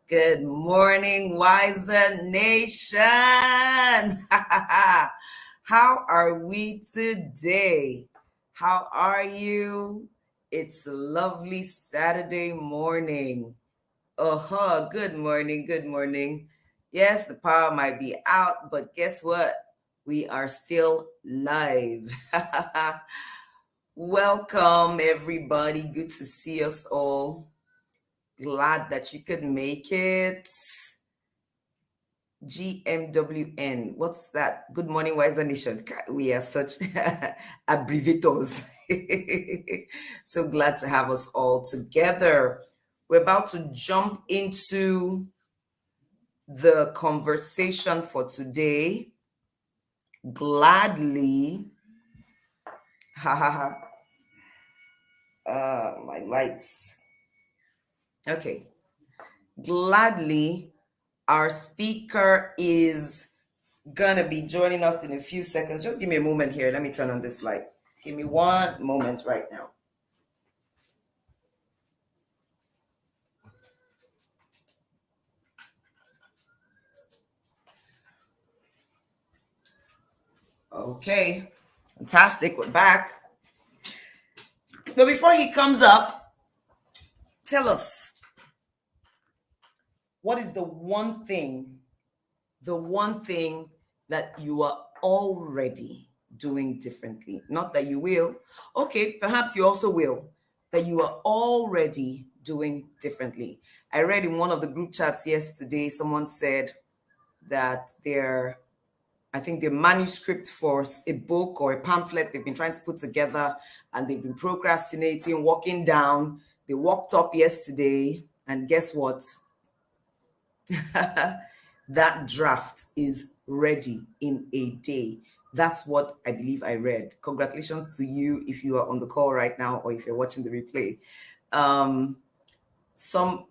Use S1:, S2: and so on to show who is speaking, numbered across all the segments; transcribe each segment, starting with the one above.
S1: Good morning, Wiser Nation. How are we today? How are you? It's a lovely Saturday morning. Good morning, good morning. Yes, the power might be out, but guess what? We are still live. Welcome, everybody. Good to see us all. Glad that you could make it. GMWN. What's that? Good morning, Wiser Nation. We are such abbreviators. So glad to have us all together. We're about to jump into the conversation for today. Gladly. Ha ha ha. My lights. Okay. Gladly, our speaker is gonna be joining us in a few seconds. Just give me a moment here. Let me turn on this light. Give me one moment right now. Okay, fantastic. We're back. But before he comes up, tell us, what is the one thing that you are already doing differently? Not that you will. Okay, perhaps you also will. That you are already doing differently. I read in one of the group chats yesterday, someone said that I think the manuscript for a book or a pamphlet they've been trying to put together, and they've been procrastinating, walking down. They walked up yesterday, and guess what? That draft is ready in a day. That's what I believe I read. Congratulations to you if you are on the call right now or if you're watching the replay. I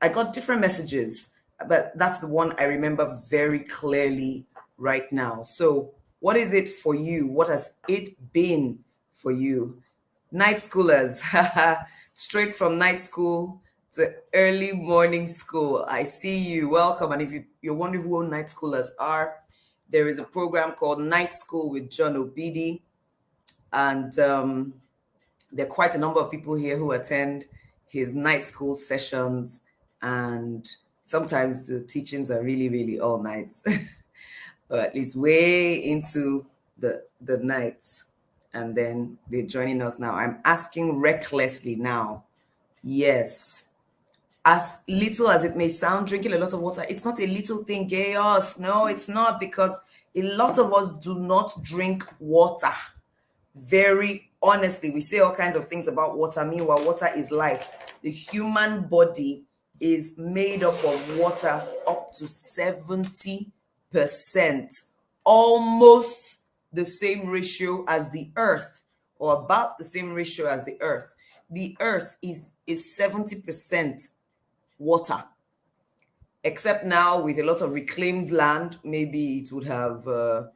S1: got different messages, but that's the one I remember very clearly right now. So what is it for you? What has it been for you? Night schoolers, straight from night school to early morning school. I see you. Welcome. And if you're wondering who night schoolers are, there is a program called Night School with John Obidi. And there are quite a number of people here who attend his night school sessions. And sometimes the teachings are really, really all nights, or at least way into the nights. And then they're joining us now. I'm asking recklessly now. Yes. As little as it may sound, drinking a lot of water, it's not a little thing, chaos. No, it's not, because a lot of us do not drink water. Very honestly, we say all kinds of things about water. Meanwhile, water is life. The human body is made up of water up to 70%, almost the same ratio as the earth, or about the same ratio as the earth. The earth is 70% water, except now with a lot of reclaimed land, maybe it would have the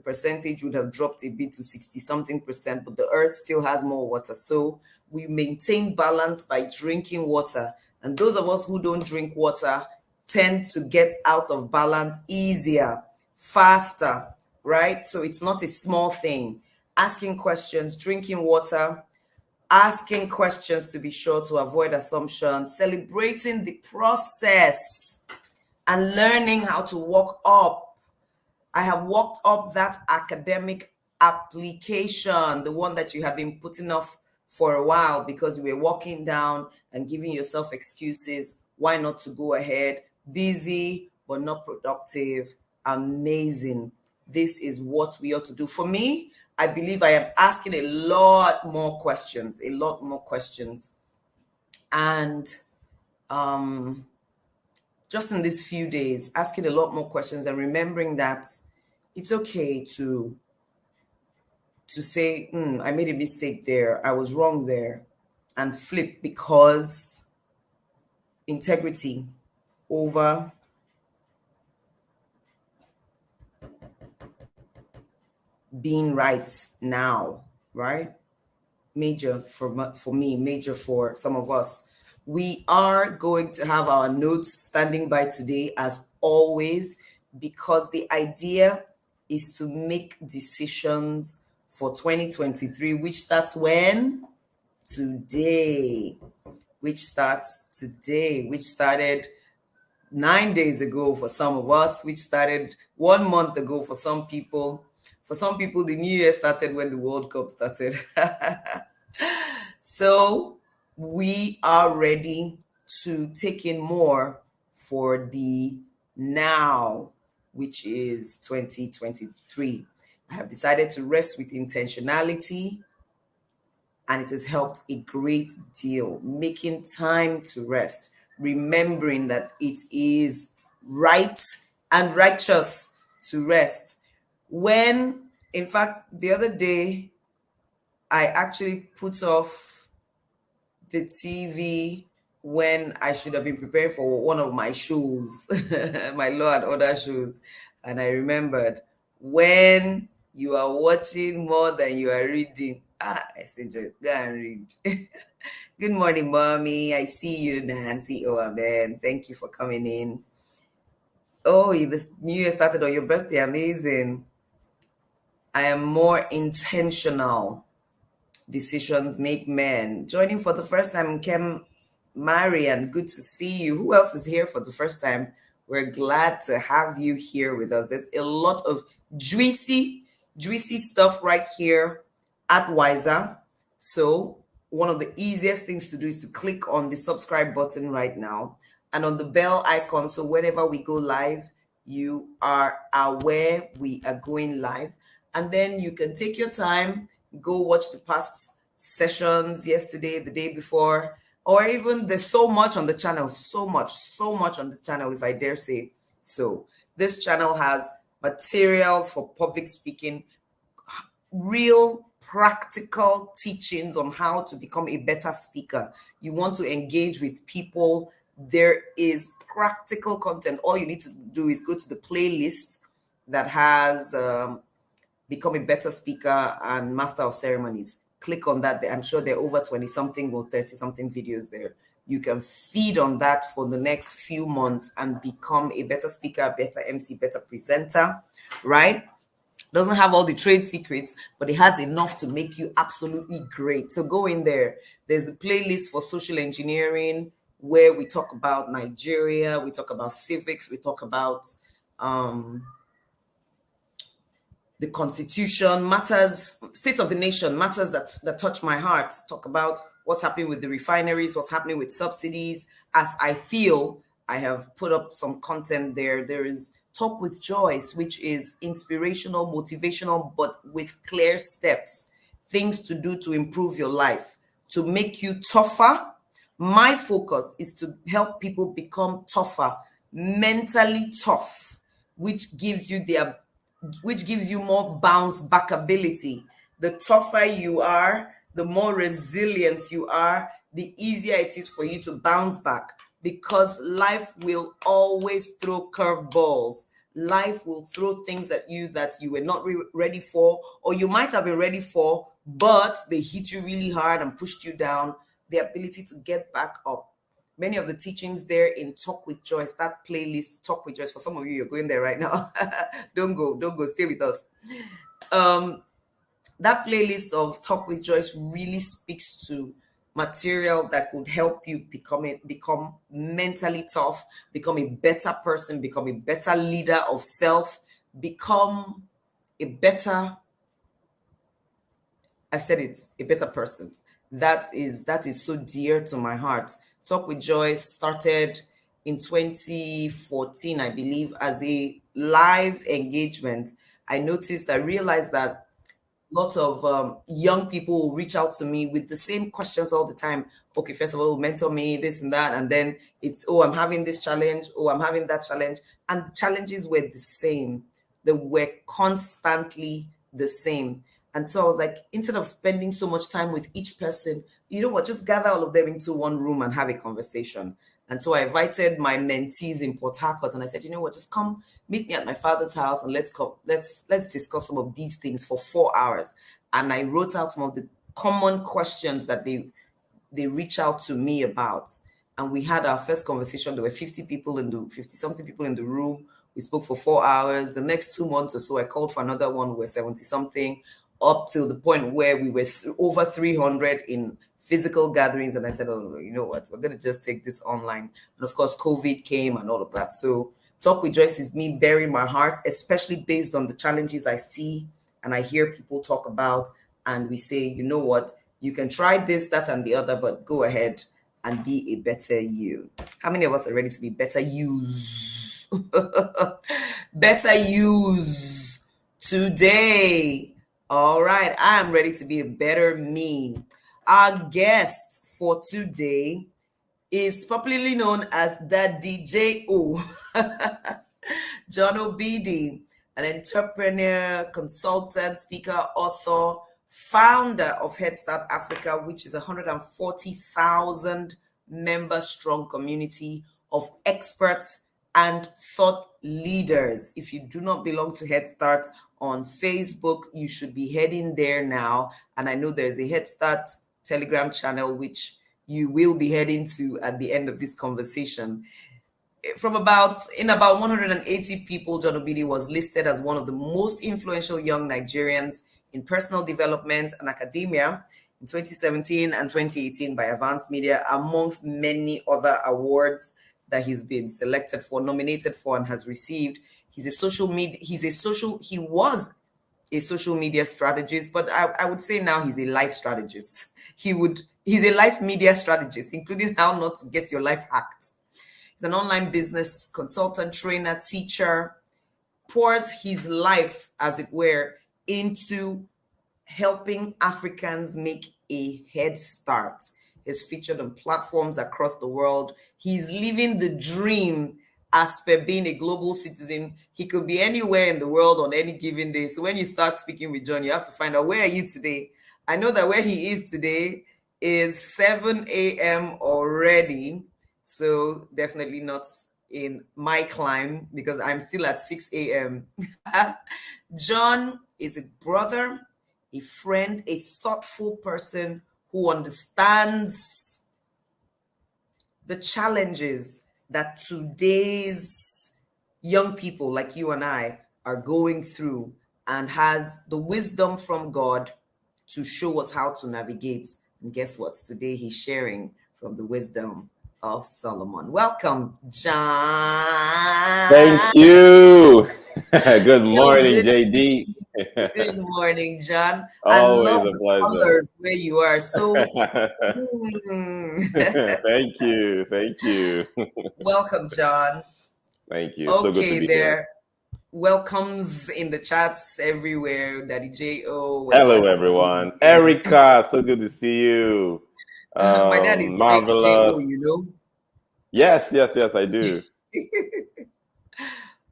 S1: percentage would have dropped a bit to 60 something percent, but the earth still has more water. So we maintain balance by drinking water. And those of us who don't drink water tend to get out of balance easier, faster, right? So it's not a small thing. Asking questions, drinking water, asking questions to be sure to avoid assumptions, celebrating the process, and learning how to walk up. I have walked up that academic application, the one that you had been putting off for a while because you were walking down and giving yourself excuses. Why not to go ahead? Busy, but not productive. Amazing. This is what we ought to do. For me, I believe I am asking a lot more questions. And just in these few days, asking a lot more questions and remembering that it's okay to say, I made a mistake there, I was wrong there, and flip, because integrity over being right now, right? Major for me, major for some of us. We are going to have our notes standing by today, as always, because the idea is to make decisions for 2023, which starts when? Today. Which starts today, which started 9 days ago for some of us, which started 1 month ago for some people. For some people, the new year started when the World Cup started. So we are ready to take in more for the now, which is 2023. I have decided to rest with intentionality, and it has helped a great deal. Making time to rest, remembering that it is right and righteous to rest. When, in fact, the other day, I actually put off the TV when I should have been preparing for one of my shows, my law and order shows. And I remembered, when you are watching more than you are reading, I said, just go and read. Good morning, mommy. I see you, Nancy. Oh, amen. Thank you for coming in. Oh, this new year started on your birthday. Amazing. I am more intentional. Decisions make men. Joining for the first time, Kem Marian, good to see you. Who else is here for the first time? We're glad to have you here with us. There's a lot of juicy stuff right here at Wiser. So one of the easiest things to do is to click on the subscribe button right now and on the bell icon. So whenever we go live, you are aware we are going live. And then you can take your time, go watch the past sessions yesterday, the day before, or even there's so much on the channel, so much on the channel, if I dare say. So this channel has materials for public speaking, real practical teachings on how to become a better speaker. You want to engage with people, there is practical content. All you need to do is go to the playlist that has Become a Better Speaker and Master of Ceremonies. Click on that. I'm sure there are over 20 something or 30 something videos there. You can feed on that for the next few months and become a better speaker, better MC, better presenter, right? Doesn't have all the trade secrets, but it has enough to make you absolutely great. So go in there. There's the playlist for social engineering, where we talk about Nigeria, we talk about civics, we talk about the constitution, matters, state of the nation, matters that touch my heart. Talk about what's happening with the refineries, what's happening with subsidies. As I feel, I have put up some content there. There is Talk with Joyce, which is inspirational, motivational, but with clear steps, things to do to improve your life, to make you tougher. My focus is to help people become tougher, mentally tough, which gives you more bounce back ability. The tougher you are, the more resilient you are, the easier it is for you to bounce back, because life will always throw curveballs. Life will throw things at you that you were not ready for, or you might have been ready for, but they hit you really hard and pushed you down. The ability to get back up. Many of the teachings there in Talk with Joyce, that playlist, Talk with Joyce, for some of you, you're going there right now. Don't go, stay with us. That playlist of Talk with Joyce really speaks to material that could help you become mentally tough, become a better person, become a better leader of self, become a better, I've said it, a better person. That is so dear to my heart. Talk with Joyce started in 2014, I believe, as a live engagement. I realized that lots of young people will reach out to me with the same questions all the time. Okay, first of all, mentor me, this and that. And then it's, oh, I'm having this challenge. Oh, I'm having that challenge. And the challenges were the same. They were constantly the same. And so I was like, instead of spending so much time with each person, you know what, just gather all of them into one room and have a conversation. And so I invited my mentees in Port Harcourt, and I said, you know what, just come meet me at my father's house and let's discuss some of these things for 4 hours. And I wrote out some of the common questions that they reach out to me about. and we had our first conversation. There were 50 something people in the room. We spoke for 4 hours. The next 2 months or so, I called for another one. We were 70 something, up till the point where we were over 300 in physical gatherings. And I said, oh, you know what? We're going to just take this online. And of course, COVID came and all of that. So Talk with Joyce is me bearing my heart, especially based on the challenges I see and I hear people talk about. And we say, you know what? You can try this, that, and the other, but go ahead and be a better you. How many of us are ready to be better yous? Better yous today. All right, I am ready to be a better me. Our guest for today is popularly known as the DJO. John Obidi, an entrepreneur, consultant, speaker, author, founder of Head Start Africa, which is a 140,000 member strong community of experts and thought leaders. If you do not belong to Head Start on Facebook, you should be heading there now. And I know there's a Head Start Telegram channel, which you will be heading to at the end of this conversation. In about 180 people, John Obidi was listed as one of the most influential young Nigerians in personal development and academia in 2017 and 2018 by Advance Media, amongst many other awards that he's been selected for, nominated for, and has received. He was a social media strategist, but I would say now he's a life strategist. He's a life media strategist, including how not to get your life hacked. He's an online business consultant, trainer, teacher, pours his life, as it were, into helping Africans make a head start. He's featured on platforms across the world. He's living the dream as per being a global citizen. He could be anywhere in the world on any given day. So when you start speaking with John, you have to find out, where are you today? I know that where he is today is 7 a.m. already. So definitely not in my climb, because I'm still at 6 a.m. John is a brother, a friend, a thoughtful person who understands the challenges that today's young people like you and I are going through, and has the wisdom from God to show us how to navigate. And guess what? Today he's sharing from the wisdom of Solomon. Welcome, John.
S2: Thank you. Good morning, JD.
S1: Good morning, John. I
S2: Always
S1: love
S2: a
S1: the
S2: pleasure.
S1: colors where you are. So,
S2: Thank you. Thank you.
S1: welcome, John.
S2: Thank you. So good to
S1: Okay,
S2: be here.
S1: there. Welcomes in the chats everywhere. Daddy J.O., we're
S2: Hello,
S1: glad to see you
S2: everyone.
S1: here.
S2: Erica, so good to see you.
S1: My dad is J.O.,
S2: Marvelous. Yes, I do.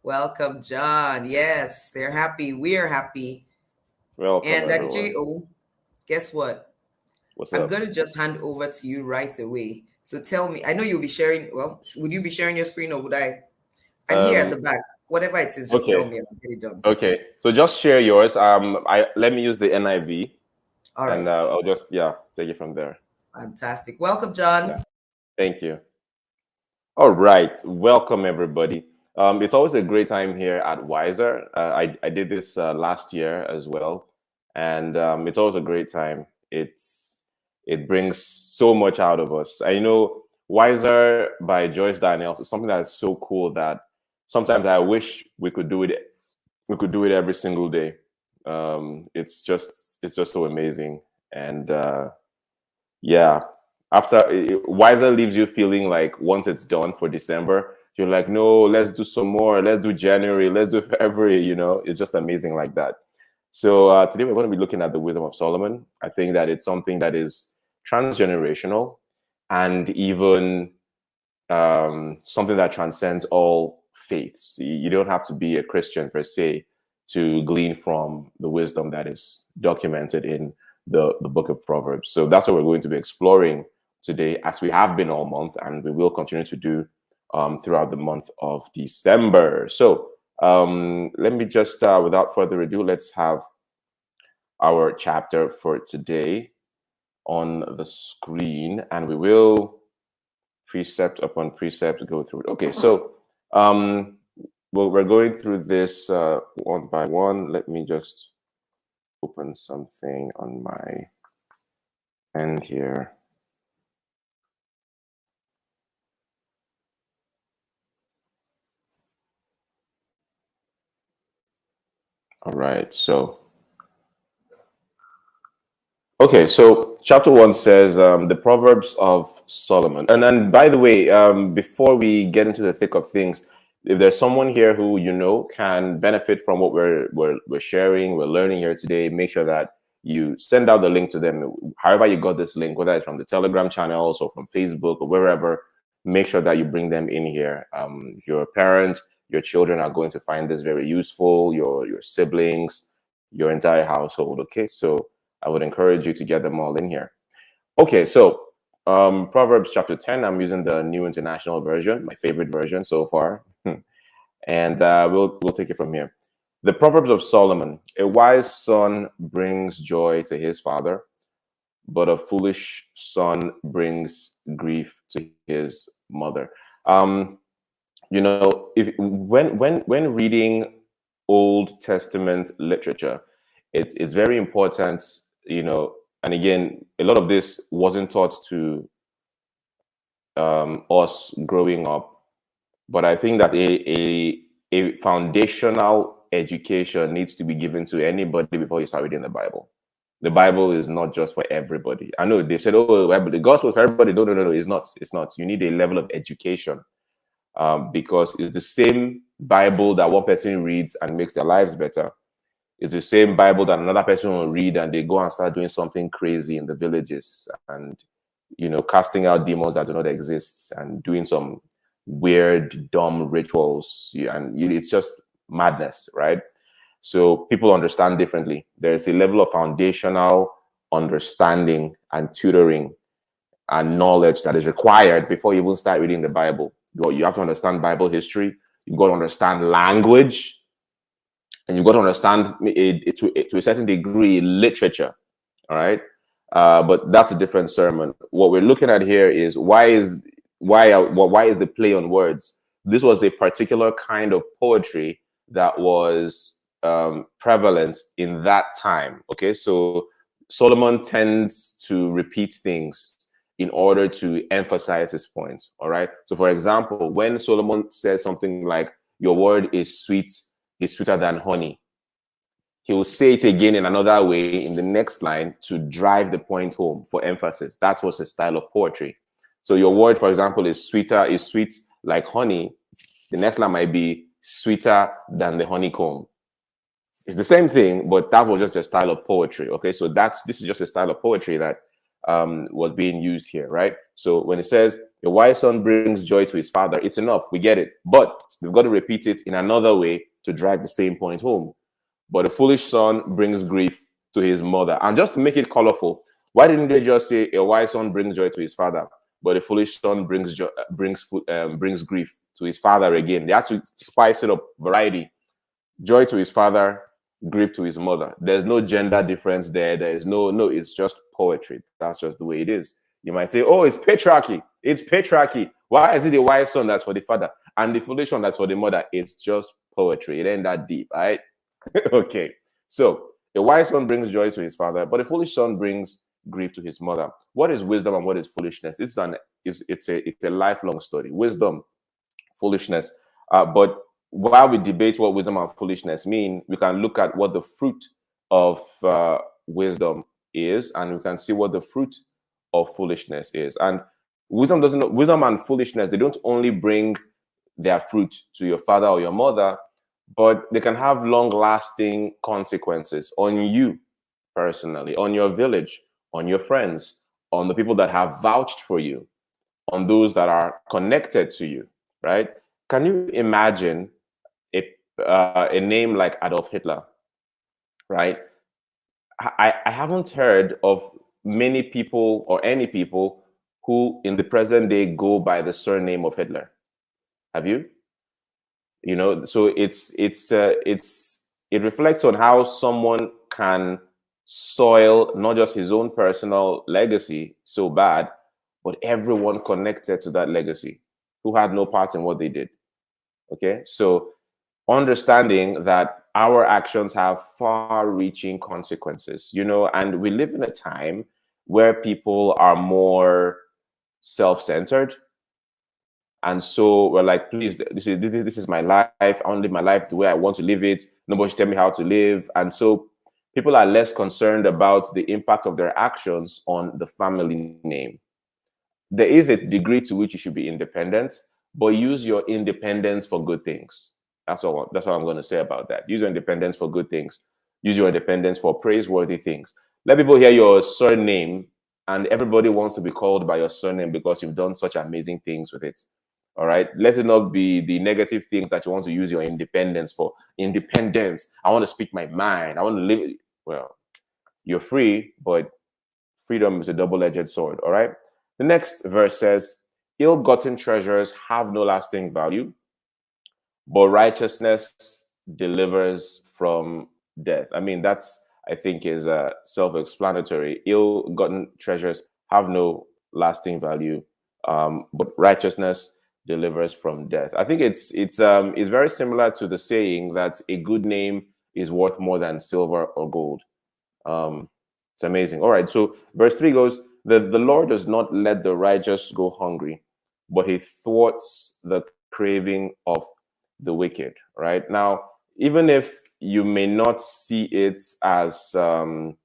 S1: Welcome, John. Yes, they're happy. We're happy.
S2: Welcome,
S1: And Daddy
S2: everyone.
S1: J.O., guess what?
S2: What's
S1: I'm
S2: up?
S1: going to just hand over to you right away. So tell me, I know you'll be sharing. Well, would you be sharing your screen, or would I? I'm here at the
S2: Um,
S1: back. Whatever it is, just tell
S2: okay.
S1: me and I'll get it done.
S2: Okay. So just share yours. I let me use the NIV,
S1: All
S2: and
S1: right.
S2: I'll just take it from there.
S1: Fantastic. Welcome, John.
S2: Yeah. Thank you. All right, welcome everybody. It's always a great time here at Wiser. I did this last year as well, and it's always a great time. It brings so much out of us. I know Wiser by Joyce Daniels is something that is so cool that sometimes I wish we could do it. We could do it every single day. It's just so amazing, and yeah. After Wiser leaves you feeling like once it's done for December, you're like, no, let's do some more. Let's do January. Let's do February. It's just amazing like that. So today we're going to be looking at the wisdom of Solomon. I think that it's something that is transgenerational and even something that transcends all faiths. You don't have to be a Christian per se to glean from the wisdom that is documented in the book of Proverbs. So that's what we're going to be exploring today, as we have been all month, and we will continue to do throughout the month of December. So let me just, without further ado, let's have our chapter for today on the screen, and we will precept upon precept go through it. Okay, so um, well, we're going through this one by one. Let me just open something on my end here. All right, so okay, so chapter one says the Proverbs of Solomon. And then, by the way, before we get into the thick of things, if there's someone here who you know can benefit from what we're sharing, we're learning here today, make sure that you send out the link to them. However you got this link, whether it's from the Telegram channels or from Facebook or wherever, make sure that you bring them in here. If you're a parent, your children are going to find this very useful. Your siblings, your entire household. Okay, so I would encourage you to get them all in here. Okay, so Proverbs chapter 10, I'm using the New International Version, my favorite version so far. And we'll take it from here. The Proverbs of Solomon. A wise son brings joy to his father, but a foolish son brings grief to his mother. You know, if when reading Old Testament literature, it's very important, you know, and again, a lot of this wasn't taught to us growing up, but I think that a foundational education needs to be given to anybody before you start reading the Bible. The Bible is not just for everybody. I know they said, "Oh, the gospel is for everybody." No, no, no, no. It's not. It's not. You need a level of education because it's the same Bible that one person reads and makes their lives better. It's the same Bible that another person will read and they go and start doing something crazy in the villages and, you know, casting out demons that do not exist and doing some weird, dumb rituals. And it's just madness, right? So people understand differently. There's a level of foundational understanding and tutoring and knowledge that is required before you even start reading the Bible. You have to understand Bible history. You've got to understand language, and you've got to understand to a certain degree literature. All right, but that's a different sermon. What we're looking at here is why is the play on words? This was a particular kind of poetry that was prevalent in that time. Okay, so Solomon tends to repeat things in order to emphasize his points. All right. So, for example, when Solomon says something like, "Your word is sweet, is sweeter than honey," he will say it again in another way in the next line to drive the point home for emphasis. That was his style of poetry. So, your word, for example, is sweet like honey. The next line might be sweeter than the honeycomb. It's the same thing, but that was just a style of poetry. Okay, so this is just a style of poetry that was being used here, right? So when it says a wise son brings joy to his father, it's enough. We get it, but we've got to repeat it in another way to drive the same point home. But a foolish son brings grief to his mother, and just to make it colorful, why didn't they just say a wise son brings joy to his father, but a foolish son brings grief to his father again? They had to spice it up, variety. Joy to his father, grief to his mother. There's no gender difference there. There is no, it's just poetry. That's just the way it is. You might say, oh, it's patriarchy. It's patriarchy. Why is it the wise son that's for the father and the foolish one that's for the mother? It's just poetry. It ain't that deep, all right? Okay. So a wise son brings joy to his father, but a foolish son brings grief to his mother. What is wisdom and what is foolishness? This is it's a lifelong study. Wisdom, foolishness. But while we debate what wisdom and foolishness mean, we can look at what the fruit of wisdom is, and we can see what the fruit of foolishness is. And wisdom and foolishness, they don't only bring their fruit to your father or your mother, but they can have long-lasting consequences on you personally, on your village, on your friends, on the people that have vouched for you, on those that are connected to you, right? Can you imagine a name like Adolf Hitler, right? I haven't heard of many people or any people who in the present day go by the surname of Hitler. Have you? You know, so it reflects on how someone can soil not just his own personal legacy so bad, but everyone connected to that legacy who had no part in what they did. Okay, so understanding that our actions have far-reaching consequences, and we live in a time where people are more self-centered, and so we're like, please, this is my life. I want to live my life the way I want to live it. Nobody should tell me how to live. And so people are less concerned about the impact of their actions on the family name. There is a degree to which you should be independent, but use your independence for good things. That's all I'm going to say about that. Use your independence for good things. Use your independence for praiseworthy things. Let people hear your surname, and everybody wants to be called by your surname because you've done such amazing things with it. All right. Let it not be the negative things that you want to use your independence for. Independence. I want to speak my mind. I want to live. Well, you're free, but freedom is a double-edged sword. All right. The next verse says, ill-gotten treasures have no lasting value, but righteousness delivers from death. I mean, that's, I think, is self-explanatory. Ill-gotten treasures have no lasting value, but righteousness delivers from death. I think it's very similar to the saying that a good name is worth more than silver or gold. It's amazing. All right, so verse 3 goes, the Lord does not let the righteous go hungry, but he thwarts the craving of the wicked. Right now, even if you may not see it as even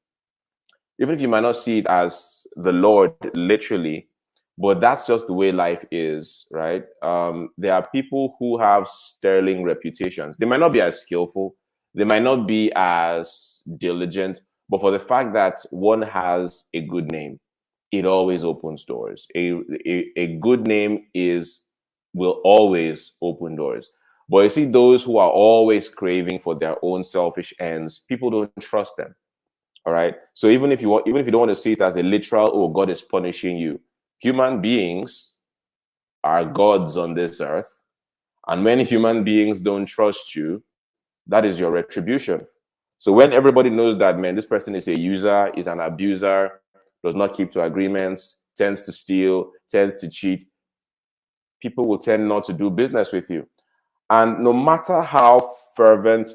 S2: if you might not see it as the Lord literally, but that's just the way life is, right? There are people who have sterling reputations. They might not be as skillful, they might not be as diligent, but for the fact that one has a good name, it always opens doors. A good name will always open doors. But you see, those who are always craving for their own selfish ends, people don't trust them. All right. So even if you don't want to see it as a literal, oh, God is punishing you, human beings are gods on this earth. And when human beings don't trust you, that is your retribution. So when everybody knows that, man, this person is a user, is an abuser, does not keep to agreements, tends to steal, tends to cheat, people will tend not to do business with you. And no matter how fervent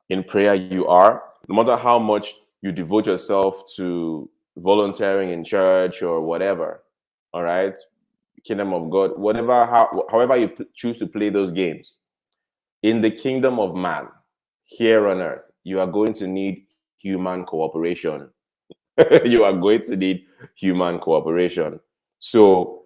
S2: in prayer you are, no matter how much you devote yourself to volunteering in church or whatever, all right, kingdom of God, however you choose to play those games, in the kingdom of man, here on earth, you are going to need human cooperation. You are going to need human cooperation. So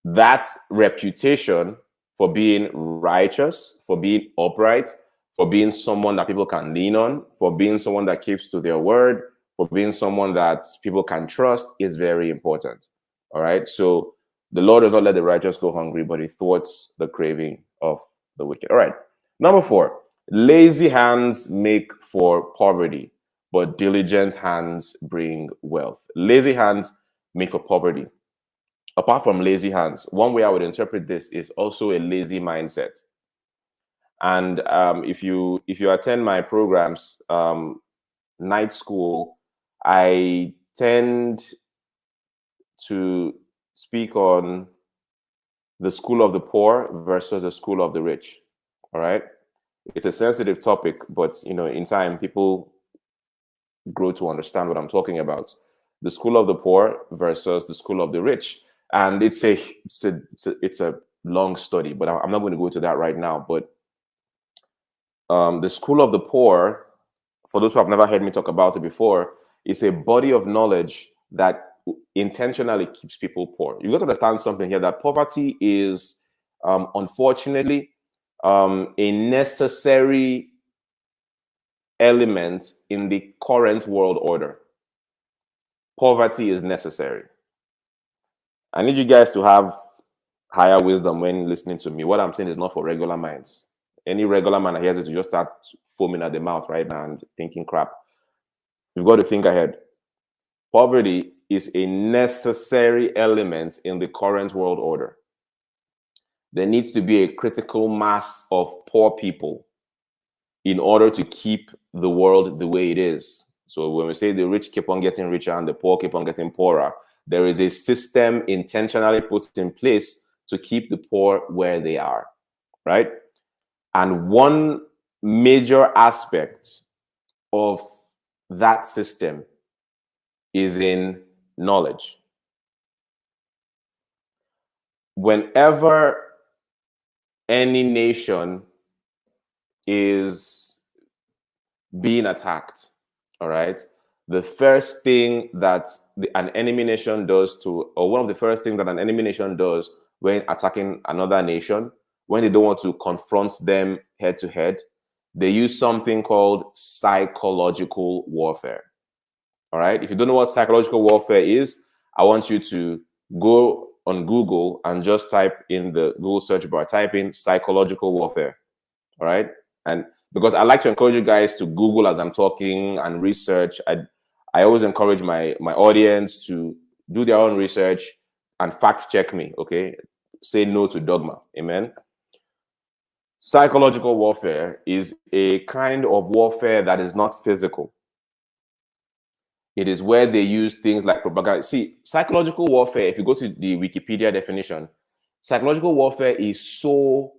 S2: that reputation for being righteous, for being upright, for being someone that people can lean on, for being someone that keeps to their word, for being someone that people can trust is very important. All right. So the Lord does not let the righteous go hungry, but he thwarts the craving of the wicked. All right. Number 4, lazy hands make for poverty, but diligent hands bring wealth. Lazy hands make for poverty. Apart from lazy hands, one way I would interpret this is also a lazy mindset. And if you attend my programs, night school, I tend to speak on the school of the poor versus the school of the rich. All right, it's a sensitive topic, but in time, people grow to understand what I'm talking about. The school of the poor versus the school of the rich, and it's a long study, but I'm not going to go into that right now. But the school of the poor, for those who have never heard me talk about it before, is a body of knowledge that intentionally keeps people poor. You got to understand something here, that poverty is, unfortunately, a necessary element in the current world order. Poverty is necessary. I need you guys to have higher wisdom when listening to me. What I'm saying is not for regular minds. Any regular man that hears it to just start foaming at the mouth right now and thinking crap. You've got to think ahead. Poverty is a necessary element in the current world order. There needs to be a critical mass of poor people in order to keep the world the way it is. So when we say the rich keep on getting richer and the poor keep on getting poorer, there is a system intentionally put in place to keep the poor where they are, right? And one major aspect of that system is in knowledge. Whenever any nation is being attacked, all right, the first thing that an enemy nation does to, or one of the first things that an enemy nation does when attacking another nation, when they don't want to confront them head to head, they use something called psychological warfare. All right. If you don't know what psychological warfare is, I want you to go on Google and just type in the Google search bar, type in psychological warfare. All right. And because I like to encourage you guys to Google as I'm talking and research, I always encourage my audience to do their own research and fact check me. Okay. Say no to dogma. Amen. Psychological warfare is a kind of warfare that is not physical. It is where they use things like propaganda. See, psychological warfare, if you go to the Wikipedia definition, psychological warfare is so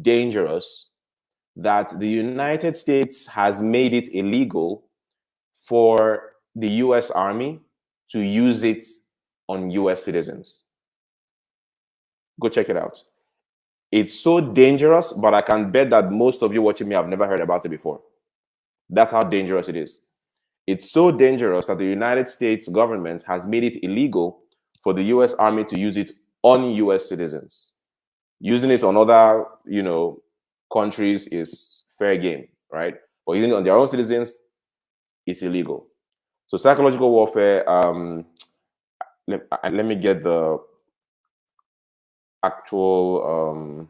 S2: dangerous that the United States has made it illegal for the US Army to use it on US citizens. Go check it out. It's so dangerous, but I can bet that most of you watching me have never heard about it before. That's how dangerous it is. It's so dangerous that the United States government has made it illegal for the US Army to use it on US citizens. Using it on other, countries is fair game, right? But using it on their own citizens, it's illegal. So psychological warfare, let me get the actual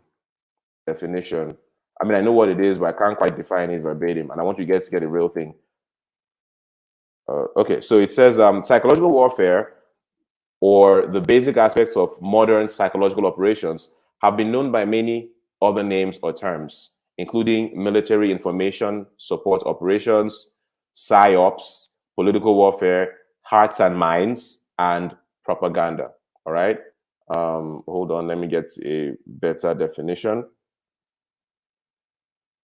S2: definition. I mean, I know what it is, but I can't quite define it verbatim. And I want you guys to get a real thing. Okay, so it says psychological warfare, or the basic aspects of modern psychological operations, have been known by many other names or terms, including military information support operations, psyops, political warfare, hearts and minds, and propaganda. All right. Hold on, let me get a better definition.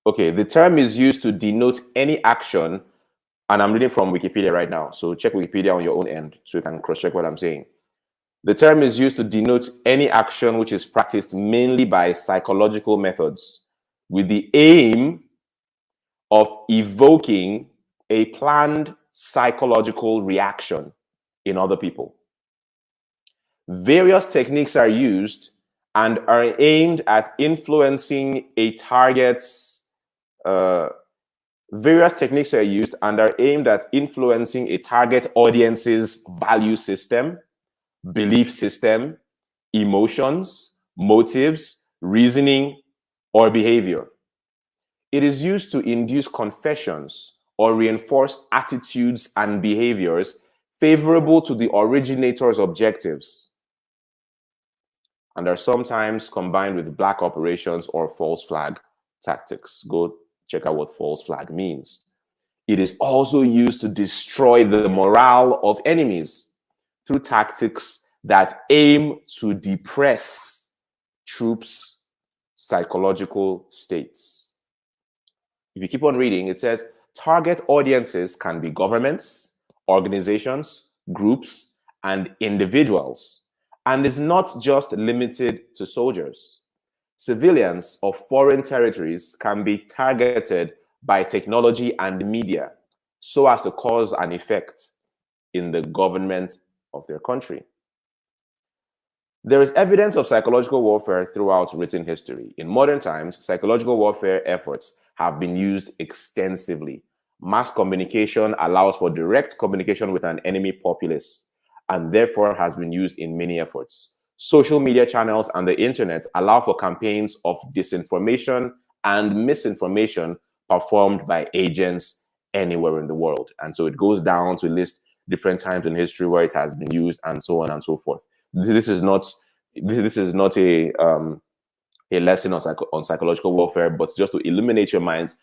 S2: Okay, the term is used to denote any action, and I'm reading from Wikipedia right now, so check Wikipedia on your own end so you can cross-check what I'm saying. The term is used to denote any action which is practiced mainly by psychological methods with the aim of evoking a planned psychological reaction in other people. Various techniques are used and are aimed at influencing a target's various techniques are used and are aimed at influencing a target audience's value system, belief system, emotions, motives, reasoning, or behavior. It is used to induce confessions or reinforce attitudes and behaviors favorable to the originator's objectives, and are sometimes combined with black operations or false flag tactics. Go check out what false flag means. It is also used to destroy the morale of enemies through tactics that aim to depress troops' psychological states. If you keep on reading, it says target audiences can be governments, organizations, groups, and individuals, and is not just limited to soldiers. Civilians of foreign territories can be targeted by technology and media so as to cause an effect in the government of their country. There is evidence of psychological warfare throughout written history. In modern times, psychological warfare efforts have been used extensively. Mass communication allows for direct communication with an enemy populace and therefore has been used in many efforts. Social media channels and the internet allow for campaigns of disinformation and misinformation performed by agents anywhere in the world. And so it goes down to list different times in history where it has been used and so on and so forth. This is not a lesson on psychological warfare, but just to illuminate your minds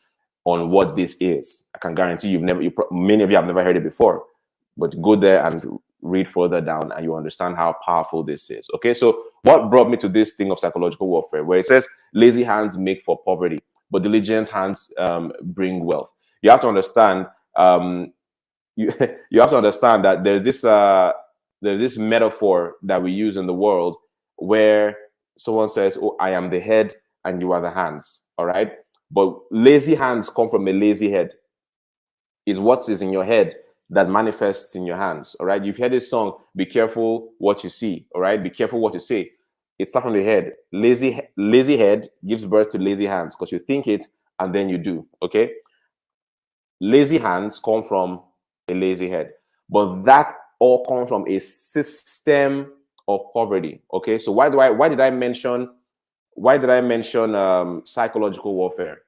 S2: on what this is. I can guarantee many of you have never heard it before, but go there and read further down and you understand how powerful this is. Okay, so what brought me to this thing of psychological warfare, where it says lazy hands make for poverty, but diligent hands bring wealth. You have to understand. You you have to understand that there's this metaphor that we use in the world where someone says, "Oh, I am the head and you are the hands." All right, but lazy hands come from a lazy head. Is what is in your head that manifests in your hands. All right. You've heard this song, "Be careful what you see." All right. Be careful what you say. It's stuff from the head. Lazy head gives birth to lazy hands because you think it and then you do. Okay. Lazy hands come from a lazy head, but that all comes from a system of poverty. Okay. So why did I mention psychological warfare?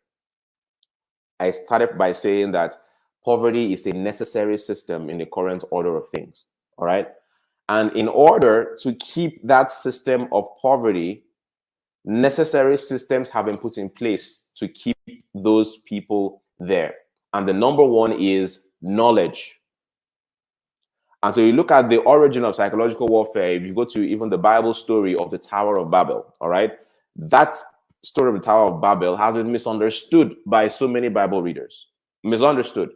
S2: I started by saying that poverty is a necessary system in the current order of things. All right. And in order to keep that system of poverty, necessary systems have been put in place to keep those people there. And the number one is knowledge. And so you look at the origin of psychological warfare, if you go to even the Bible story of the Tower of Babel, all right, that story of the Tower of Babel has been misunderstood by so many Bible readers. Misunderstood.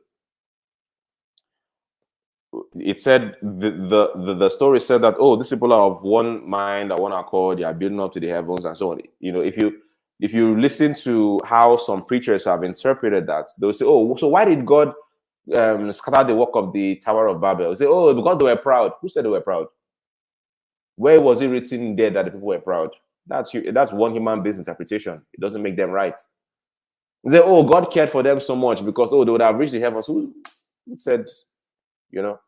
S2: It said the story said that, oh, these people are of one mind, of one accord, they are building up to the heavens and so on. You know, if you listen to how some preachers have interpreted that, they'll say, oh, so why did God scatter the work of the Tower of Babel? They'll say, oh, because they were proud. Who said they were proud? Where was it written there that the people were proud? That's one human being's interpretation. It doesn't make them right. They say, oh, God cared for them so much because, oh, they would have reached the heavens. Who said, you know?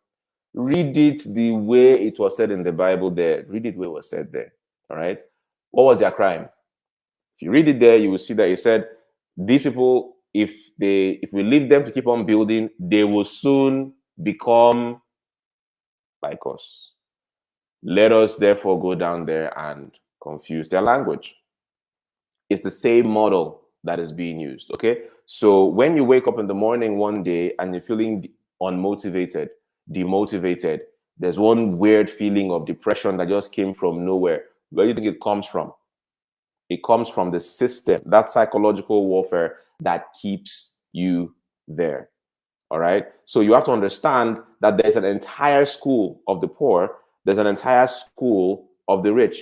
S2: Read it the way it was said in the Bible there. Read it the way it was said there. All right. What was their crime? If you read it there, you will see that it said, these people, if we leave them to keep on building, they will soon become like us. Let us therefore go down there and confuse their language. It's the same model that is being used. Okay. So when you wake up in the morning one day and you're feeling unmotivated, demotivated, there's one weird feeling of depression that just came from nowhere. Where do you think it comes from? It comes from the system, that psychological warfare that keeps you there. All right. So you have to understand that there's an entire school of the poor, there's an entire school of the rich.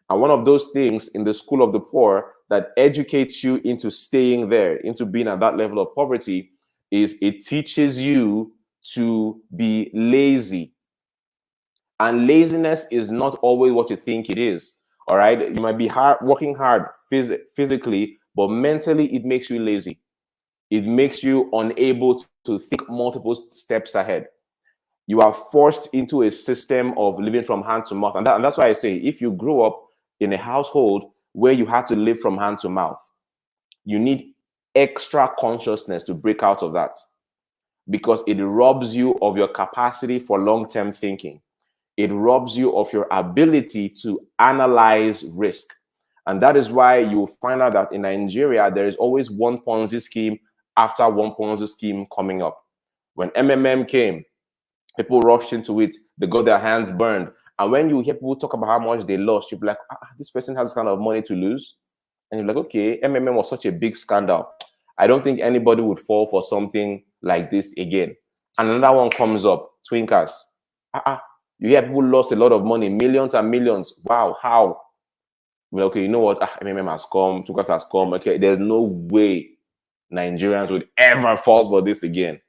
S2: And one of those things in the school of the poor that educates you into staying there, into being at that level of poverty, is it teaches you to be lazy. And laziness is not always what you think it is. All right. You might be working hard physically, but mentally it makes you lazy. It makes you unable to think multiple steps ahead. You are forced into a system of living from hand to mouth. And that's why I say, if you grow up in a household where you have to live from hand to mouth, you need extra consciousness to break out of that, because it robs you of your capacity for long-term thinking. It robs you of your ability to analyze risk. And that is why you find out that in Nigeria, there is always one Ponzi scheme after one Ponzi scheme coming up. When MMM came, people rushed into it. They got their hands burned. And when you hear people talk about how much they lost, you'll be like, this person has this kind of money to lose. And you're like, okay, MMM was such a big scandal. I don't think anybody would fall for something like this again. And another one comes up, Twinkers. You hear people lost a lot of money, millions and millions. Wow, how? Well, okay, you know what? MMM has come, Twinkers has come. Okay, there's no way Nigerians would ever fall for this again.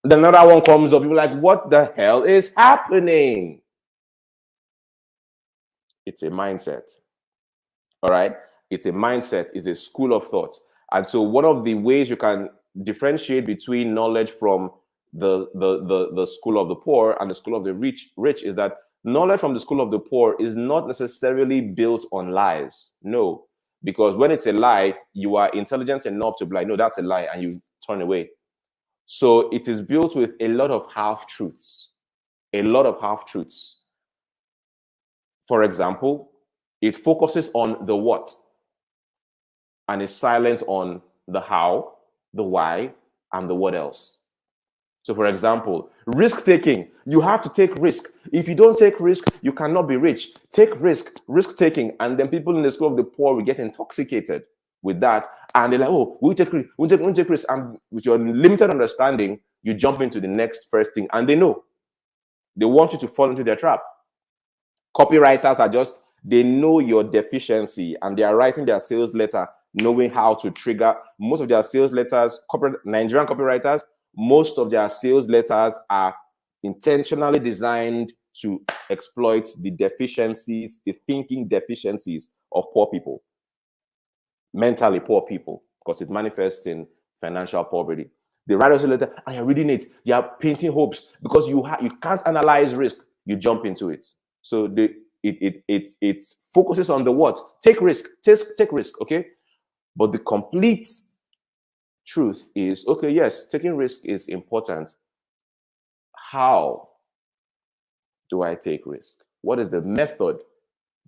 S2: Then another one comes up, you're like, what the hell is happening? It's a mindset. All right. It's a mindset, it's a school of thought. And so one of the ways you can differentiate between knowledge from the school of the poor and the school of the rich is that knowledge from the school of the poor is not necessarily built on lies. No, because when it's a lie, you are intelligent enough to be like, no, that's a lie, and you turn away. So it is built with a lot of half-truths. A lot of half-truths. For example, it focuses on the what and is silent on the how, the why, and the what else. So for example, risk taking, you have to take risk. If you don't take risk, you cannot be rich. Take risk taking. And then people in the school of the poor will get intoxicated with that. And they're like, oh, we'll take risk, we'll take risk. And with your limited understanding, you jump into the next first thing. And they know. They want you to fall into their trap. Copywriters are just, they know your deficiency and they are writing their sales letter knowing how to trigger. Most of their sales letters, Nigerian copywriters, most of their sales letters are intentionally designed to exploit the deficiencies, the thinking deficiencies of poor people, mentally poor people, because it manifests in financial poverty. They write us a letter and you're reading it, you're painting hopes because you can't analyze risk, you jump into it. So it focuses on the what? Take risk, take risk, okay? But the complete truth is, okay, yes, taking risk is important. How do I take risk? What is the method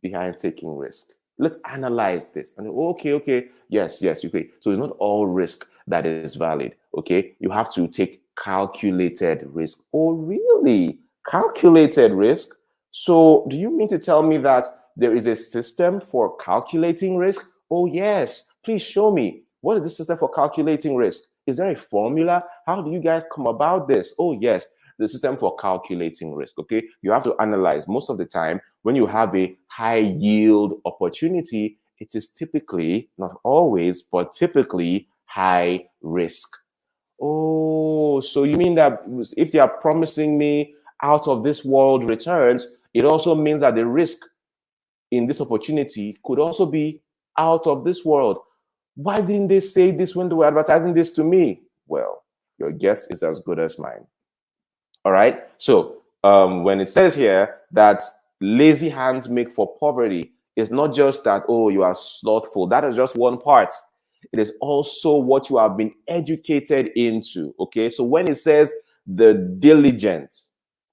S2: behind taking risk? Let's analyze this. And okay, yes, okay. So it's not all risk that is valid, okay? You have to take calculated risk. Oh, really? Calculated risk? So do you mean to tell me that there is a system for calculating risk? Oh, yes. Please show me. What is the system for calculating risk? Is there a formula? How do you guys come about this? Oh, yes, the system for calculating risk, okay? You have to analyze. Most of the time, when you have a high yield opportunity, it is typically, not always, but typically high risk. Oh, so you mean that if they are promising me out of this world returns, it also means that the risk in this opportunity could also be out of this world. Why didn't they say this when they were advertising this to me? Well, your guess is as good as mine. All right. So when it says here that lazy hands make for poverty, it's not just that, oh, you are slothful. That is just one part. It is also what you have been educated into. Okay. So when it says the diligence,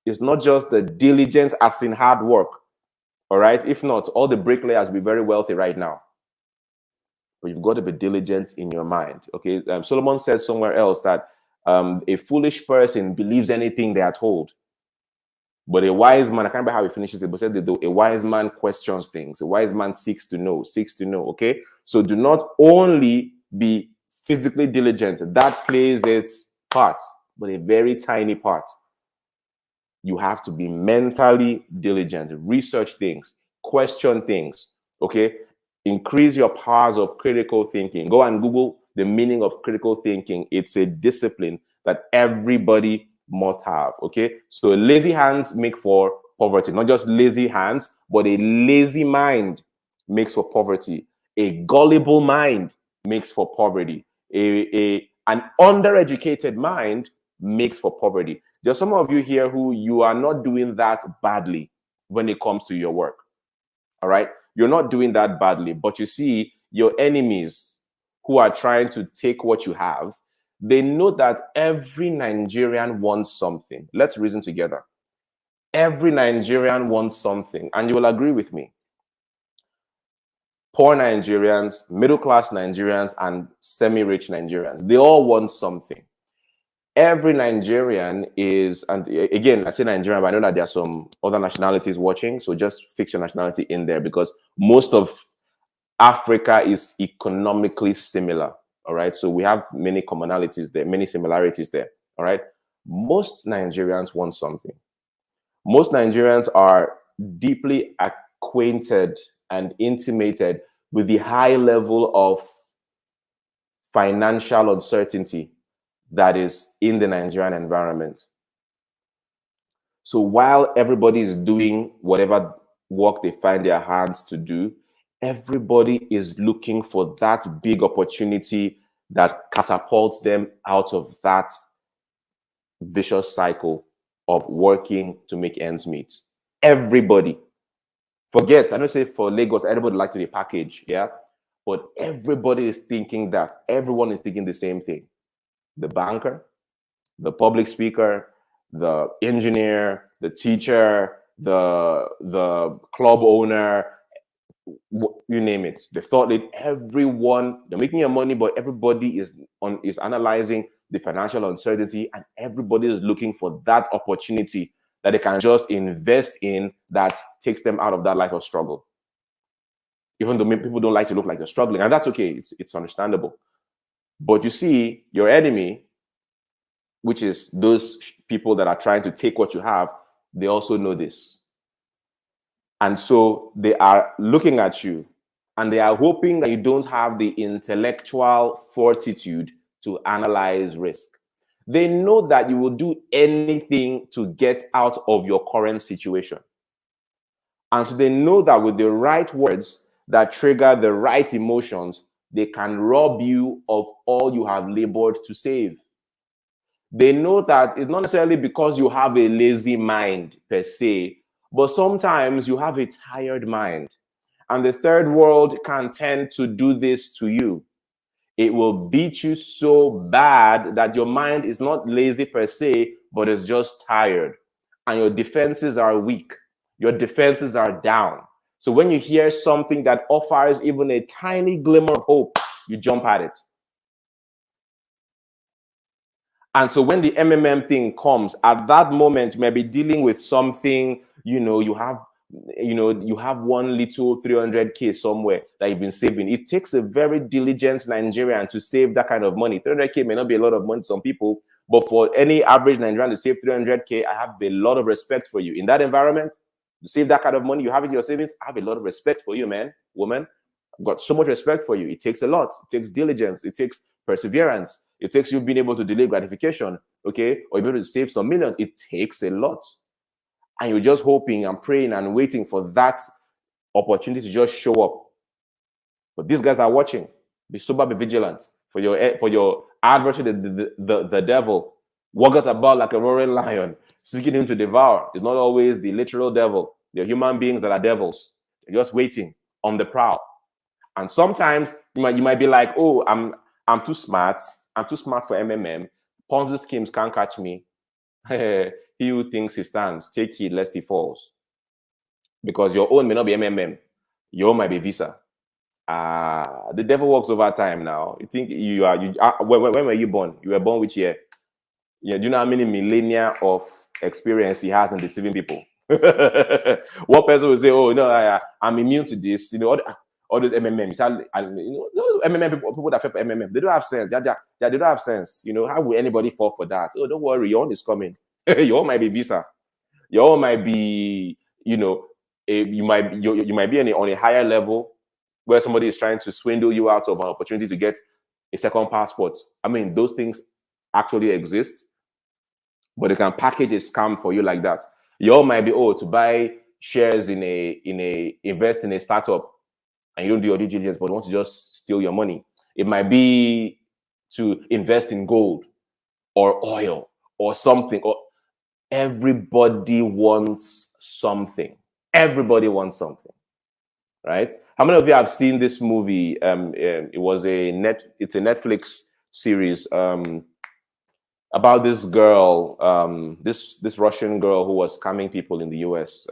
S2: it's not just the diligence as in hard work. All right. If not, all the bricklayers will be very wealthy right now. But you've got to be diligent in your mind. Okay. Solomon says somewhere else that a foolish person believes anything they are told. But a wise man, I can't remember how he finishes it, but said a wise man questions things. A wise man seeks to know. Okay. So do not only be physically diligent. That plays its part, but a very tiny part. You have to be mentally diligent, research things, question things. Okay. Increase your powers of critical thinking. Go and Google the meaning of critical thinking. It's a discipline that everybody must have. Okay. So lazy hands make for poverty. Not just lazy hands, but a lazy mind makes for poverty. A gullible mind makes for poverty. An undereducated mind makes for poverty. There's some of you here who you are not doing that badly when it comes to your work. All right. You're not doing that badly, but you see your enemies who are trying to take what you have, they know that every Nigerian wants something. Let's reason together. Every Nigerian wants something, and you will agree with me. Poor Nigerians, middle-class Nigerians, and semi-rich Nigerians, they all want something. Every Nigerian is, and again, I say Nigerian, but I know that there are some other nationalities watching, so just fix your nationality in there because most of Africa is economically similar, all right? So we have many commonalities there, many similarities there, all right? Most Nigerians want something. Most Nigerians are deeply acquainted and intimated with the high level of financial uncertainty that is in the Nigerian environment. So while everybody is doing whatever work they find their hands to do, everybody is looking for that big opportunity that catapults them out of that vicious cycle of working to make ends meet. Everybody. Forget, I don't say for Lagos, everybody like to be package, yeah? But everybody is thinking that. Everyone is thinking the same thing. The banker, the public speaker, the engineer, the teacher, the club owner, you name it. The thought that everyone, they're making your money, but everybody is analyzing the financial uncertainty, and everybody is looking for that opportunity that they can just invest in that takes them out of that life of struggle. Even though people don't like to look like they're struggling, and that's okay, it's understandable. But you see, your enemy, which is those people that are trying to take what you have, they also know this. And so they are looking at you and they are hoping that you don't have the intellectual fortitude to analyze risk. They know that you will do anything to get out of your current situation. And so they know that with the right words that trigger the right emotions, they can rob you of all you have labored to save. They know that it's not necessarily because you have a lazy mind per se, but sometimes you have a tired mind. And the third world can tend to do this to you. It will beat you so bad that your mind is not lazy per se, but it's just tired. And your defenses are weak. Your defenses are down. So when you hear something that offers even a tiny glimmer of hope, you jump at it. And so when the MMM thing comes, at that moment, you may be dealing with something, you have one little 300K somewhere that you've been saving. It takes a very diligent Nigerian to save that kind of money. 300K may not be a lot of money to some people, but for any average Nigerian to save 300K, I have a lot of respect for you. In that environment, to save that kind of money, you have it in your savings, I have a lot of respect for you, man, woman. I've got so much respect for you. It takes a lot. It takes diligence. It takes perseverance. It takes you being able to delay gratification, okay? Or be able to save some millions. It takes a lot. And you're just hoping and praying and waiting for that opportunity to just show up. But these guys are watching. Be sober, be vigilant. For your adversary, the devil, walketh about like a roaring lion, seeking him to devour. It's not always the literal devil. They're human beings that are devils. They're just waiting on the prowl. And sometimes you might be like, oh, I'm too smart. I'm too smart for MMM. Ponzi schemes can't catch me. He who thinks he stands, take heed lest he falls. Because your own may not be MMM. Your own might be Visa. The devil works over time now. You think when were you born? You were born which year? Yeah, do you know how many millennia of experience he has in deceiving people? One person will say, oh, no, I'm immune to this. All those MMM, those MMM people that fall for MMM, they don't have sense. They don't have sense. How will anybody fall for that? Oh, don't worry, your own is coming. Your own might be Visa. Your own might be, you might be on a higher level where somebody is trying to swindle you out of an opportunity to get a second passport. I mean, those things actually exist, but they can package a scam for you like that. Your own might be, to buy shares invest in a startup. And you don't do your due diligence, but want to just steal your money. It might be to invest in gold or oil or something. Or everybody wants something. Everybody wants something, right? How many of you have seen this movie? It's a Netflix series about this girl, this Russian girl who was scamming people in the US.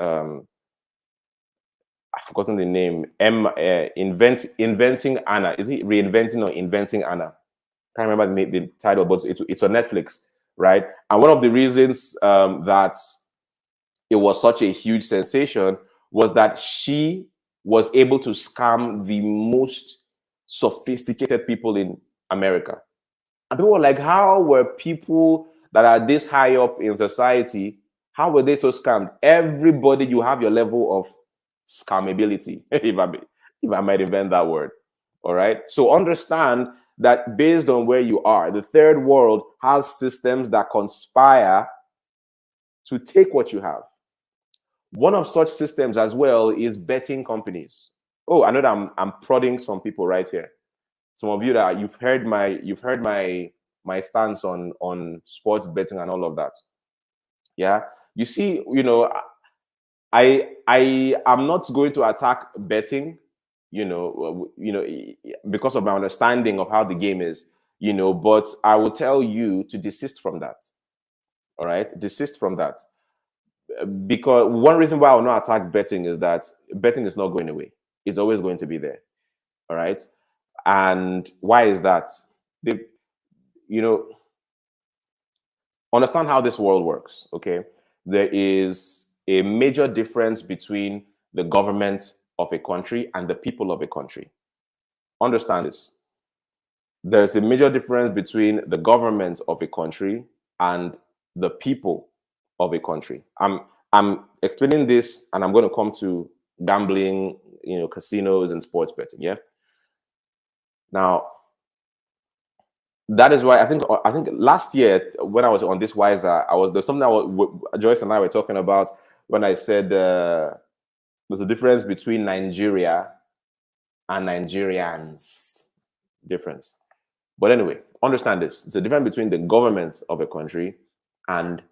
S2: I've forgotten the name. Inventing Anna. Is it Reinventing or Inventing Anna? Can't remember the title, but it's on Netflix, right? And one of the reasons that it was such a huge sensation was that she was able to scam the most sophisticated people in America. And people were like, how were people that are this high up in society, how were they so scammed? Everybody, you have your level of scammability, if I might invent that word. All right. So understand that based on where you are, the third world has systems that conspire to take what you have. One of such systems as well is betting companies. Oh, I know that I'm prodding some people right here. Some of you that you've heard my stance on sports betting and all of that. Yeah. You see, I am not going to attack betting, because of my understanding of how the game is, but I will tell you to desist from that. All right, desist from that. Because one reason why I will not attack betting is that betting is not going away. It's always going to be there. All right. And why is that? understand how this world works, okay? There is a major difference between the government of a country and the people of a country. Understand this. There's a major difference between the government of a country and the people of a country. I'm explaining this, and I'm going to come to gambling, casinos and sports betting. Yeah. Now, that is why I think last year when I was on this Wiser, there's something Joyce and I were talking about when I said there's a difference between Nigeria and Nigerians. Difference. But anyway, understand this. It's a difference between the government of a country and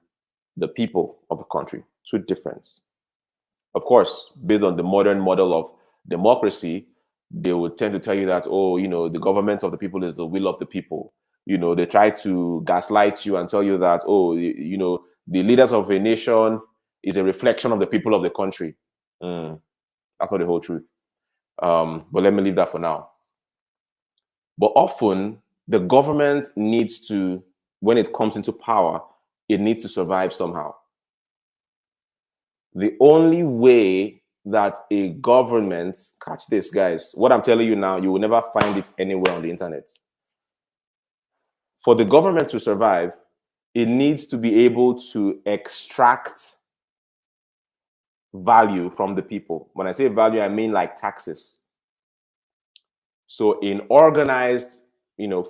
S2: the people of a country. Two difference. Of course, based on the modern model of democracy, they would tend to tell you that, oh, the government of the people is the will of the people. They try to gaslight you and tell you that, oh, the leaders of a nation is a reflection of the people of the country. That's not the whole truth. But let me leave that for now. But often, the government needs to, when it comes into power, it needs to survive somehow. The only way that a government, catch this, guys, what I'm telling you now, you will never find it anywhere on the internet. For the government to survive, it needs to be able to extract value from the people. When I say value, I mean like taxes. So in organized,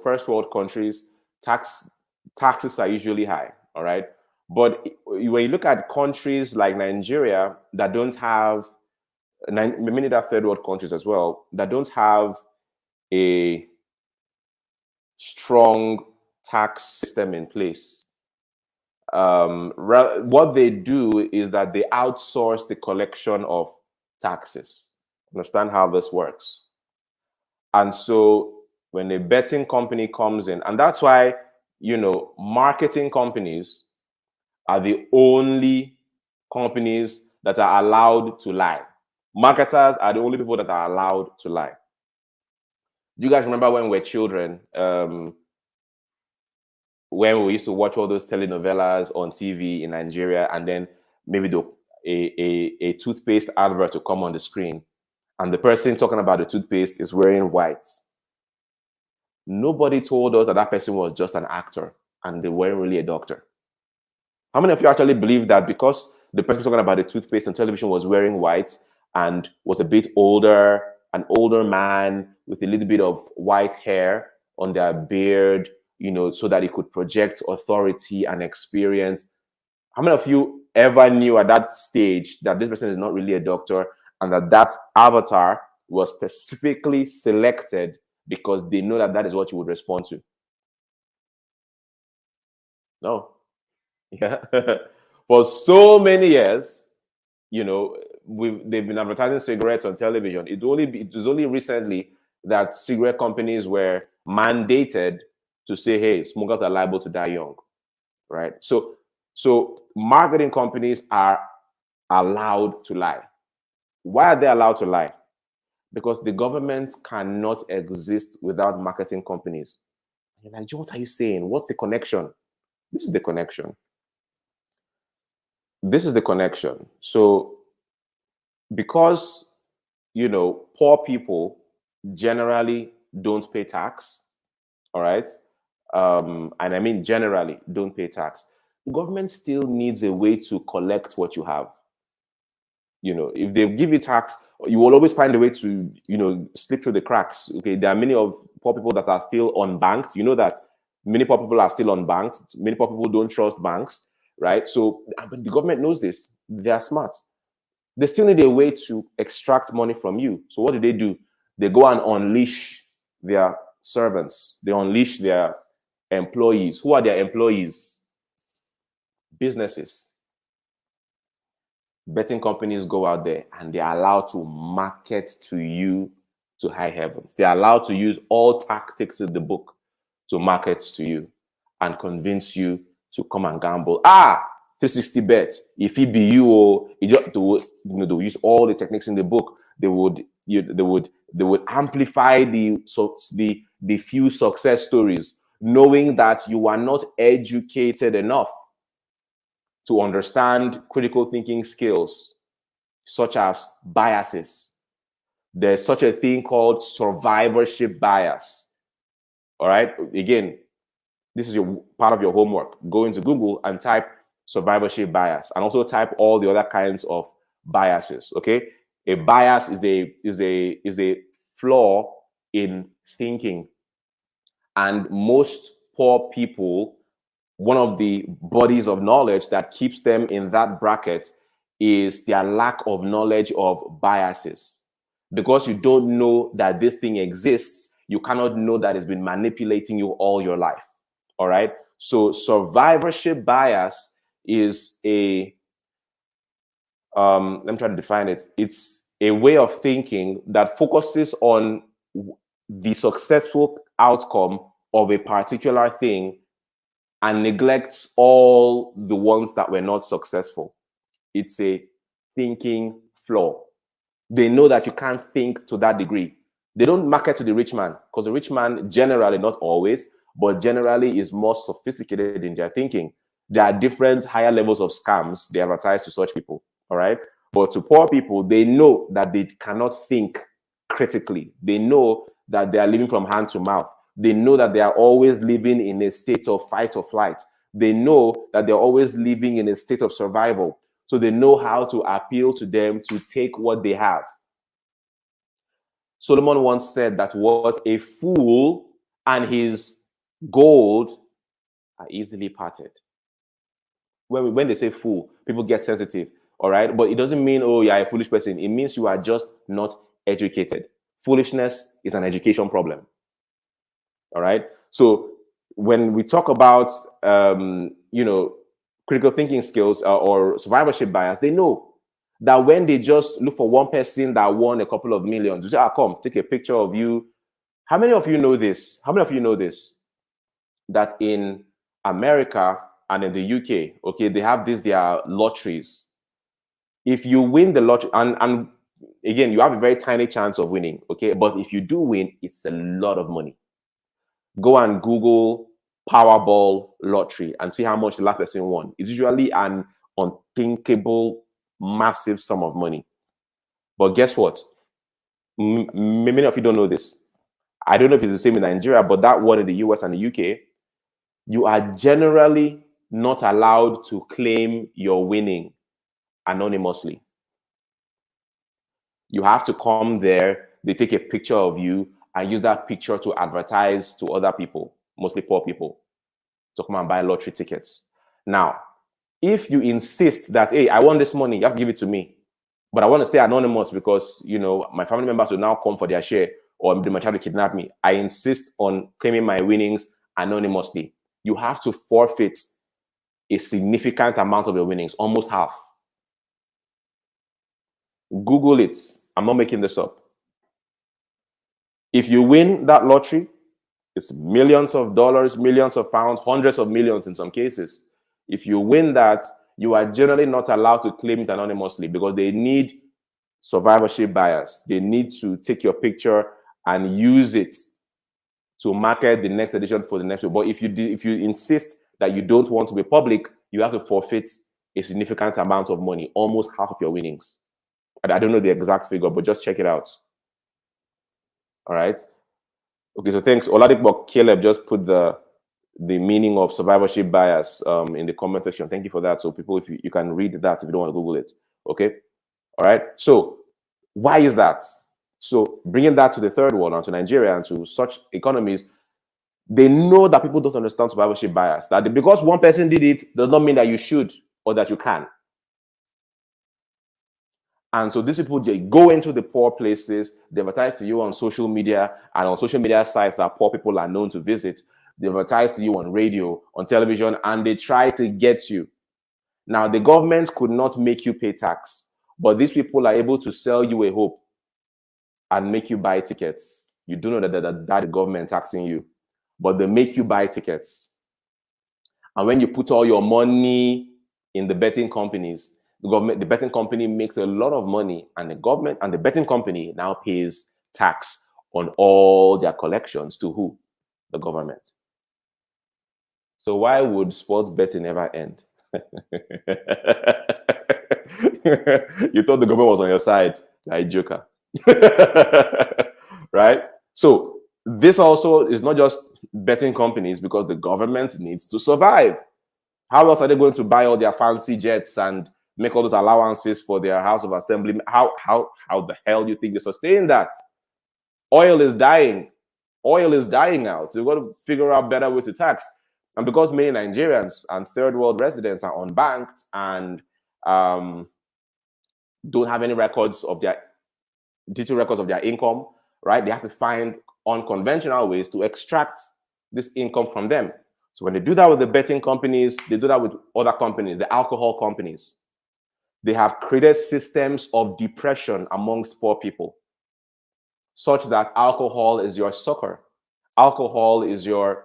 S2: first world countries, taxes are usually high, all right? But when you look at countries like Nigeria that don't have, many other third world countries as well, that don't have a strong tax system in place, what they do is that they outsource the collection of taxes. Understand how this works? And so when a betting company comes in, and that's why, marketing companies are the only companies that are allowed to lie. Marketers are the only people that are allowed to lie. Do you guys remember when we were children, when we used to watch all those telenovelas on TV in Nigeria, and then maybe a toothpaste advert to come on the screen, and the person talking about the toothpaste is wearing white? Nobody told us that that person was just an actor and they weren't really a doctor. How many of you actually believe that because the person talking about the toothpaste on television was wearing white and was a bit older, an older man with a little bit of white hair on their beard, so that he could project authority and experience? How many of you ever knew at that stage that this person is not really a doctor and that avatar was specifically selected because they know that is what you would respond to? No. Yeah. For so many years, they've been advertising cigarettes on television. It was only recently that cigarette companies were mandated to say, hey, smokers are liable to die young, right? So marketing companies are allowed to lie. Why are they allowed to lie? Because the government cannot exist without marketing companies. You're like, Joe, what are you saying? What's the connection? This is the connection. This is the connection. So because, poor people generally don't pay tax, all right? And I mean generally don't pay tax. The government still needs a way to collect what you have. If they give you tax, you will always find a way to, slip through the cracks. Okay, there are many of poor people that are still unbanked. You know that many poor people are still unbanked. Many poor people don't trust banks, right? So, but the government knows this. They are smart. They still need a way to extract money from you. So what do? They go and unleash their servants. They unleash their employees. Who are their employees? Businesses. Betting companies go out there and they are allowed to market to you to high heavens. They are allowed to use all tactics in the book to market to you and convince you to come and gamble. 360 bet. If it be you, they would use all the techniques in the book. They would amplify the few success stories. knowing that you are not educated enough to understand critical thinking skills, such as biases. There's such a thing called survivorship bias. All right. Again, this is your part of your homework. Go into Google and type survivorship bias, and also type all the other kinds of biases. Okay. A bias is a flaw in thinking. And most poor people, one of the bodies of knowledge that keeps them in that bracket is their lack of knowledge of biases. Because you don't know that this thing exists, you cannot know that it's been manipulating you all your life. All right. So survivorship bias is let me try to define it. It's a way of thinking that focuses on the successful outcome of a particular thing and neglects all the ones that were not successful. It's a thinking flaw. They know that you can't think to that degree. They don't market to the rich man, because the rich man generally, not always, but generally is more sophisticated in their thinking. There are different higher levels of scams they advertise to such people. All right. But to poor people, they know that they cannot think critically. They know that they are living from hand to mouth. They know that they are always living in a state of fight or flight. They know that they're always living in a state of survival. So they know how to appeal to them to take what they have. Solomon once said that what a fool and his gold are easily parted. When they say fool, people get sensitive. All right. But it doesn't mean, oh, you're a foolish person. It means you are just not educated. Foolishness is an education problem. All right. So when we talk about, critical thinking skills or survivorship bias, they know that when they just look for one person that won a couple of millions, they say, come, take a picture of you. How many of you know this? How many of you know this? That in America and in the UK, okay, they have their lotteries. If you win the lottery, and again, you have a very tiny chance of winning, okay? But if you do win, it's a lot of money. Go and Google Powerball lottery and see how much the last person won. It's usually an unthinkable, massive sum of money. But guess what? Many of you don't know this. I don't know if it's the same in Nigeria, but that one in the US and the UK, you are generally not allowed to claim your winning anonymously. You have to come there, they take a picture of you and use that picture to advertise to other people, mostly poor people, to come and buy lottery tickets. Now, if you insist that, hey, I want this money, you have to give it to me, but I want to stay anonymous because, my family members will now come for their share or they might try to kidnap me. I insist on claiming my winnings anonymously. You have to forfeit a significant amount of your winnings, almost half. Google it. I'm not making this up. If you win that lottery, it's millions of dollars, millions of pounds, hundreds of millions in some cases. If you win that, you are generally not allowed to claim it anonymously because they need survivorship bias. They need to take your picture and use it to market the next edition for the next one. But if you insist that you don't want to be public, you have to forfeit a significant amount of money, almost half of your winnings. I don't know the exact figure, but just check it out. All right. Okay, so thanks. Oladipo Caleb just put the meaning of survivorship bias in the comment section. Thank you for that. So people, if you can read that if you don't want to Google it. Okay. All right. So why is that? So bringing that to the third one, and to Nigeria and to such economies, they know that people don't understand survivorship bias. That because one person did it does not mean that you should or that you can. And so these people, they go into the poor places, they advertise to you on social media and on social media sites that poor people are known to visit. They advertise to you on radio, on television, and they try to get you. Now, the government could not make you pay tax, but these people are able to sell you a hope and make you buy tickets. You do know that the government taxing you, but they make you buy tickets. And when you put all your money in the betting companies, the betting company makes a lot of money, and the government and the betting company now pays tax on all their collections to who? The government. So why would sports betting ever end? You thought the government was on your side, like joker. Right? So this also is not just betting companies, because the government needs to survive. How else are they going to buy all their fancy jets and make all those allowances for their house of assembly? How the hell do you think they sustain that? Oil is dying. Oil is dying out. So we've got to figure out better ways to tax. And because many Nigerians and third world residents are unbanked and don't have any records of their digital records of their income, right? They have to find unconventional ways to extract this income from them. So when they do that with the betting companies, they do that with other companies, the alcohol companies. They have created systems of depression amongst poor people, such that alcohol is your succor. Alcohol is your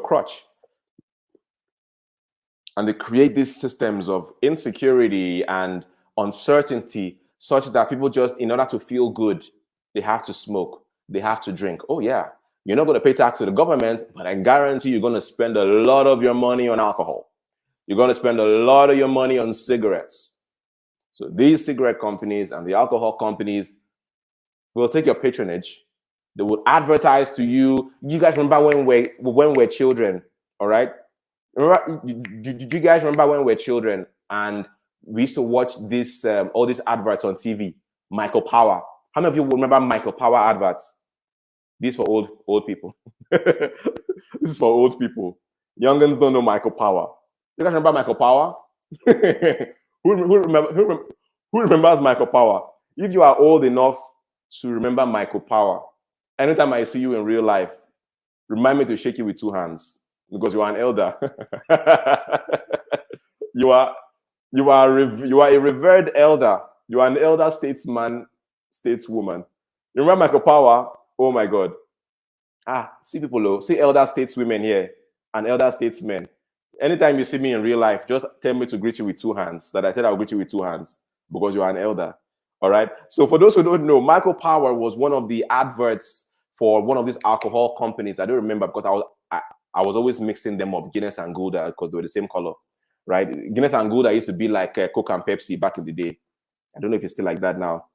S2: crutch. And they create these systems of insecurity and uncertainty, such that people just, in order to feel good, they have to smoke, they have to drink. Oh yeah, you're not going to pay tax to the government, but I guarantee you're going to spend a lot of your money on alcohol. You're going to spend a lot of your money on cigarettes. So these cigarette companies and the alcohol companies will take your patronage. They will advertise to you. You guys remember when we're children, all right? Remember, do you guys remember when we were children and we used to watch this all these adverts on TV? Michael Power. How many of you remember Michael Power adverts? These for old people. This is for old people. Youngins don't know Michael Power. You guys remember Michael Power? who remembers Michael Power? If you are old enough to remember Michael Power, anytime I see you in real life, remind me to shake you with two hands, because you are an elder. you are a revered elder. You are an elder statesman, stateswoman. You remember Michael Power? Oh my God. See people, see elder stateswomen here and elder statesmen. Anytime you see me in real life, just tell me to greet you with two hands. That I said I'll greet you with two hands, because you are an elder. All right. So for those who don't know, Michael Power was one of the adverts for one of these alcohol companies. I don't remember, because I was always mixing them up, Guinness and Gouda, because they were the same color, right? Guinness and Gouda used to be like Coke and Pepsi back in the day. I don't know if it's still like that now.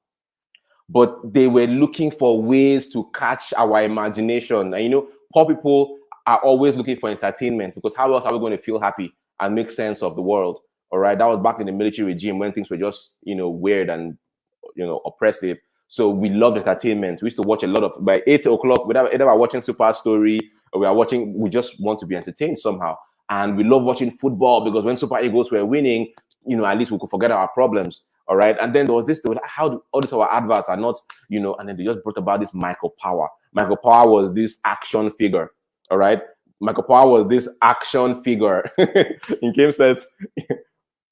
S2: But they were looking for ways to catch our imagination. And poor people are always looking for entertainment, because how else are we going to feel happy and make sense of the world? All right. That was back in the military regime, when things were just, weird and, oppressive. So we loved entertainment. We used to watch a lot of, by 8 o'clock, either we're watching Super Story or we just want to be entertained somehow. And we love watching football, because when Super Eagles were winning, at least we could forget our problems. All right. And then there was this, how all these our adverts are not, and then they just brought about this Michael Power. Michael Power was this action figure. All right. Michael Power was this action figure. In Kim says,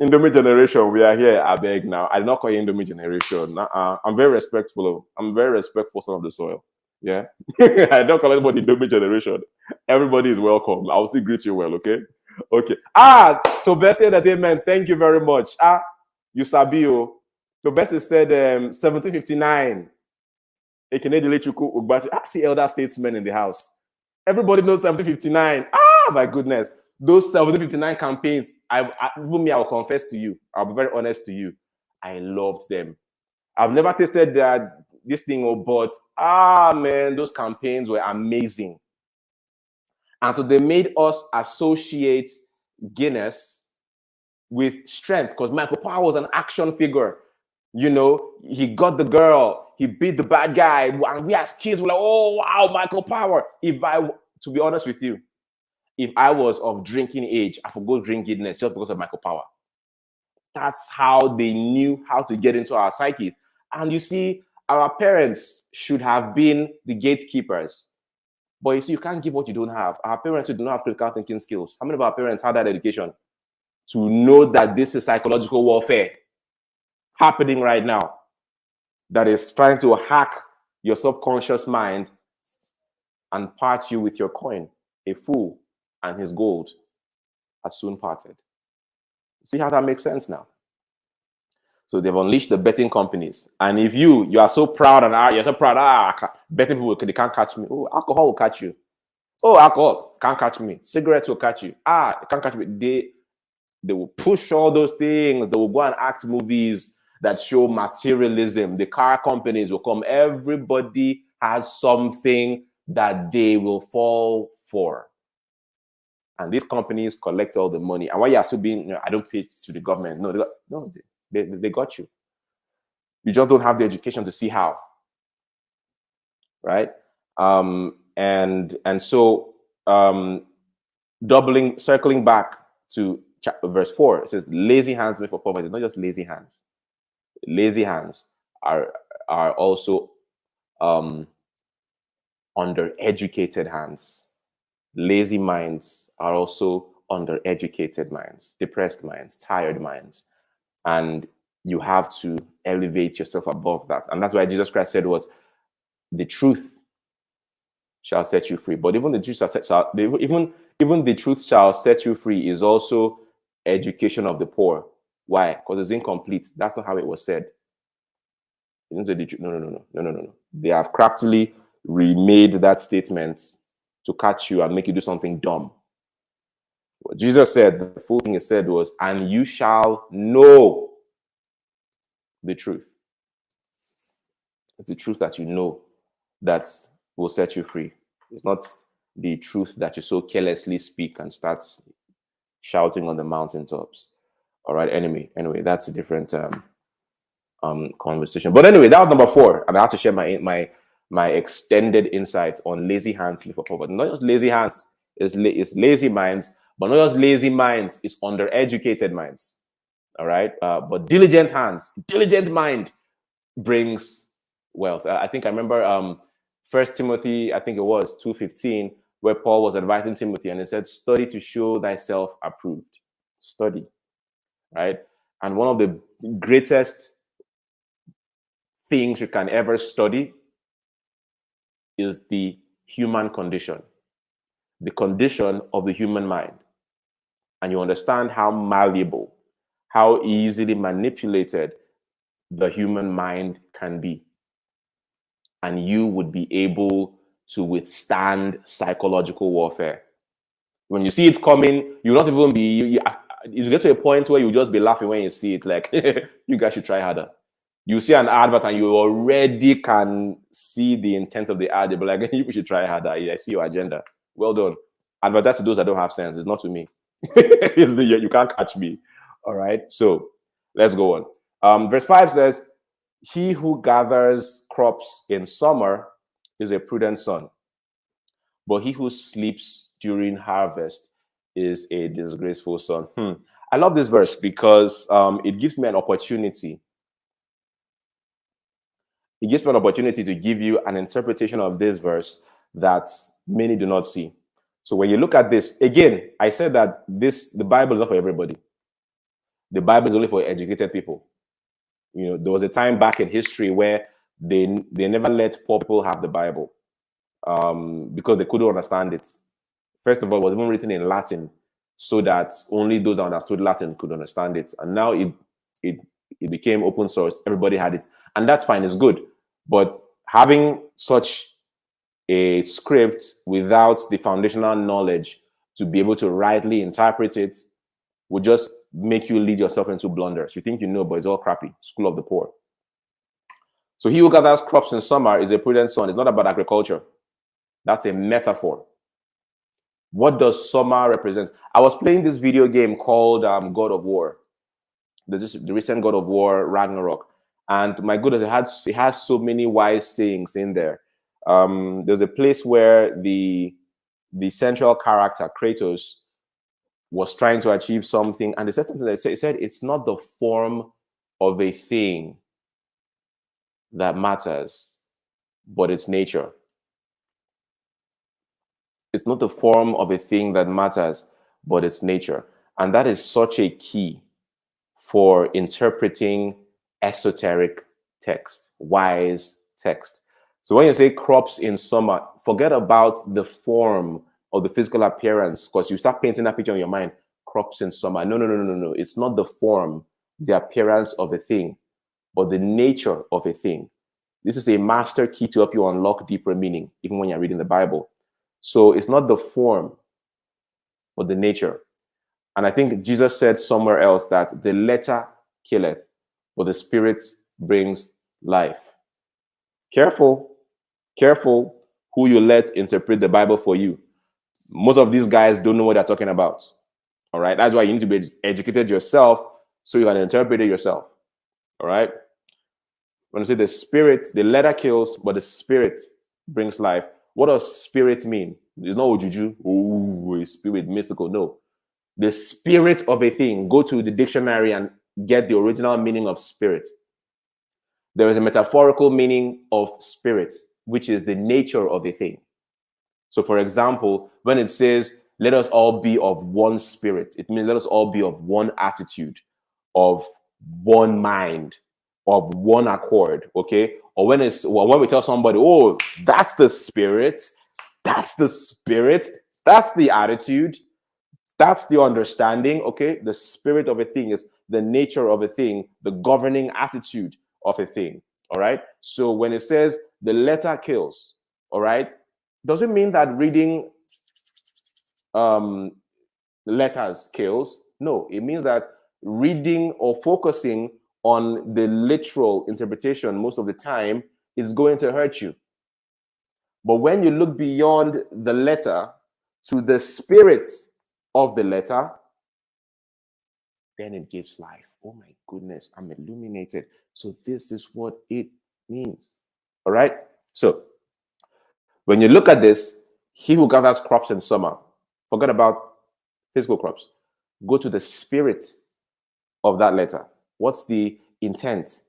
S2: Indomie generation, we are here. I beg now. I did not call you Indomie generation. I'm very respectful. I'm very respectful son of the soil. Yeah. I don't call anybody Indomie generation. Everybody is welcome. I'll still greet you well, okay? Okay. To Best Entertainment, thank you very much. You Sabio. To Best said 1759. I see elder statesmen in the house. Everybody knows 1759. My goodness. Those 1759 campaigns, I will confess to you. I'll be very honest to you. I loved them. I've never tasted this thing, but man, those campaigns were amazing. And so they made us associate Guinness with strength, because Michael Power was an action figure. He got the girl, he beat the bad guy, and we as kids were like, oh wow, Michael Power. To be honest with you, if I was of drinking age, I would go drink Guinness just because of Michael Power. That's how they knew how to get into our psyche. And you see, our parents should have been the gatekeepers. But you see, you can't give what you don't have. Our parents who do not have critical thinking skills. How many of our parents had that education to know that this is psychological warfare happening right now, that is trying to hack your subconscious mind and part you with your coin? A fool and his gold are soon parted. See how that makes sense now? So they've unleashed the betting companies. And if you are so proud and you're so proud, betting people, they can't catch me. Oh, alcohol will catch you. Oh, alcohol can't catch me. Cigarettes will catch you. Ah, can't catch me. They will push all those things. They will go and act movies that show materialism. The car companies will come. Everybody has something that they will fall for. And these companies collect all the money. And why you are still being, I don't pay to the government. No, they got you. You just don't have the education to see how. Right? And so circling back to verse 4, it says, lazy hands make for poverty. Not just lazy hands. Lazy hands are also undereducated hands. Lazy minds are also undereducated minds, depressed minds, tired minds. And you have to elevate yourself above that. And that's why Jesus Christ said what? The truth shall set you free. But even the truth even the truth shall set you free is also education of the poor. Why? Because it's incomplete. That's not how it was said. It didn't say the truth. No. They have craftily remade that statement to catch you and make you do something dumb. What Jesus said, the full thing he said was, and you shall know the truth. It's the truth that you know that will set you free. It's not the truth that you so carelessly speak and start shouting on the mountaintops. All right, anyway, that's a different conversation. But anyway, that was number 4, and I have to share my extended insight on lazy hands live for poverty. Not just lazy hands, it's lazy minds, but not just lazy minds, it's undereducated minds. All right, but diligent hands, diligent mind brings wealth. I think I remember First Timothy, I think it was 2:15, where Paul was advising Timothy, and he said, "Study to show thyself approved." Study, right? And one of the greatest things you can ever study is the human condition, the condition of the human mind. And you understand how malleable, how easily manipulated the human mind can be. And you would be able to withstand psychological warfare. When you see it coming, you'll not even be, you get to a point where you'll just be laughing when you see it, like, you guys should try harder. You see an advert and you already can see the intent of the ad. You'll be like, you should try harder. I see your agenda. Well done. Advertise to those that don't have sense. It's not to me. You can't catch me. All right. So let's go on. Verse 5 says, he who gathers crops in summer is a prudent son, but he who sleeps during harvest is a disgraceful son. I love this verse because it gives me an opportunity. It gives me an opportunity to give you an interpretation of this verse that many do not see. So when you look at this, again, I said that the Bible is not for everybody. The Bible is only for educated people. You know, there was a time back in history where they never let poor people have the Bible because they couldn't understand it. First of all, it was even written in Latin so that only those that understood Latin could understand it. And now it became open source. Everybody had it. And that's fine. It's good. But having such a script without the foundational knowledge to be able to rightly interpret it would just make you lead yourself into blunders. You think you know, but it's all crappy. School of the poor. So he who gathers crops in summer is a prudent son. It's not about agriculture. That's a metaphor. What does summer represent? I was playing this video game called God of War. There's the recent God of War, Ragnarok. And my goodness, it has so many wise sayings in there. There's a place where the central character, Kratos, was trying to achieve something. And they said something that said it's not the form of a thing that matters, but its nature. It's not the form of a thing that matters, but its nature. And that is such a key for interpreting esoteric text, wise text. So when you say crops in summer, forget about the form or the physical appearance, because you start painting that picture in your mind. Crops in summer. No. It's not the form, the appearance of a thing, but the nature of a thing. This is a master key to help you unlock deeper meaning, even when you're reading the Bible. So it's not the form, but the nature. And I think Jesus said somewhere else that the letter killeth, but the spirit brings life. Careful, careful who you let interpret the Bible for you. Most of these guys don't know what they're talking about. All right. That's why you need to be educated yourself so you can interpret it yourself. All right. When I say the spirit, the letter kills, but the spirit brings life. What does spirit mean? It's not juju, oh, spirit, mystical. No. The spirit of a thing. Go to the dictionary and get the original meaning of spirit. There is a metaphorical meaning of spirit, which is the nature of a thing. So, for example, when it says, let us all be of one spirit, it means let us all be of one attitude, of one mind, of one accord. Okay. Or when when we tell somebody, oh, that's the spirit, that's the spirit, that's the attitude, that's the understanding. Okay. The spirit of a thing is the nature of a thing, the governing attitude of a thing. All right. So when it says the letter kills, all right, doesn't mean that reading letters kills. No, it means that reading or focusing on the literal interpretation most of the time is going to hurt you. But when you look beyond the letter to the spirit of the letter, then it gives life. Oh my goodness, I'm illuminated. So this is what it means. All right. So when you look at this, he who gathers crops in summer, forget about physical crops. Go to the spirit of that letter. What's the intent?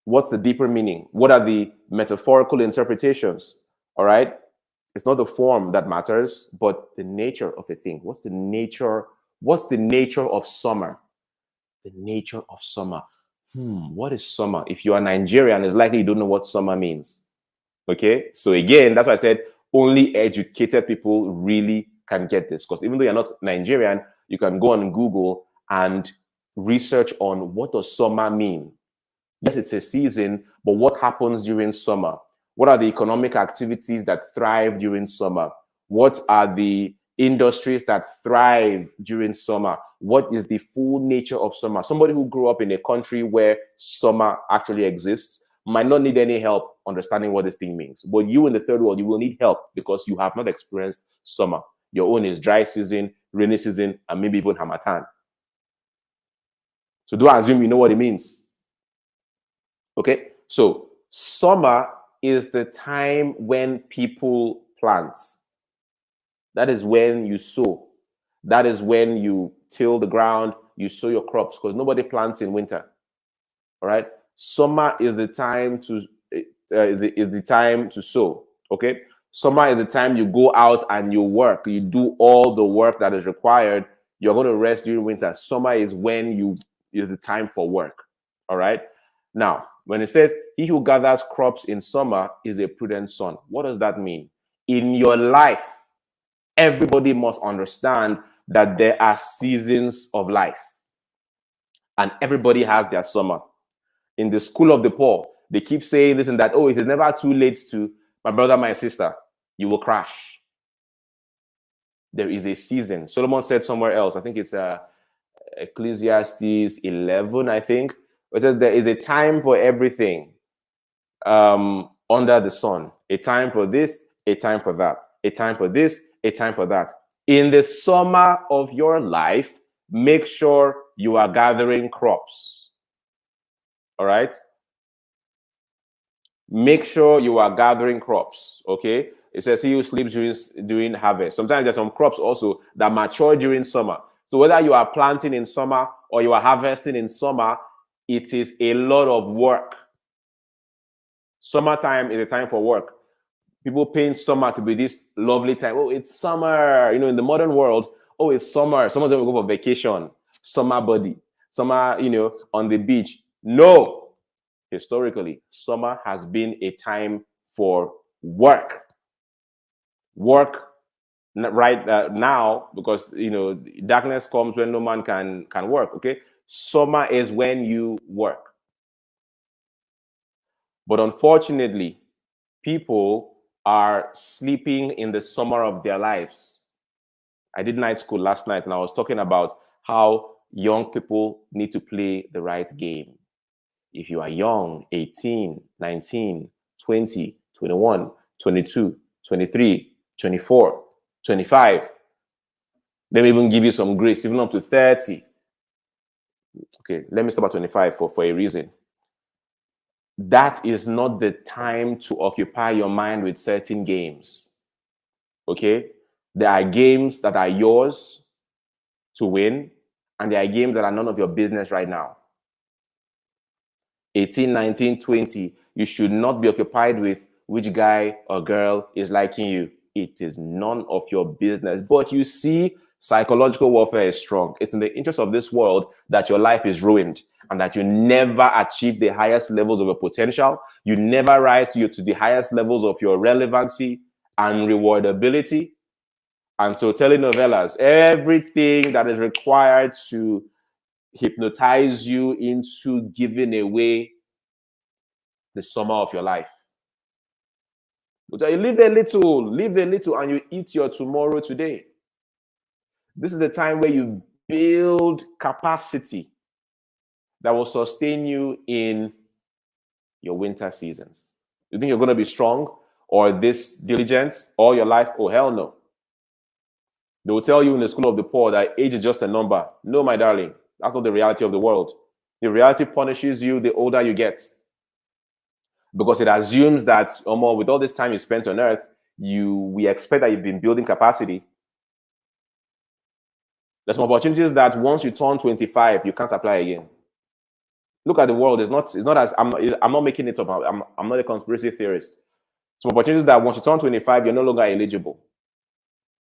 S2: What's the deeper meaning? What are the metaphorical interpretations? All right. It's not the form that matters, but the nature of a thing. What's the nature? What's the nature of summer? The nature of summer. What is summer? If you are Nigerian, it's likely you don't know what summer means. Okay. So again, that's why I said only educated people really can get this. Because even though you're not Nigerian, you can go on Google and research on what does summer mean. Yes, it's a season, but what happens during summer? What are the economic activities that thrive during summer? What are the industries that thrive during summer? What is the full nature of summer? Somebody who grew up in a country where summer actually exists might not need any help understanding what this thing means. But you in the third world, you will need help because you have not experienced summer. Your own is dry season, rainy season, and maybe even harmattan. So don't assume you know what it means. Okay, so summer is the time when people plant. That is when you sow. That is when you till the ground, you sow your crops because nobody plants in winter. All right, summer is the time to is the time to sow. Okay, summer is the time you go out and you work. You do all the work that is required. You're going to rest during winter. Summer is when you is the time for work. All right. Now, when it says he who gathers crops in summer is a prudent son, what does that mean? In your life, everybody must understand that there are seasons of life and everybody has their summer. In the school of the poor, they keep saying this and that. Oh, it is never too late to my brother, my sister. You will crash. There is a season. Solomon said somewhere else, I think it's Ecclesiastes 11, I think. It says there is a time for everything under the sun. A time for this, a time for that. A time for this, a time for that. In the summer of your life, make sure you are gathering crops. All right? Make sure you are gathering crops. Okay? It says he who sleeps during harvest. Sometimes there's some crops also that mature during summer. So whether you are planting in summer or you are harvesting in summer, it is a lot of work. Summertime is a time for work. People paint summer to be this lovely time. Oh, it's summer. You know, in the modern world, oh, it's summer. Someone's going to go for vacation. Summer body. Summer, you know, on the beach. No. Historically, summer has been a time for work. Work right now, because, you know, darkness comes when no man can work, okay? Summer is when you work. But unfortunately, people are sleeping in the summer of their lives. I did night school last night and I was talking about how young people need to play the right game. If you are young, 18, 19, 20, 21, 22, 23, 24, 25, let me even give you some grace, even up to 30. Okay, let me stop at 25 for a reason. That is not the time to occupy your mind with certain games. Okay? There are games that are yours to win, and there are games that are none of your business right now. 18, 19, 20, you should not be occupied with which guy or girl is liking you. It is none of your business. But you see, psychological warfare is strong. It's in the interest of this world that your life is ruined and that you never achieve the highest levels of your potential. You never rise to the highest levels of your relevancy and rewardability. And so telenovelas, everything that is required to hypnotize you into giving away the summer of your life. But you live a little, and you eat your tomorrow today. This is the time where you build capacity that will sustain you in your winter seasons. You think you're going to be strong or this diligent all your life? Oh, hell no. They will tell you in the school of the poor that age is just a number. No, my darling, that's not the reality of the world. The reality punishes you the older you get, because it assumes that with all this time you spent on earth, we expect that you've been building capacity. There's some opportunities that once you turn 25, you can't apply again. Look at the world. It's not as I'm not making it up. I'm not a conspiracy theorist. Some opportunities that once you turn 25, you're no longer eligible.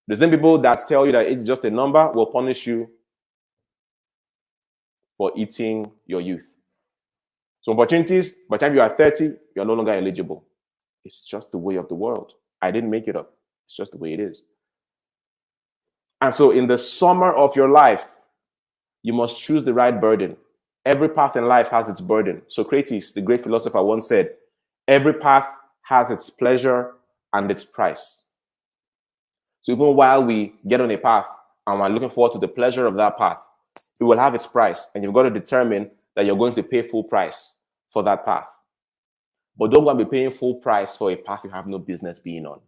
S2: The same people that tell you that it's just a number will punish you for eating your youth. So opportunities, by the time you are 30, you're no longer eligible. It's just the way of the world. I didn't make it up. It's just the way it is. And so in the summer of your life, you must choose the right burden. Every path in life has its burden. Socrates, the great philosopher, once said, every path has its pleasure and its price. So even while we get on a path and we're looking forward to the pleasure of that path, it will have its price. And you've got to determine that you're going to pay full price for that path. But don't go and be paying full price for a path you have no business being on.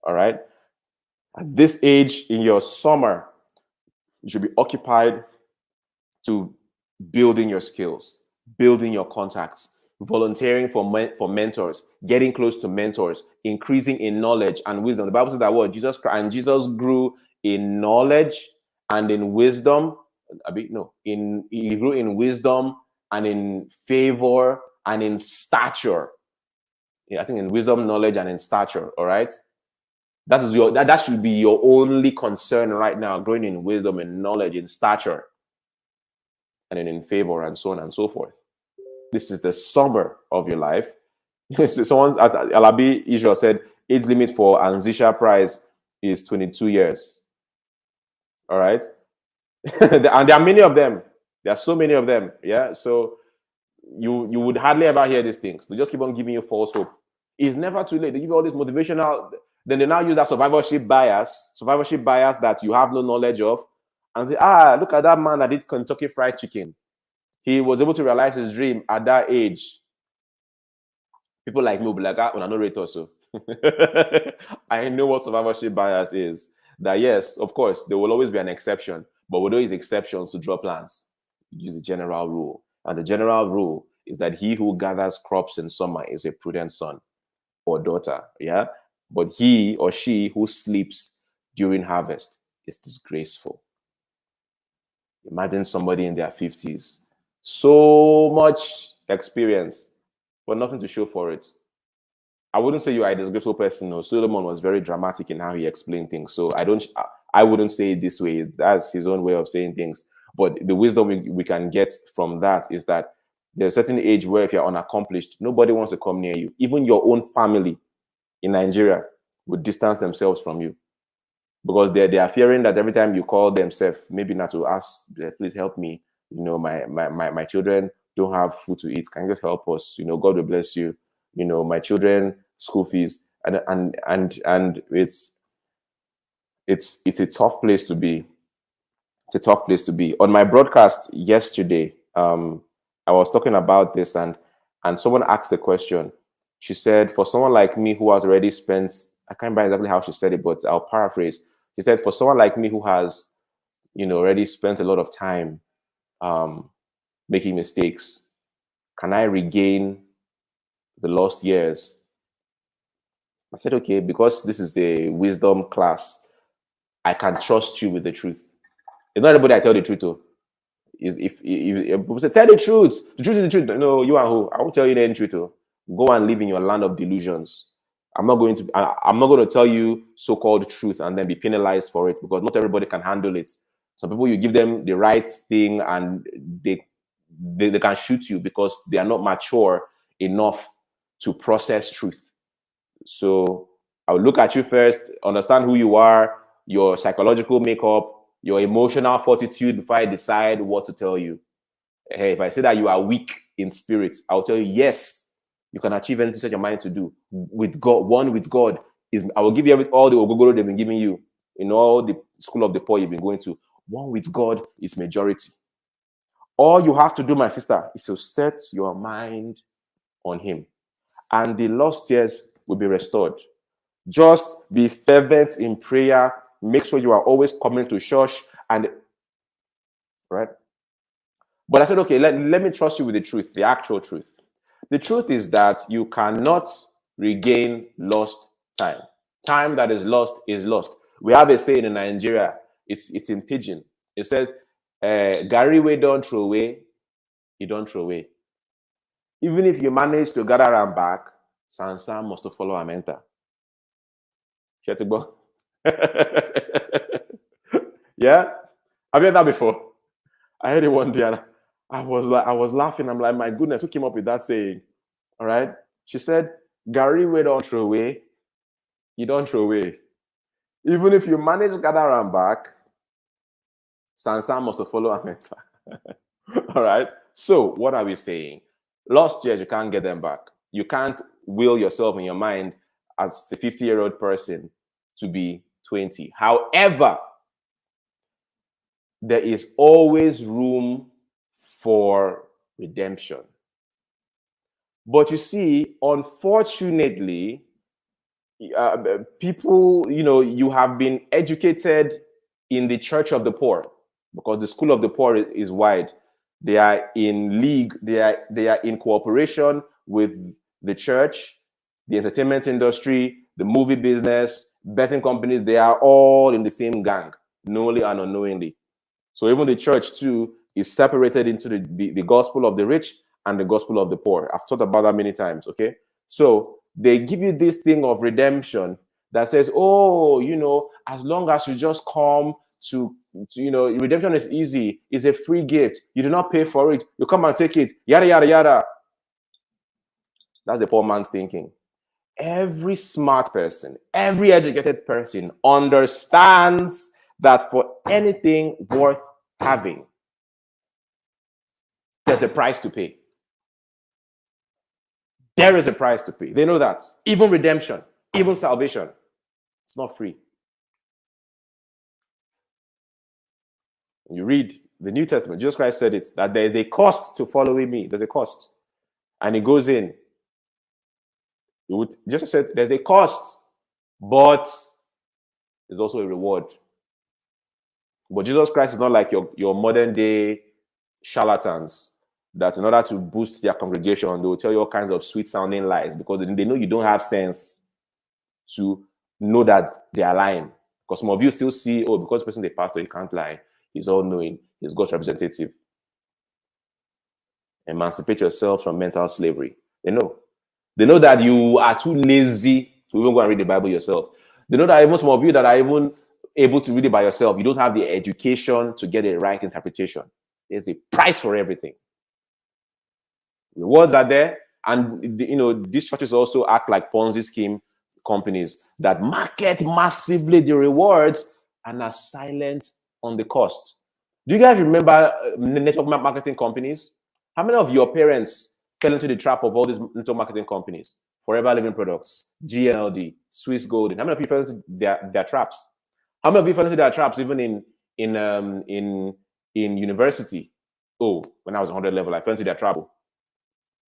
S2: All right? At this age in your summer, you should be occupied to building your skills, building your contacts, volunteering for mentors, getting close to mentors, increasing in knowledge and wisdom. The Bible says that word, Jesus grew in knowledge and in wisdom. He grew in wisdom and in favor and in stature. Yeah, I think in wisdom, knowledge, and in stature. All right. That should be your only concern right now, growing in wisdom and knowledge, in stature, and in favor, and so on and so forth. This is the summer of your life. Someone, as Alabi Israel said, age limit for Anzisha Prize is 22 years. All right. And there are many of them. There are so many of them. Yeah. So you would hardly ever hear these things. They just keep on giving you false hope. It's never too late. They give you all this motivational. Then they now use that survivorship bias that you have no knowledge of, and say, look at that man that did Kentucky Fried Chicken. He was able to realize his dream at that age. People like me will be like, I know rate also. I know what survivorship bias is. That yes, of course, there will always be an exception, but with those exceptions to draw plans, use the general rule. And the general rule is that he who gathers crops in summer is a prudent son or daughter. Yeah. But he or she who sleeps during harvest is disgraceful. Imagine somebody in their 50s, so much experience, but nothing to show for it. I wouldn't say you are a disgraceful person. No, Solomon was very dramatic in how he explained things. So I wouldn't say it this way. That's his own way of saying things. But the wisdom we can get from that is that there's a certain age where if you're unaccomplished, nobody wants to come near you. Even your own family in Nigeria would distance themselves from you, because they are fearing that every time you call themselves, maybe not to ask, please help me. My children don't have food to eat. Can you just help us? God will bless you. My children school fees, and it's a tough place to be. It's a tough place to be. On my broadcast yesterday, I was talking about this, and someone asked a question. She said, for someone like me who has already spent, I can't remember exactly how she said it, but I'll paraphrase. She said, for someone like me who has, already spent a lot of time making mistakes, can I regain the lost years? I said, okay, because this is a wisdom class, I can trust you with the truth. It's not everybody I tell the truth to. If people say, tell the truth is the truth. No, you are who? I won't tell you any truth. Go and live in your land of delusions. I'm not going to tell you so-called truth and then be penalized for it, because not everybody can handle it. Some people, you give them the right thing and they can shoot you because they are not mature enough to process truth. So I'll look at you first, understand who you are, your psychological makeup, your emotional fortitude before I decide what to tell you. Hey, if I say that you are weak in spirit, I'll tell you, yes, you can achieve anything you set your mind to do. With God, one with God is, I will give you all the ogogoro they've been giving you in all the school of the poor you've been going to. One with God is majority. All you have to do, my sister, is to set your mind on him, and the lost years will be restored. Just be fervent in prayer. Make sure you are always coming to church, and right. But I said, okay, let me trust you with the truth, the actual truth. The truth is that you cannot regain lost time. Time that is lost is lost. We have a saying in Nigeria, it's in Pidgin. It says, Gary we don't throw away, you don't throw away. Even if you manage to gather them back, Sansan must follow and enter. Yeah? Have you heard that before? I heard it one day and I was laughing. I'm like, my goodness, who came up with that saying? All right. She said, Gary, we don't throw away. You don't throw away. Even if you manage to gather them back, Sansan must follow and enter. All right. So what are we saying? Lost years, you can't get them back. You can't will yourself in your mind as a 50-year-old person to be 20. However, there is always room for redemption. But you see, unfortunately, people, you have been educated in the church of the poor, because the school of the poor is wide. They are in league, they are in cooperation with the church, the entertainment industry, the movie business, betting companies. They are all in the same gang, knowingly and unknowingly. So even the church too is separated into the gospel of the rich and the gospel of the poor. I've talked about that many times, okay? So they give you this thing of redemption that says, oh, as long as you just come to redemption is easy. It's a free gift. You do not pay for it. You come and take it. Yada, yada, yada. That's the poor man's thinking. Every smart person, every educated person understands that for anything worth having, there's a price to pay. There is a price to pay. They know that. Even redemption, even salvation, it's not free. You read the New Testament, Jesus Christ said it, that there is a cost to following me. There's a cost. And it goes in. Jesus said there's a cost, but there's also a reward. But Jesus Christ is not like your modern day charlatans that in order to boost their congregation, they will tell you all kinds of sweet sounding lies because they know you don't have sense to know that they are lying. Because some of you still see, oh, because the person is a pastor, he can't lie. He's all knowing. He's God's representative. Emancipate yourself from mental slavery. They know. They know that you are too lazy to even go and read the Bible yourself. They know that even some of you that are even able to read it by yourself, you don't have the education to get a right interpretation. There's a price for everything. Rewards are there, and these churches also act like Ponzi scheme companies that market massively the rewards and are silent on the cost. Do you guys remember network marketing companies? How many of your parents fell into the trap of all these network marketing companies? Forever Living Products, GLD, Swiss Golden. How many of you fell into their traps? How many of you fell into their traps even in university? Oh, when I was 100 level, I fell into their trap.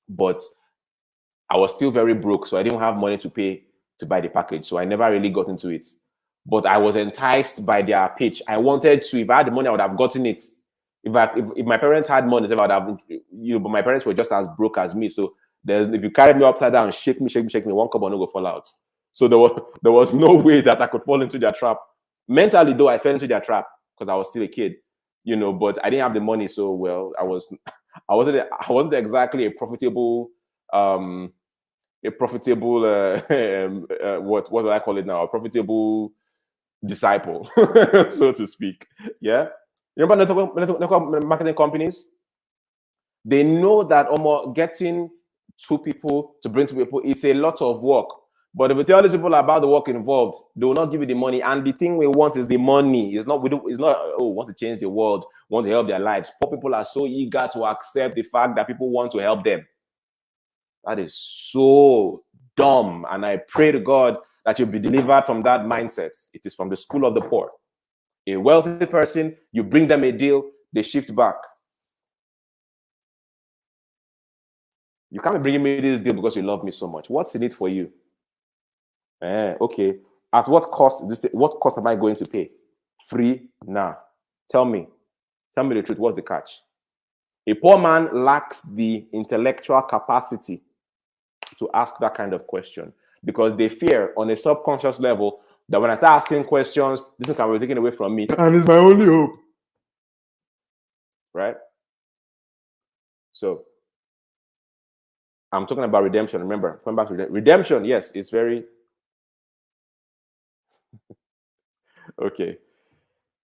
S2: But I was still very broke, so I didn't have money to pay to buy the package. So I never really got into it. But I was enticed by their pitch. I wanted to. If I had the money, I would have gotten it. If my parents had money, I would have, but my parents were just as broke as me. So if you carry me upside down, shake me, one cup will not go fall out. So there was no way that I could fall into their trap. Mentally, though, I fell into their trap because I was still a kid, but I didn't have the money. So, well, I wasn't exactly a profitable what do I call it now? A profitable disciple, so to speak. Yeah. You remember network marketing companies? They know that getting two people to bring two people, it's a lot of work. But if you tell these people about the work involved, they will not give you the money. And the thing we want is the money. It's not, we want to change the world, want to help their lives. Poor people are so eager to accept the fact that people want to help them. That is so dumb. And I pray to God that you'll be delivered from that mindset. It is from the school of the poor. A wealthy person, you bring them a deal, they shift back. You can't be bringing me this deal because you love me so much. What's in it for you? Okay. At what cost? What cost am I going to pay? Free? Nah. Tell me the truth. What's the catch? A poor man lacks the intellectual capacity to ask that kind of question because they fear on a subconscious level that when I start asking questions, this can be taken away from me. And it's my only hope. Right? So, I'm talking about redemption. Remember, coming back to redemption, yes, it's very... Okay.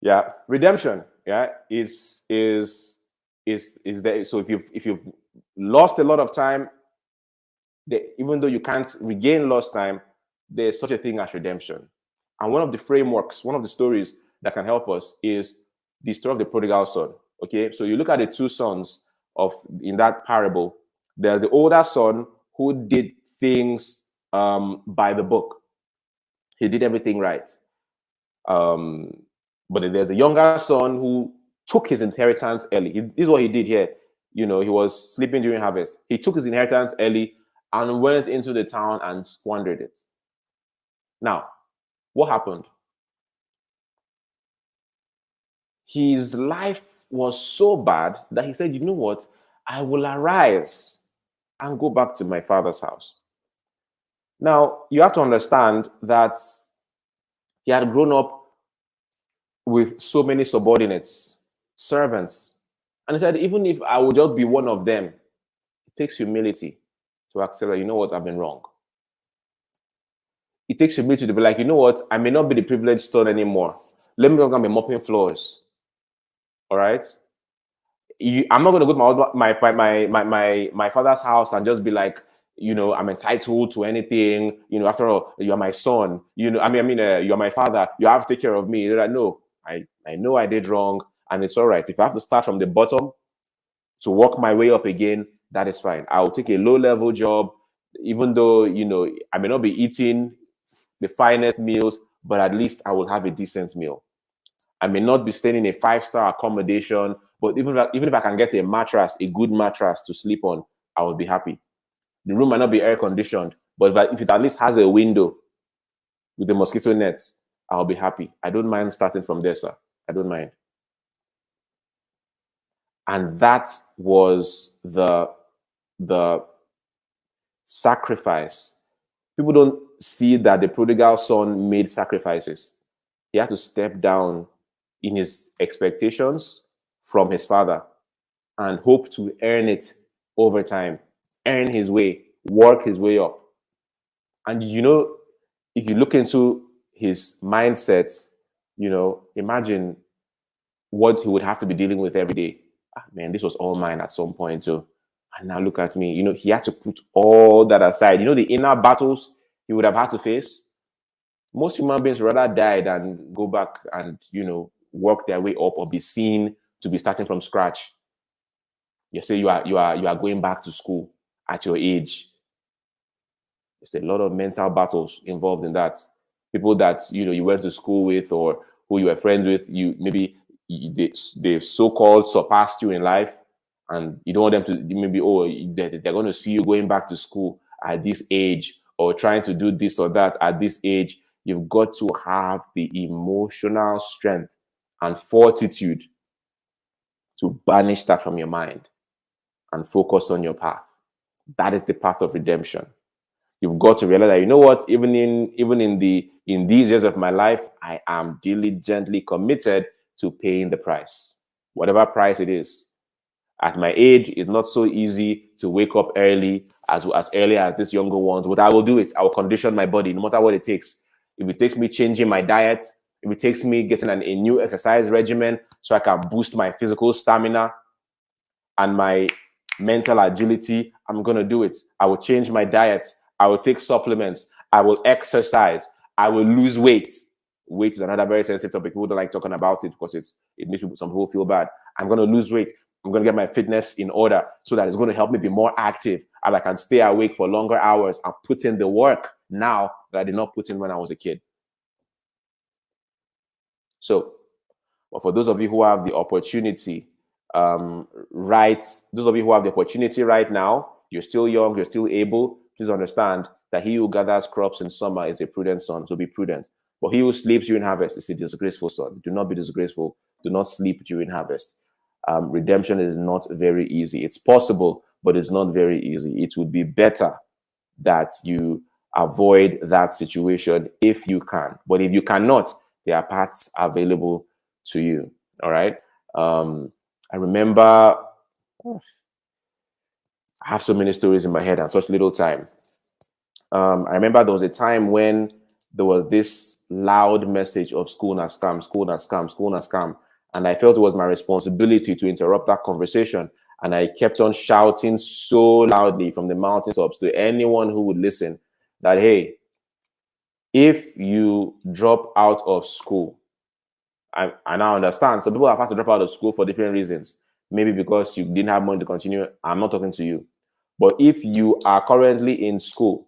S2: Yeah, redemption, yeah, is there. So if you've lost a lot of time, even though you can't regain lost time, there's such a thing as redemption. And one of the frameworks, one of the stories that can help us is the story of the prodigal son. Okay, so you look at the two sons in that parable. There's the older son who did things by the book. He did everything right. But there's the younger son who took his inheritance early. This is what he did here. He was sleeping during harvest. He took his inheritance early and went into the town and squandered it. Now, what happened? His life was so bad that he said, you know what? I will arise and go back to my father's house. Now, you have to understand that he had grown up with so many subordinates, servants. And he said, even if I would just be one of them, it takes humility to accept that, you know what, I've been wrong. It takes humility to be like, you know what, I may not be the privileged son anymore. Let me go and be mopping floors. All right? I'm not going to go to my father's house and just be like, I'm entitled to anything. After all, you're my son. You're my father. You have to take care of me. You're like, no, I know I did wrong, and it's all right. If I have to start from the bottom to work my way up again, that is fine. I'll take a low-level job, even though, I may not be eating the finest meals, but at least I will have a decent meal. I may not be staying in a 5-star accommodation, but even if I can get a mattress, a good mattress to sleep on, I will be happy. The room might not be air-conditioned, but if it at least has a window with a mosquito net, I'll be happy. I don't mind starting from there, sir. I don't mind. And that was the sacrifice. People don't see that the prodigal son made sacrifices. He had to step down in his expectations from his father and hope to earn it over time, earn his way, work his way up. And if you look into his mindset, imagine what he would have to be dealing with every day. Man, this was all mine at some point too. And now look at me. He had to put all that aside. The inner battles he would have had to face. Most human beings rather die than go back and, work their way up or be seen to be starting from scratch. You say you are going back to school at your age. There's a lot of mental battles involved in that. People that you went to school with, or who you were friends with, they've so-called surpassed you in life, and you don't want them to maybe, they're going to see you going back to school at this age, or trying to do this or that at this age. You've got to have the emotional strength and fortitude to banish that from your mind and focus on your path. That is the path of redemption. You've got to realize that, you know what, even in these years of my life, I am diligently committed to paying the price, whatever price it is. At my age, it's not so easy to wake up early as early as these younger ones, but I will do it. I will condition my body no matter what it takes. If it takes me changing my diet, if it takes me getting a new exercise regimen so I can boost my physical stamina and my mental agility, I'm going to do it. I will change my diet. I will take supplements. I will exercise. I will lose weight. Weight is another very sensitive topic. People don't like talking about it because it makes some people feel bad. I'm going to lose weight. I'm going to get my fitness in order so that it's going to help me be more active, and I can stay awake for longer hours and put in the work now that I did not put in when I was a kid. So, but for those of you who have the opportunity, those of you who have the opportunity right now, you're still young, you're still able, please understand that he who gathers crops in summer is a prudent son, so be prudent. But he who sleeps during harvest is a disgraceful son. Do not be disgraceful. Do not sleep during harvest. Redemption is not very easy. It's possible, but it's not very easy. It would be better that you avoid that situation if you can. But if you cannot, there are paths available to you. All right. I remember, I have so many stories in my head and such little time. I remember there was a time when there was this loud message of school na scam, school na scam, school na scam. And I felt it was my responsibility to interrupt that conversation. And I kept on shouting so loudly from the mountaintops to anyone who would listen that, hey, if you drop out of school, I now understand. Some people have had to drop out of school for different reasons. Maybe because you didn't have money to continue. I'm not talking to you. But if you are currently in school,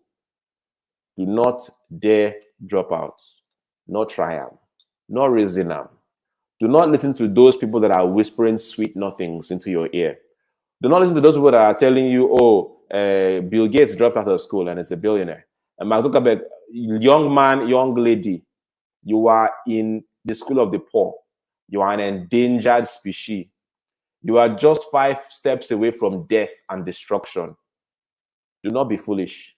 S2: do not dare drop out. Not try them. Not reason them. Do not listen to those people that are whispering sweet nothings into your ear. Do not listen to those people that are telling you, Bill Gates dropped out of school and is a billionaire. And Mark Zuckerberg, young man, young lady, you are in the school of the poor. You are an endangered species. You are just 5 steps away from death and destruction. Do not be foolish.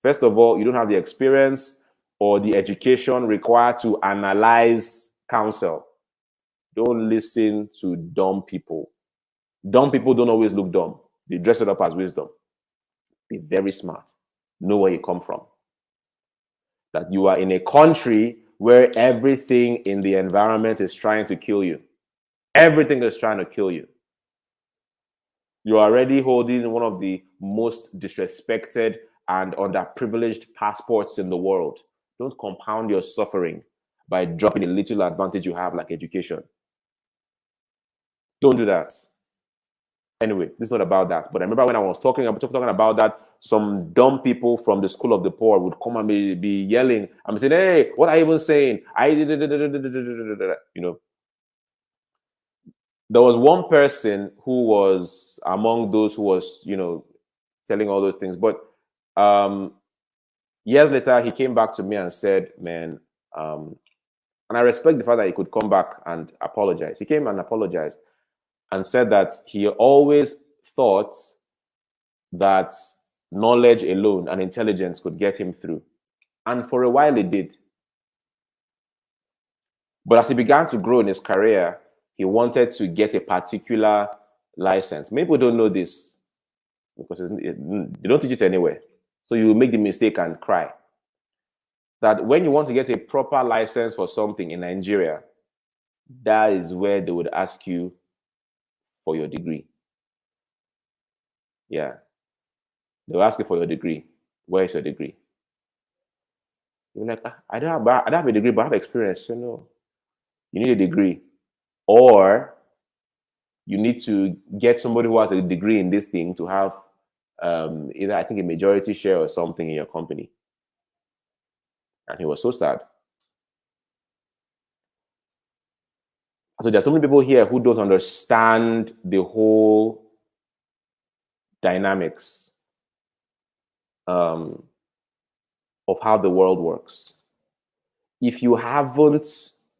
S2: First of all, you don't have the experience or the education required to analyze counsel. Don't listen to dumb people. Dumb people don't always look dumb. They dress it up as wisdom. Be very smart. Know where you come from. That you are in a country where everything in the environment is trying to kill you. Everything is trying to kill you. You're already holding one of the most disrespected and underprivileged passports in the world. Don't compound your suffering by dropping a little advantage you have, like education. Don't do that. Anyway, this is not about that. But I remember when I was talking about that, some dumb people from the school of the poor would come and be yelling. I'm saying, hey, what are you even saying? There was one person who was among those who was, telling all those things. But years later, he came back to me and said, man, and I respect the fact that he could come back and apologize. He came and apologized and said that he always thought that knowledge alone and intelligence could get him through. And for a while it did. But as he began to grow in his career, he wanted to get a particular license. Many people don't know this because they don't teach it anywhere. So you make the mistake and cry. That when you want to get a proper license for something in Nigeria, that is where they would ask you for your degree. Yeah. They'll ask you for your degree. Where is your degree? You're like, I don't have a degree, but I have experience. So no. You need a degree. Or you need to get somebody who has a degree in this thing to have either I think a majority share or something in your company. And he was so sad. So there's so many people here who don't understand the whole dynamics of how the world works. If you haven't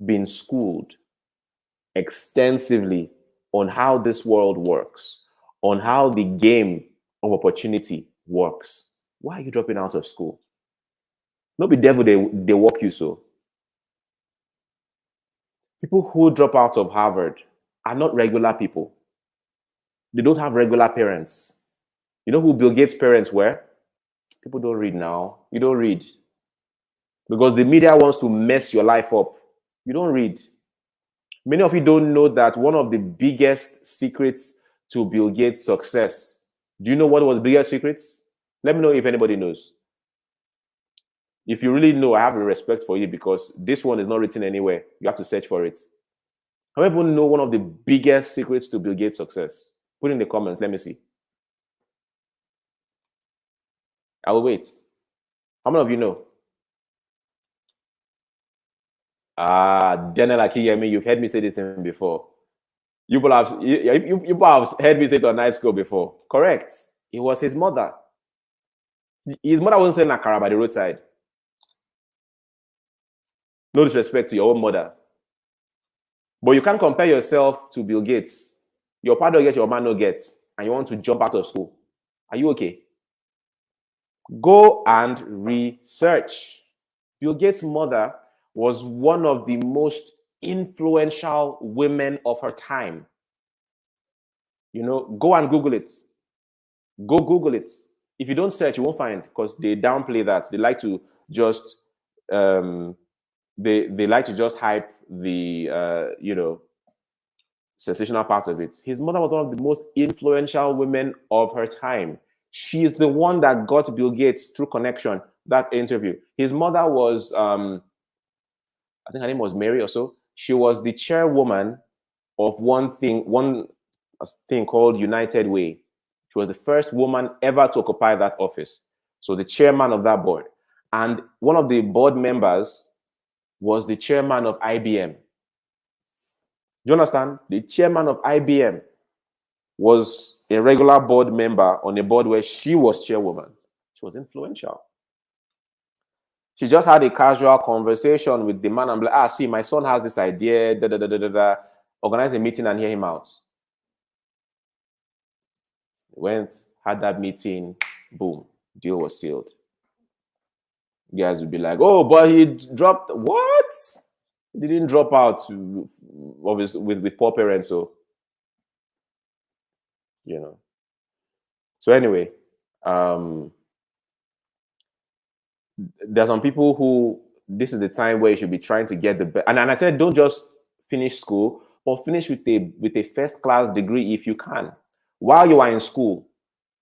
S2: been schooled extensively on how this world works, on how the game of opportunity works, why are you dropping out of school? No be devil, they walk you so. People who drop out of Harvard are not regular people. They don't have regular parents. You know who Bill Gates' parents were? People don't read now. You don't read. Because the media wants to mess your life up. You don't read. Many of you don't know that one of the biggest secrets to Bill Gates' success. Do you know what was the biggest secrets? Let me know if anybody knows. If you really know, I have a respect for you because this one is not written anywhere. You have to search for it. How many people know one of the biggest secrets to Bill Gates' success? Put in the comments. Let me see. I will wait. How many of you know? Daniel Akiyemi, you've heard me say this thing before. You have heard me say it on night school before. Correct. It was his mother. His mother wasn't selling akara by the roadside. No disrespect to your own mother. But you can't compare yourself to Bill Gates. Your father don't get, your man no get, and you want to jump out of school. Are you okay? Go and research. Bill Gates' mother was one of the most influential women of her time. You know, go and Google it. Go Google it. If you don't search, you won't find, because they downplay that. They like to just they like to just hype the sensational part of it. His mother was one of the most influential women of her time. She is the one that got Bill Gates through connection, that interview. His mother was I think her name was Mary or so. She was the chairwoman of one thing called United Way. She was the first woman ever to occupy that office. So the chairman of that board. And one of the board members was the chairman of IBM. Do you understand? The chairman of IBM was a regular board member on a board where she was chairwoman. She was influential. She just had a casual conversation with the man and like, see, my son has this idea, organize a meeting and hear him out. Went, had that meeting, boom, deal was sealed. You guys would be like, oh, but he dropped, what? He didn't drop out, obviously, with poor parents, so, you know. So anyway, there's some people who, this is the time where you should be trying to get the best. And I said, don't just finish school, but finish with a first-class degree if you can. While you are in school,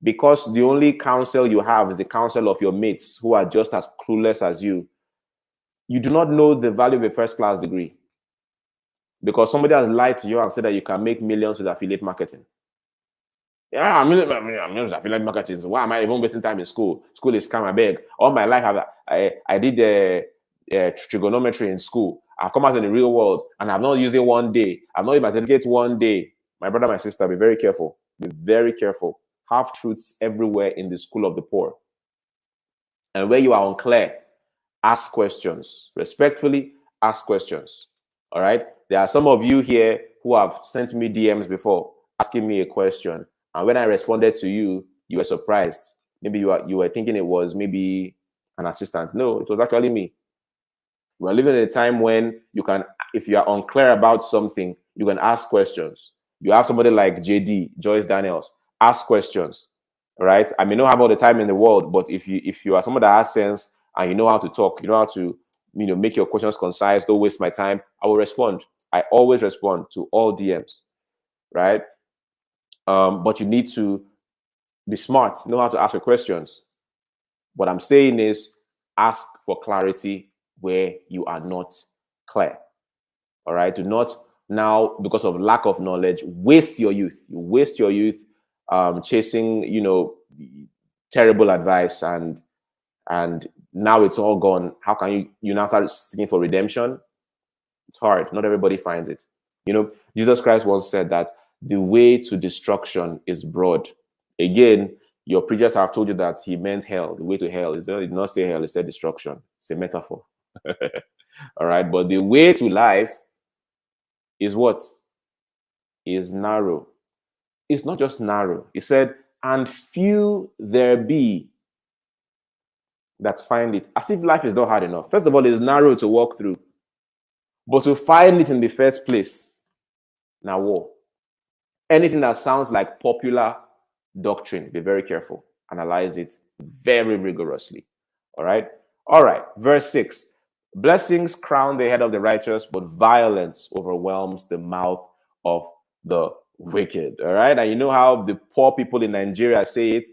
S2: because the only counsel you have is the counsel of your mates who are just as clueless as you, you do not know the value of a first-class degree. Because somebody has lied to you and said that you can make millions with affiliate marketing. Yeah, I'm affiliate marketing. So why am I even wasting time in school? School is scam, I beg. All my life, I did trigonometry in school. I've come out in the real world and I've not used it one day. I've not used my certificate one day. My brother, my sister, be very careful. Be very careful. Half-truths everywhere in the school of the poor. And where you are unclear, ask questions. Respectfully, ask questions. All right? There are some of you here who have sent me DMs before asking me a question. And when I responded to you, you were surprised. Maybe you were thinking it was maybe an assistant. No, it was actually me. We're living in a time when you can, if you are unclear about something, you can ask questions. You have somebody like JD, Joyce Daniels, ask questions, right? I may not have all the time in the world, but if you are someone that has sense and you know how to talk, you know how to make your questions concise, don't waste my time, I will respond. I always respond to all DMs, right? But you need to be smart, know how to ask your questions. What I'm saying is ask for clarity where you are not clear. All right. Do not now, because of lack of knowledge, waste your youth. You waste your youth chasing, terrible advice, and now it's all gone. How can you now start seeking for redemption? It's hard. Not everybody finds it. You know, Jesus Christ once said that the way to destruction is broad. Again, your preachers have told you that he meant hell. The way to hell, he did not say hell, he said destruction. It's a metaphor. All right, but the way to life is what? Is narrow. It's not just narrow. He said, and few there be that find it. As if life is not hard enough. First of all, it's narrow to walk through. But to find it in the first place, now war. Anything that sounds like popular doctrine, be very careful. Analyze it very rigorously. All right? All right. Verse 6. Blessings crown the head of the righteous, but violence overwhelms the mouth of the wicked. All right? And you know how the poor people in Nigeria say it?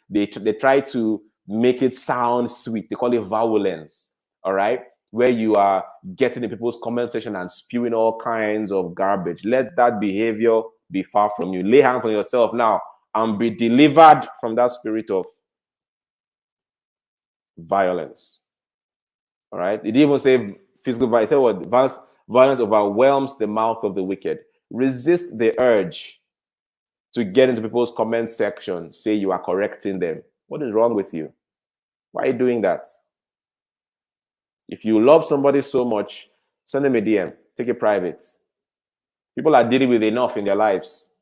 S2: They try to make it sound sweet. They call it violence. All right? Where you are getting in people's comment section and spewing all kinds of garbage. Let that behavior be far from you. Lay hands on yourself now and be delivered from that spirit of violence. All right? It didn't even say physical violence. It said what? Violence overwhelms the mouth of the wicked. Resist the urge to get into people's comment section, say you are correcting them. What is wrong with you? Why are you doing that? If you love somebody so much, send them a DM. Take it private. People are dealing with enough in their lives.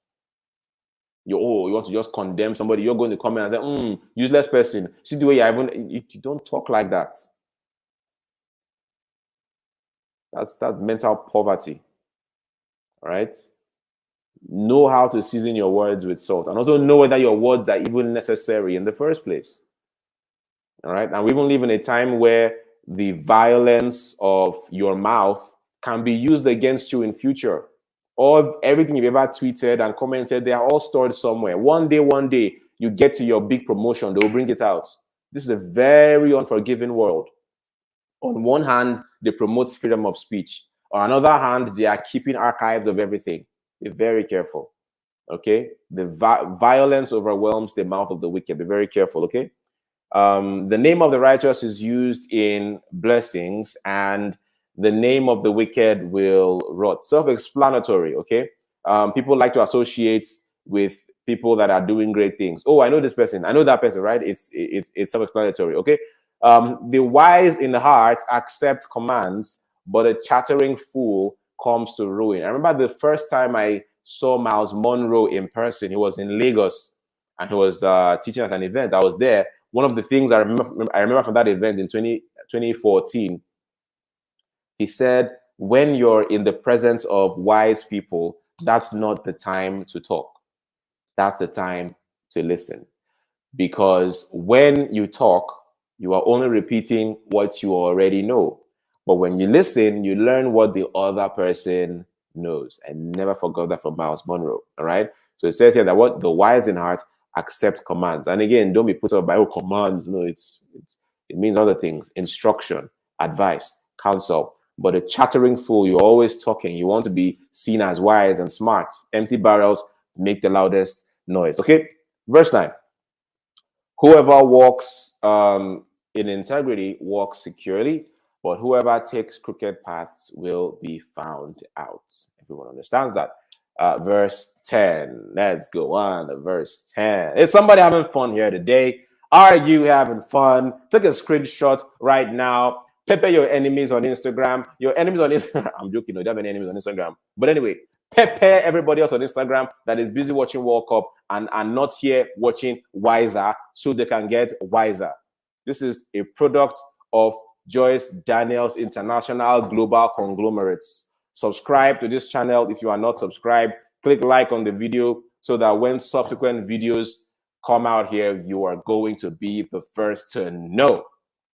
S2: You want to just condemn somebody. You're going to come and say, useless person. See the way you don't talk like that. That's mental poverty. All right? Know how to season your words with salt. And also know whether your words are even necessary in the first place. All right? And we even live in a time where the violence of your mouth can be used against you in future. All everything you've ever tweeted and commented, they are all stored somewhere. One day, you get to your big promotion, they'll bring it out. This is a very unforgiving world. On one hand, they promote freedom of speech. On another hand, they are keeping archives of everything. Be very careful. Okay? The violence overwhelms the mouth of the wicked. Be very careful. Okay? The name of the righteous is used in blessings, and the name of the wicked will rot. Self-explanatory, okay? People like to associate with people that are doing great things. Oh, I know this person. I know that person, right? It's self-explanatory, okay? The wise in the heart accept commands, but a chattering fool comes to ruin. I remember the first time I saw Miles Monroe in person. He was in Lagos, and he was teaching at an event. I was there. One of the things I remember from that event in 2014, he said, when you're in the presence of wise people, that's not the time to talk. That's the time to listen. Because when you talk, you are only repeating what you already know. But when you listen, you learn what the other person knows. I never forgot that from Miles Monroe. All right. So it says here that what the wise in heart accept commands. And again, don't be put off by commands. No, it means other things: instruction, advice, counsel. But a chattering fool, you're always talking. You want to be seen as wise and smart. Empty barrels make the loudest noise. Okay, verse 9. Whoever walks in integrity walks securely, but whoever takes crooked paths will be found out. Everyone understands that. Verse 10. Let's go on to verse 10. Is somebody having fun here today? Are you having fun? Take a screenshot right now. Pepper your enemies on Instagram. Your enemies on Instagram. I'm joking. No, you don't have any enemies on Instagram. But anyway, pepper everybody else on Instagram that is busy watching World Cup and not here watching Wiser, so they can get wiser. This is a product of Joyce Daniels International Global Conglomerates. Subscribe to this channel if you are not subscribed. Click like on the video so that when subsequent videos come out here, you are going to be the first to know.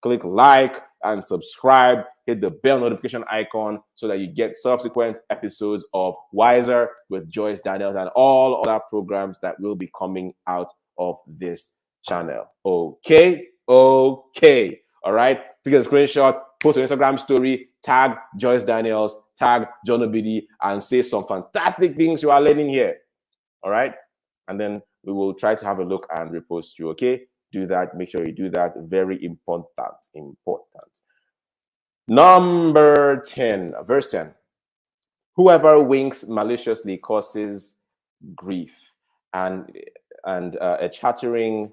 S2: Click like and subscribe. Hit the bell notification icon so that you get subsequent episodes of Wiser with Joyce Daniels and all other programs that will be coming out of this channel. Okay? Okay. All right? Take a screenshot, post an Instagram story, tag Joyce Daniels, tag John Obidi, and say some fantastic things you are learning here. All right? And then we will try to have a look and repost you. Okay, do that. Make sure you do that. Very important. Important. Number 10, verse 10. Whoever winks maliciously causes grief, and a chattering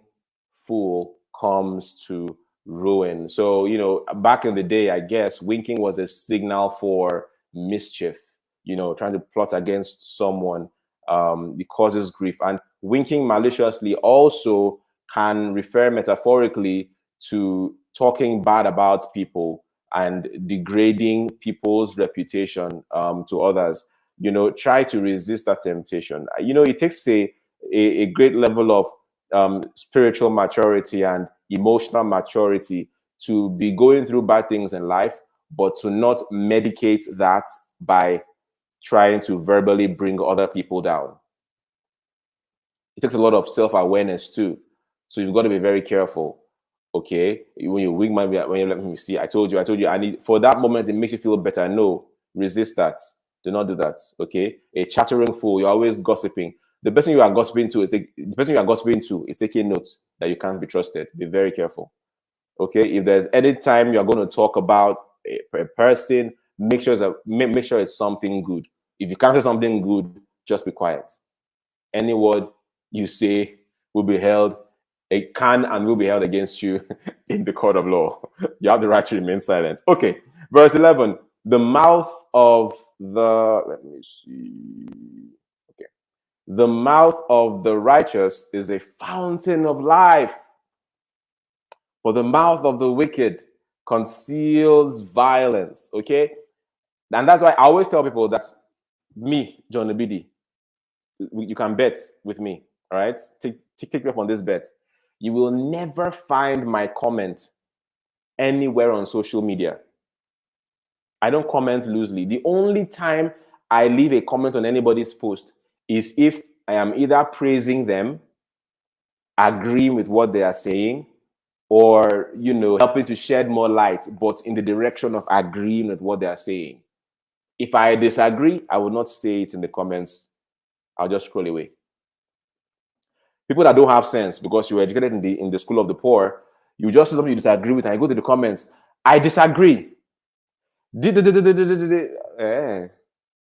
S2: fool comes to ruin. So, back in the day, I guess winking was a signal for mischief, trying to plot against someone. It causes grief. And winking maliciously also can refer metaphorically to talking bad about people and degrading people's reputation to others. Try to resist that temptation. It takes a great level of spiritual maturity and emotional maturity to be going through bad things in life, but to not medicate that by trying to verbally bring other people down. It takes a lot of self-awareness too. So you've got to be very careful. Okay, when you wing my, when you let me see, I told you, I need, for that moment, it makes you feel better. No, resist that. Do not do that. Okay, a chattering fool, you're always gossiping. The person you are gossiping to is taking notes that you can't be trusted. Be very careful. Okay, if there's any time you're going to talk about a person, make sure it's something good. If you can't say something good, just be quiet. Any word you say will be held, it can and will be held against you in the court of law. You have the right to remain silent. Okay, verse 11. The mouth of the, let me see. Okay. The mouth of the righteous is a fountain of life, but the mouth of the wicked conceals violence. Okay. And that's why I always tell people that me, John Obidi, you can bet with me. All right. Take me up on this bet. You will never find my comment anywhere on social media. I don't comment loosely. The only time I leave a comment on anybody's post is if I am either praising them, agreeing with what they are saying, or helping to shed more light, but in the direction of agreeing with what they are saying. If I disagree, I will not say it in the comments. I'll just scroll away. People that don't have sense, because you were educated in the school of the poor, you just say something you disagree with, and you go to the comments. I disagree.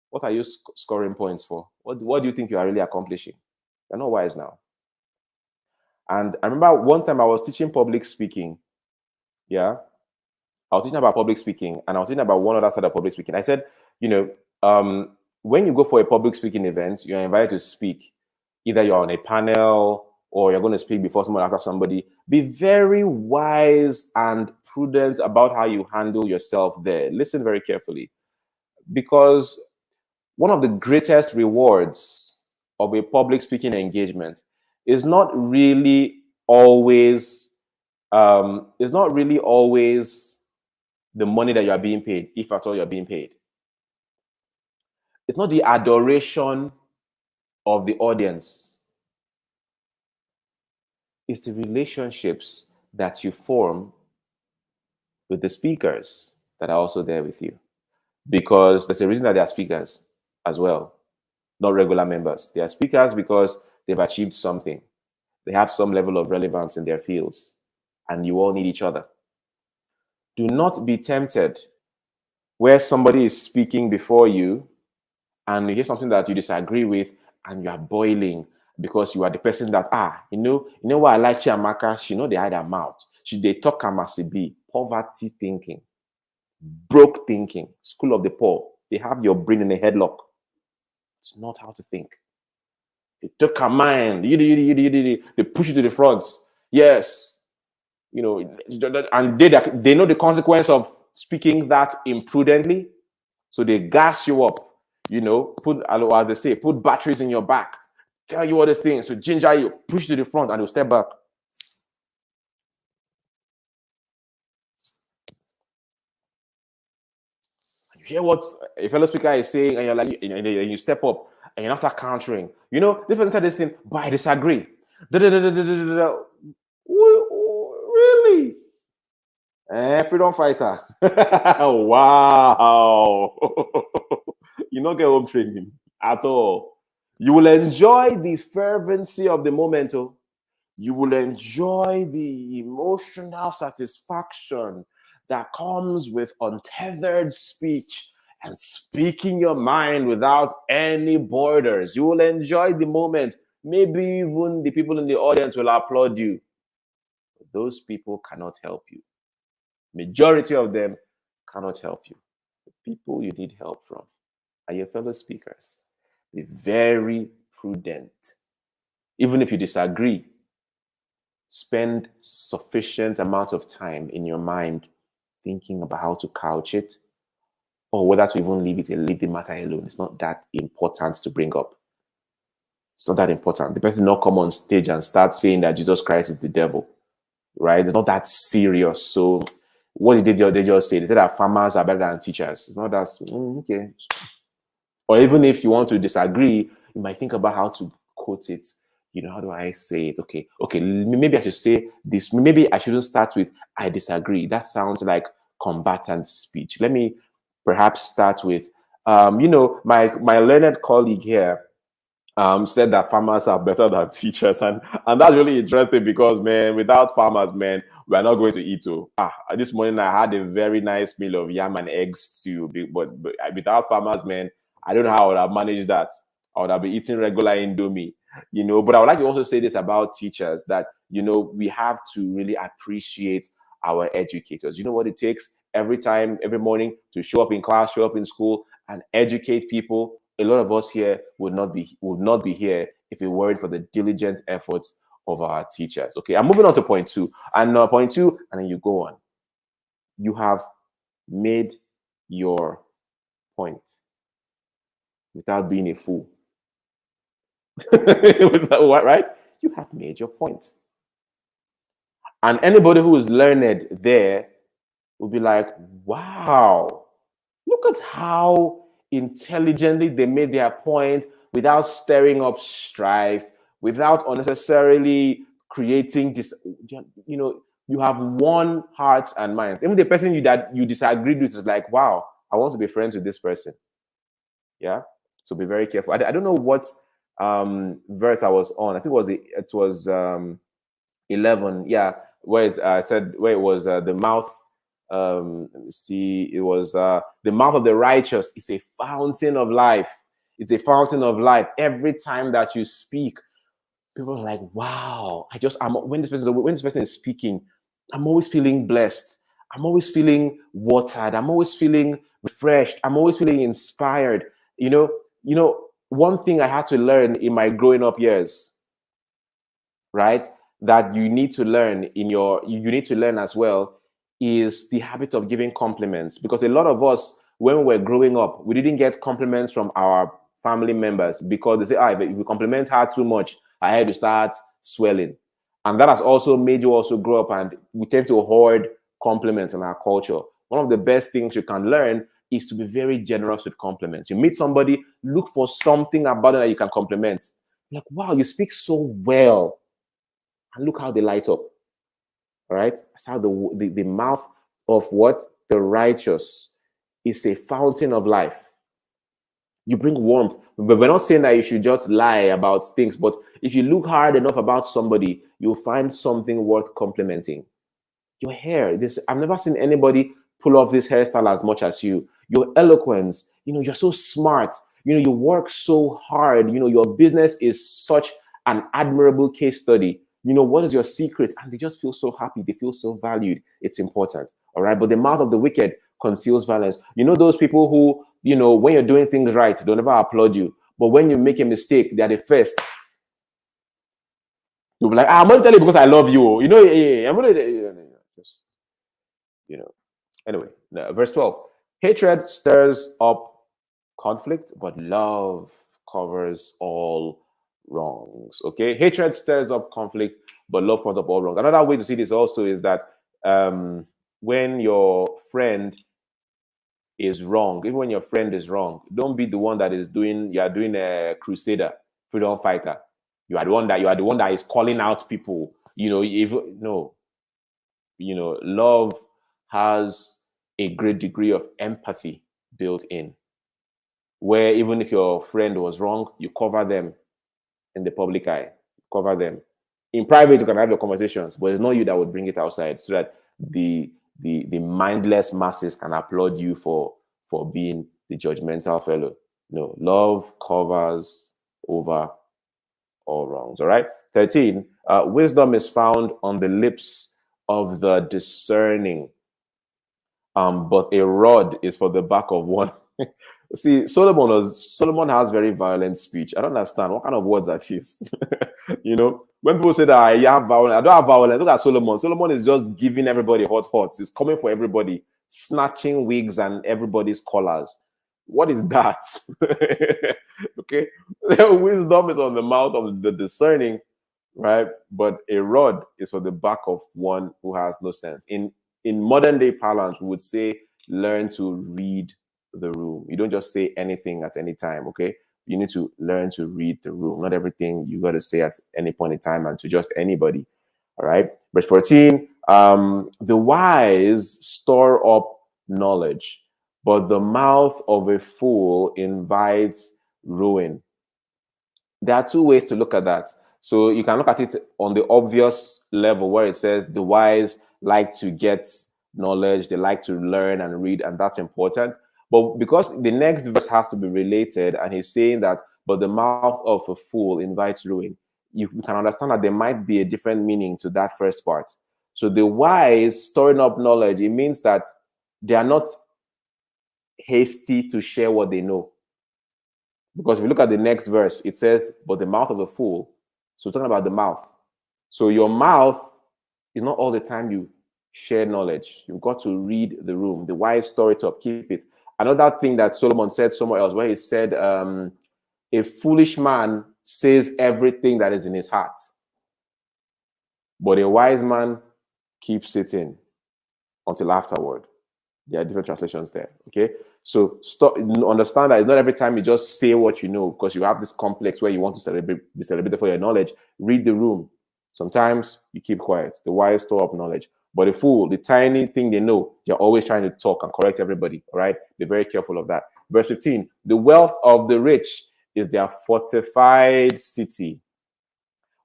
S2: What are you scoring points for? What do you think you are really accomplishing? You're not wise now. And I remember one time I was teaching public speaking. Yeah. I was teaching about public speaking, and I was teaching about one other side of public speaking. I said, when you go for a public speaking event, you're invited to speak. Either you're on a panel or you're going to speak before someone, after somebody. Be very wise and prudent about how you handle yourself there. Listen very carefully, because one of the greatest rewards of a public speaking engagement is not really always the money that you are being paid, if at all you're being paid. It's not the adoration of the audience. It's the relationships that you form with the speakers that are also there with you. Because there's a reason that they are speakers as well, not regular members. They are speakers because they've achieved something. They have some level of relevance in their fields, and you all need each other. Do not be tempted where somebody is speaking before you and you hear something that you disagree with and you are boiling because you are the person that, you know what I like Chiamaka? She they hide her mouth. They talk be poverty thinking, broke thinking, school of the poor. They have your brain in a headlock. It's not how to think. They took her mind. They push you to the front. Yes. And they know the consequence of speaking that imprudently. So they gas you up, put, as they say, put batteries in your back, tell you all these things, so ginger you, push to the front, and you'll step back. You hear what a fellow speaker is saying, and you're like, and you step up, and you start countering. This person said this thing, but I disagree. Really? Freedom fighter. Wow. You don't get home training at all. You will enjoy the fervency of the moment. Oh. You will enjoy the emotional satisfaction that comes with untethered speech and speaking your mind without any borders. You will enjoy the moment. Maybe even the people in the audience will applaud you. Those people cannot help you. Majority of them cannot help you. The people you need help from are your fellow speakers. Be very prudent. Even if you disagree, spend sufficient amount of time in your mind thinking about how to couch it or whether to even leave it and leave the matter alone. It's not that important to bring up. It's not that important. The person not come on stage and start saying that Jesus Christ is the devil, right? It's not that serious. So what did they just say? They said that farmers are better than teachers. It's not that, okay. Or even if you want to disagree, you might think about how to quote it. You know, how do I say it? Okay, maybe I should say this. Maybe I shouldn't start with I disagree. That sounds like combatant speech. Let me perhaps start with, my learned colleague here said that farmers are better than teachers, and that's really interesting because, man, without farmers, man, we're not going to eat. This morning I had a very nice meal of yam and eggs too, but without farmers, man, I don't know how I would have managed that. I would have been eating regular Indomie, But I would like to also say this about teachers, that we have to really appreciate our educators. You know what it takes every morning to show up in class, show up in school, and educate people. A lot of us here would not be here if it weren't for the diligent efforts of our teachers. Okay, I'm moving on to point two, and point two, and then you go on. You have made your point without being a fool. Right? You have made your point. And anybody who is learned there will be like, wow, look at how intelligently they made their point without stirring up strife, without unnecessarily creating this, you have won hearts and minds. Even the person that you disagreed with is like, wow, I want to be friends with this person. Yeah. So be very careful. I don't know what verse I was on. I think it was 11. Yeah, where it said, where it was the mouth. Let me see. It was the mouth of the righteous is a fountain of life. It's a fountain of life. Every time that you speak, people are like, wow. When this person is speaking, I'm always feeling blessed. I'm always feeling watered. I'm always feeling refreshed. I'm always feeling inspired. One thing I had to learn in my growing up years, right, that you need to learn as well, is the habit of giving compliments. Because a lot of us, when we were growing up, we didn't get compliments from our family members because they say, if we compliment her too much, her head will start swelling. And that has also made you also grow up, and we tend to hoard compliments in our culture. One of the best things you can learn is to be very generous with compliments. You meet somebody, look for something about it that you can compliment. Like, wow, you speak so well. And look how they light up. All right? That's how the mouth of what? The righteous is a fountain of life. You bring warmth. But we're not saying that you should just lie about things. But if you look hard enough about somebody, you'll find something worth complimenting. Your hair. I've never seen anybody pull off this hairstyle as much as you. Your eloquence. You're so smart. You work so hard. Your business is such an admirable case study. What is your secret? And they just feel so happy. They feel so valued. It's important. All right. But the mouth of the wicked conceals violence. Those people who, when you're doing things right, they'll never applaud you. But when you make a mistake, they're the first. You'll be like, I'm going to tell you because I love you. I'm going to just, Anyway, verse 12. Hatred stirs up conflict, but love covers all wrongs. Okay, hatred stirs up conflict, but love covers up all wrongs. Another way to see this also is that when your friend is wrong, even when your friend is wrong, don't be the one that is doing. You are doing a crusader, freedom fighter. You are the one that is calling out people. Love has a great degree of empathy built in. where even if your friend was wrong, you cover them in the public eye, cover them. In private, you can have your conversations, but it's not you that would bring it outside, so that the mindless masses can applaud you for being the judgmental fellow. No, love covers over all wrongs. All right. 13. Wisdom is found on the lips of the discerning, but a rod is for the back of one. See, Solomon has very violent speech. I don't understand what kind of words that is. When people say that I have violence, I don't have violence. Look at Solomon. Solomon is just giving everybody hot. He's coming for everybody, snatching wigs and everybody's collars. What is that? Okay. Wisdom is on the mouth of the discerning, right? But a rod is for the back of one who has no sense. In modern day parlance, we would say learn to read the room. You don't just say anything at any time, okay? You need to learn to read the room. Not everything you got to say at any point in time and to just anybody. All right. Verse 14. The wise store up knowledge, but the mouth of a fool invites ruin. There are two ways to look at that. So you can look at it on the obvious level where it says the wise like to get knowledge, they like to learn and read, and that's important. But because the next verse has to be related, and he's saying that, but the mouth of a fool invites ruin, you can understand that there might be a different meaning to that first part. So the wise storing up knowledge, it means that they are not hasty to share what they know. Because if you look at the next verse, it says, but the mouth of a fool. So it's talking about the mouth. So your mouth is not all the time you share knowledge. You've got to read the room. The wise store it up, keep it. Another thing that Solomon said somewhere else, where he said, a foolish man says everything that is in his heart, but a wise man keeps sitting until afterward. There are different translations there. Okay. So understand that it's not every time you just say what you know, because you have this complex where you want to be celebrated for your knowledge. Read the room. Sometimes you keep quiet. The wise store up knowledge. But the fool, the tiny thing they know, they're always trying to talk and correct everybody. All right. Be very careful of that. Verse 15. The wealth of the rich is their fortified city,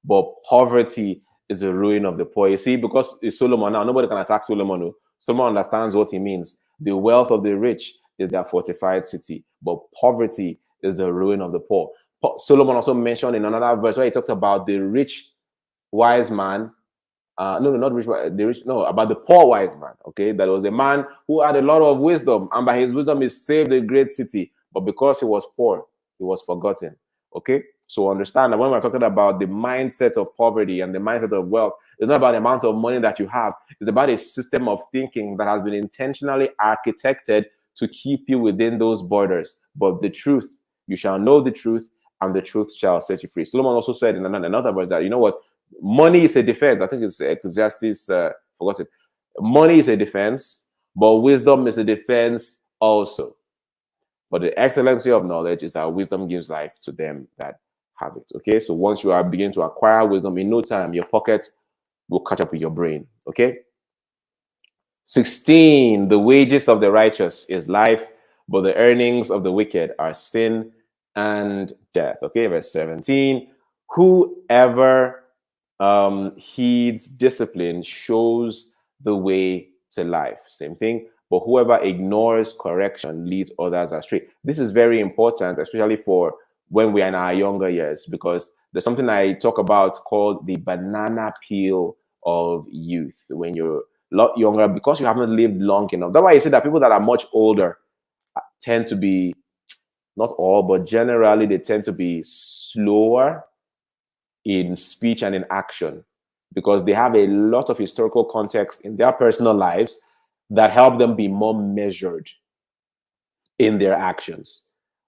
S2: but poverty is the ruin of the poor. You see, because it's Solomon now, nobody can attack Solomon. No. Solomon understands what he means. The wealth of the rich is their fortified city, but poverty is the ruin of the poor. Solomon also mentioned in another verse where he talked about the rich wise man. About the poor wise man. Okay, that was a man who had a lot of wisdom, and by his wisdom he saved a great city. But because he was poor, he was forgotten. Okay, so understand that when we're talking about the mindset of poverty and the mindset of wealth, it's not about the amount of money that you have. It's about a system of thinking that has been intentionally architected to keep you within those borders. But the truth, you shall know the truth, and the truth shall set you free. Solomon also said in another verse that, you know what, money is a defense. I think it's Ecclesiastes, forgot it. Money is a defense, but wisdom is a defense also. But the excellency of knowledge is that wisdom gives life to them that have it. Okay, so once you are beginning to acquire wisdom, in no time, your pocket will catch up with your brain. Okay. 16, the wages of the righteous is life, but the earnings of the wicked are sin and death. Okay, verse 17, whoever heeds discipline shows the way to life. Same thing. But whoever ignores correction leads others astray. This is very important, especially for when we are in our younger years, because there's something I talk about called the banana peel of youth. When you're a lot younger, because you haven't lived long enough. That's why you see that people that are much older tend to be, not all, but generally they tend to be slower in speech and in action, because they have a lot of historical context in their personal lives that help them be more measured in their actions.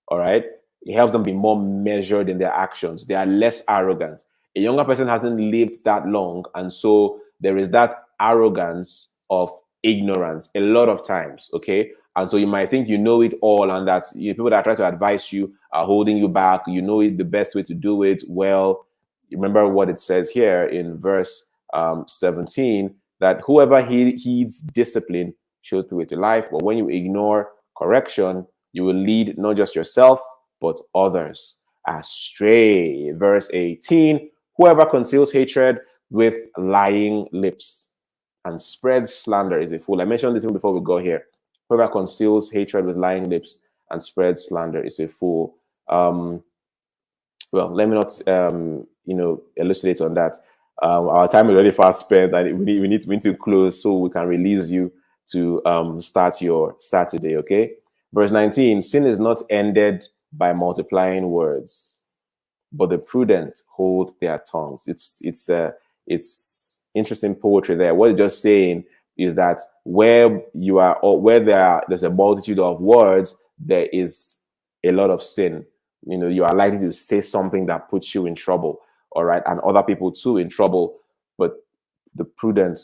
S2: All right. It helps them be more measured in their actions. They are less arrogant. A younger person hasn't lived that long. And so there is that arrogance of ignorance a lot of times. Okay. And so you might think you know it all, and that people that try to advise you are holding you back. You know it, the best way to do it. Well, remember what it says here in verse 17, that whoever heeds discipline shows the way to life. But when you ignore correction, You will lead not just yourself, but others astray. Verse 18, whoever conceals hatred with lying lips and spreads slander is a fool. I mentioned this even before we got here. Whoever conceals hatred with lying lips and spreads slander is a fool. Well, let me not, elucidate on that. Our time is already fast spent, and we need to close so we can release you to start your Saturday. Okay. Verse 19: sin is not ended by multiplying words, but the prudent hold their tongues. It's interesting poetry there. What it's just saying is that where you are, or where there's a multitude of words, there is a lot of sin. You are likely to say something that puts you in trouble, all right, and other people too in trouble. But the prudent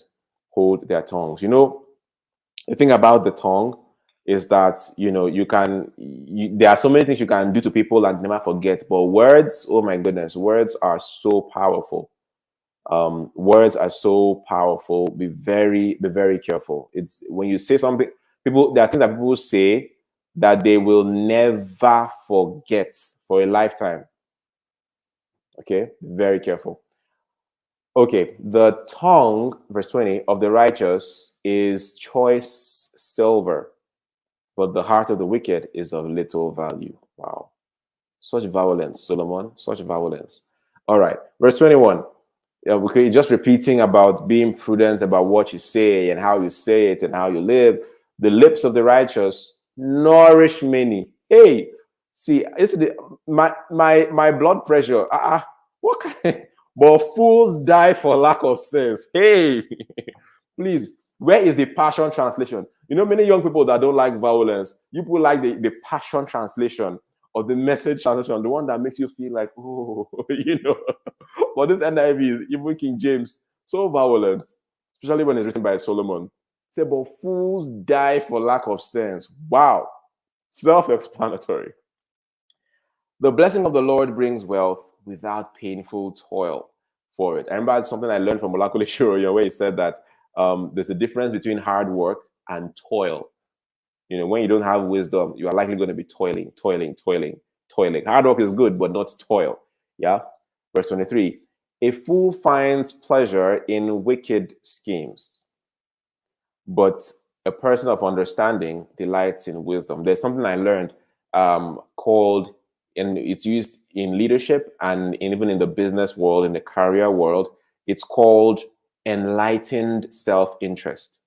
S2: hold their tongues. The thing about the tongue is that there are so many things you can do to people and never forget. But words, oh my goodness, words are so powerful. Words are so powerful. Be very careful. It's when you say something, there are things that people say that they will never forget for a lifetime. Okay, very careful. Okay, the tongue, verse 20, of the righteous is choice silver, but the heart of the wicked is of little value. Wow. Such violence, Solomon, such violence. All right, verse 21. Okay, just repeating about being prudent about what you say and how you say it and how you live. The lips of the righteous nourish many. Hey, see, it's my blood pressure. What kind? But fools die for lack of sense. Hey, please, where is the Passion Translation? Many young people that don't like violence, you people like the Passion Translation or the Message Translation, the one that makes you feel like, oh, But this NIV is even King James, so violent, especially when it's written by Solomon. Say, but fools die for lack of sense. Wow. Self-explanatory. The blessing of the Lord brings wealth without painful toil for it. I remember something I learned from Olakule Shiroyan, where he said that there's a difference between hard work and toil. When you don't have wisdom, you are likely going to be toiling. Hard work is good, but not toil. Yeah. Verse 23, a fool finds pleasure in wicked schemes, but a person of understanding delights in wisdom. There's something I learned called, and it's used in leadership and even in the business world, in the career world. It's called enlightened self-interest.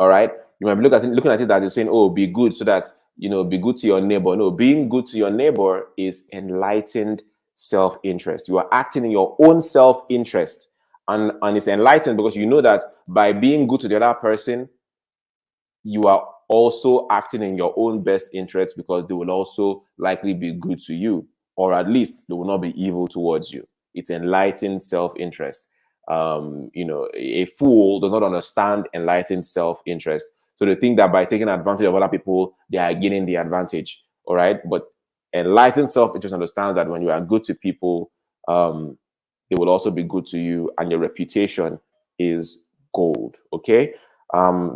S2: All right. You might be looking at it that you're saying, oh, be good so that, be good to your neighbor. No, being good to your neighbor is enlightened self-interest. You are acting in your own self-interest. And it's enlightened because you know that by being good to the other person, you are also acting in your own best interest because they will also likely be good to you, or at least they will not be evil towards you. It's enlightened self-interest. A fool does not understand enlightened self-interest. So they think that by taking advantage of other people, they are gaining the advantage. All right. But enlightened self-interest understands that when you are good to people, they will also be good to you, and your reputation is gold. Okay.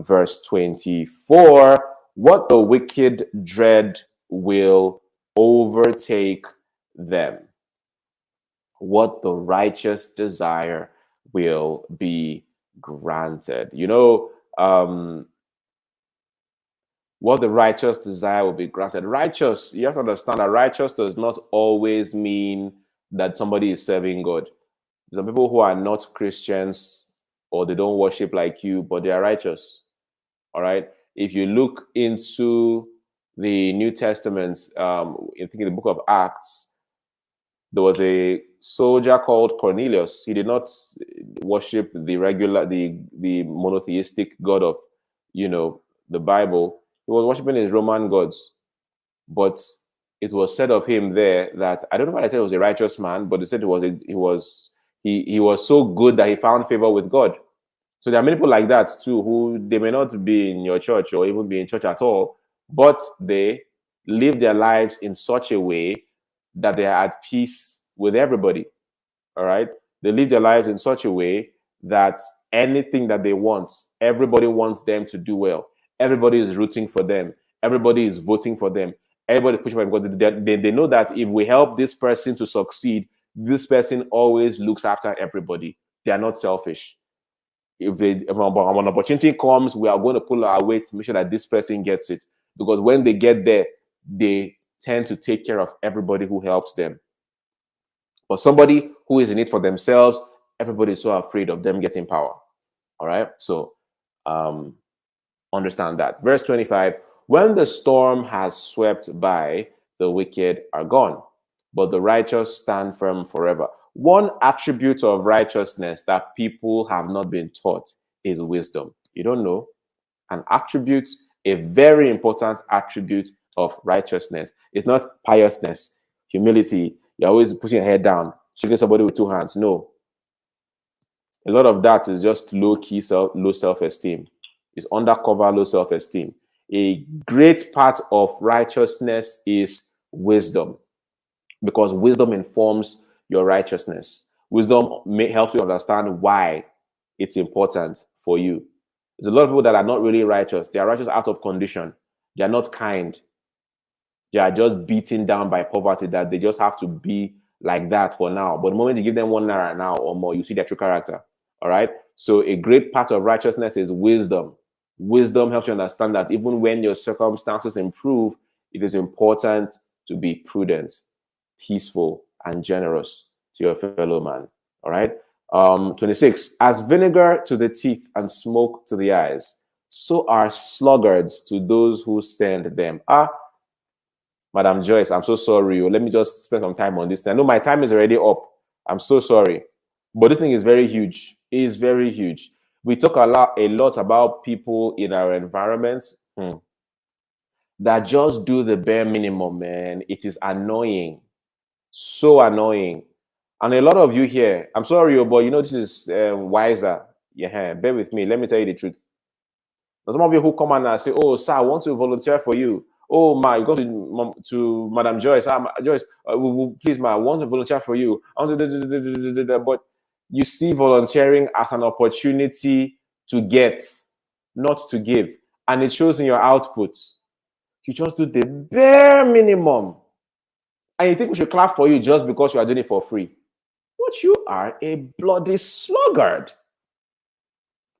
S2: Verse 24, what the wicked dread will overtake them. What the righteous desire will be granted. What the righteous desire will be granted. Righteous, you have to understand that righteous does not always mean that somebody is serving God. Some people who are not Christians or they don't worship like you, but they are righteous. All right. If you look into the New Testament, I think in the book of Acts, there was a soldier called Cornelius. He did not worship the monotheistic God of, the Bible. He was worshiping his Roman gods. But it was said of him there that, I don't know why I said he was a righteous man, but they said he was so good that he found favor with God. So there are many people like that too, who they may not be in your church or even be in church at all, but they live their lives in such a way that they are at peace with everybody. All right. They live their lives in such a way that anything that they want, everybody wants them to do well. Everybody is rooting for them. Everybody is voting for them. Everybody pushing for them because they know that if we help this person to succeed, this person always looks after everybody. They are not selfish. If an opportunity comes, we are going to pull our weight to make sure that this person gets it. Because when they get there, they tend to take care of everybody who helps them. But somebody who is in it for themselves, everybody is so afraid of them getting power. All right. So understand that. Verse 25, when the storm has swept by, the wicked are gone, but the righteous stand firm forever. One attribute of righteousness that people have not been taught is wisdom. You don't know? An attribute, a very important attribute of righteousness. It's not piousness, humility. You're always putting your head down, shaking somebody with two hands. No. A lot of that is just low-key, low self-esteem. It's undercover low self-esteem. A great part of righteousness is wisdom, because wisdom informs your righteousness. Wisdom helps you understand why it's important for you. There's a lot of people that are not really righteous. They are righteous out of condition. They are not kind. They are just beaten down by poverty, that they just have to be like that for now. But the moment you give them 1 naira now or more, you see their true character. All right. So a great part of righteousness is wisdom. Wisdom helps you understand that even when your circumstances improve, it is important to be prudent, peaceful, and generous to your fellow man. All right. 26. As vinegar to the teeth and smoke to the eyes, so are sluggards to those who send them. Madam Joyce, I'm so sorry. Let me just spend some time on this. I know my time is already up. I'm so sorry. But this thing is very huge. It is very huge. We talk a lot about people in our environment that just do the bare minimum, man. It is annoying. So annoying. And a lot of you here, I'm sorry, but you know, this is wiser. Yeah, bear with me. Let me tell you the truth. There's some of you who come and say, oh, sir, I want to volunteer for you. Oh, ma, you go to Madam Joyce. Joyce, please, ma, I want to volunteer for you. I want to, but you see volunteering as an opportunity to get, not to give. And it shows in your output. You just do the bare minimum. And you think we should clap for you just because you are doing it for free. But you are a bloody sluggard.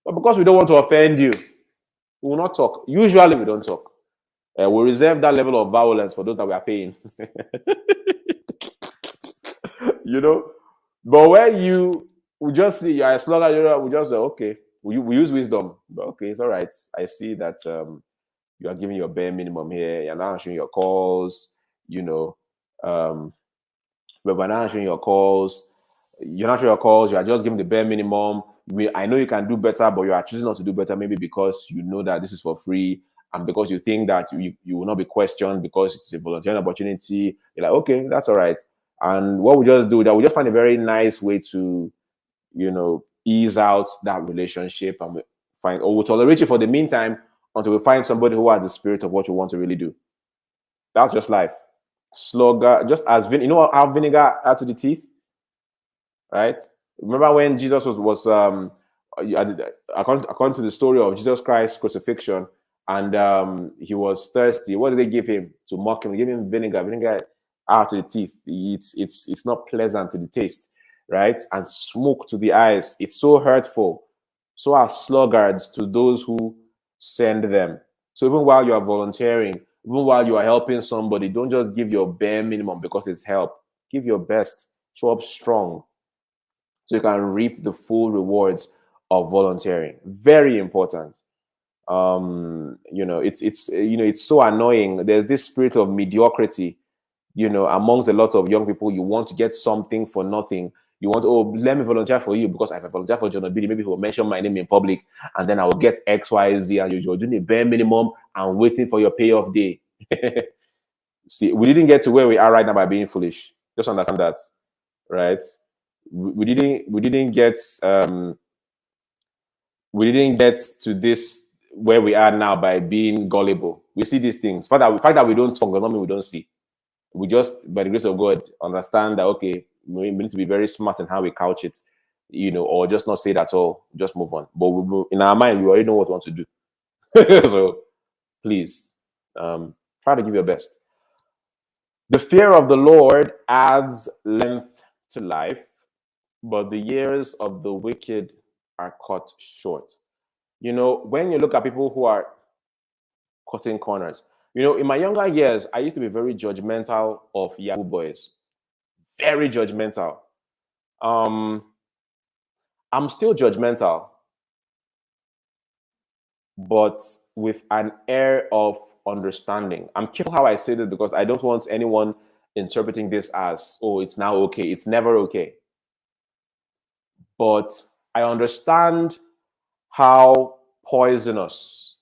S2: But because we don't want to offend you, we will not talk. Usually we don't talk. We reserve that level of violence for those that we are paying. You know? But when we just see you are a sluggard, we just say, okay, we use wisdom. But okay, it's all right. I see that you are giving your bare minimum here. You're not answering your calls, you know. But by not answering your calls, you're not answering your calls, you are just giving the bare minimum. I know you can do better, but you are choosing not to do better, maybe because you know that this is for free and because you think that you will not be questioned because it's a volunteering opportunity. You're like, okay, that's all right. And what we just do, that we just find a very nice way to, you know, ease out that relationship, and we find, or we'll tolerate you for the meantime until we find somebody who has the spirit of what you want to really do. That's just life. Slugger, just as you know how vinegar add to the teeth, right? Remember when Jesus was according to the story of Jesus Christ's crucifixion, and he was thirsty. What did they give him to mock him? They gave him vinegar out to the teeth. It's not pleasant to the taste, right? And smoke to the eyes. It's so hurtful. So are sluggards to those who send them. So even while you are volunteering, even while you are helping somebody, don't just give your bare minimum because it's help. Give your best. Show up strong so you can reap the full rewards of volunteering. Very important. You know, it's so annoying. There's this spirit of mediocrity, you know, amongst a lot of young people. You want to get something for nothing. You want, oh, let me volunteer for you because if I volunteer for John Obidi, maybe he will mention my name in public and then I will get X, Y, Z, and you're doing a bare minimum and waiting for your payoff day. See, we didn't get to where we are right now by being foolish. Just understand that, right? We didn't get to this where we are now by being gullible. We see these things. The fact that we don't talk does not mean we don't see. We just, by the grace of God, understand that, okay, we need to be very smart in how we couch it, you know, or just not say that at all, just move on. But in our mind, we already know what we want to do. So please, Try to give your best. The fear of the Lord adds length to life, but the years of the wicked are cut short. You know, when you look at people who are cutting corners, you know, in my younger years, I used to be very judgmental of Yahoo boys. Very judgmental. Um, I'm still judgmental, but with an air of understanding. I'm careful how I say this because I don't want anyone interpreting this as, oh, it's now okay. It's never okay. But I understand how poisonous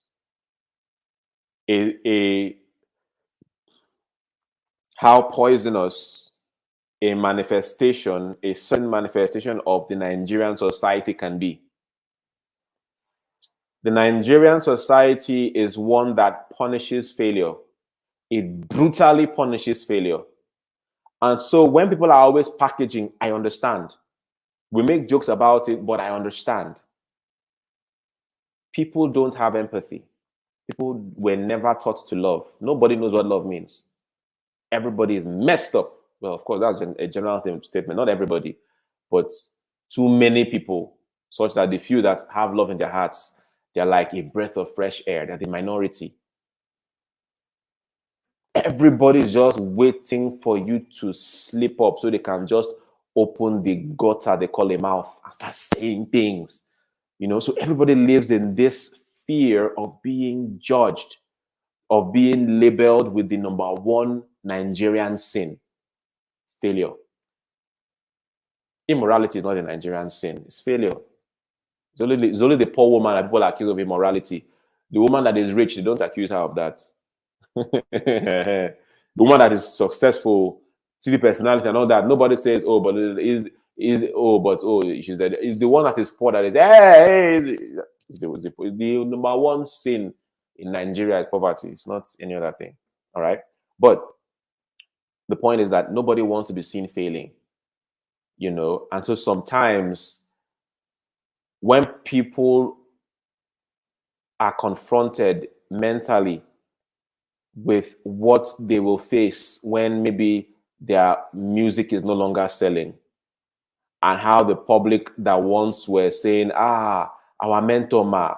S2: a how poisonous a manifestation, a certain manifestation of the Nigerian society can be. The Nigerian society is one that punishes failure. It brutally punishes failure. And so when people are always packaging, I understand. We make jokes about it, but I understand. People don't have empathy. People were never taught to love. Nobody knows what love means. Everybody is messed up. Well, of course, that's a general statement. Not everybody, but too many people, such that the few that have love in their hearts, they're like a breath of fresh air. They're the minority. Everybody's just waiting for you to slip up so they can just open the gutter they call a mouth and start saying things. You know, so everybody lives in this fear of being judged, of being labeled with the number one Nigerian sin: failure. Immorality is not a Nigerian sin, it's failure. It's only the poor woman that people accuse of immorality. The woman that is rich, they don't accuse her of that. The woman that is successful, TV personality and all that, nobody says, oh, but she's is the one that is poor that is, it's the number one sin in Nigeria is poverty. It's not any other thing. All right. But the point is that nobody wants to be seen failing, you know. And so sometimes when people are confronted mentally with what they will face when maybe their music is no longer selling, and how the public that once were saying, our mentor ma,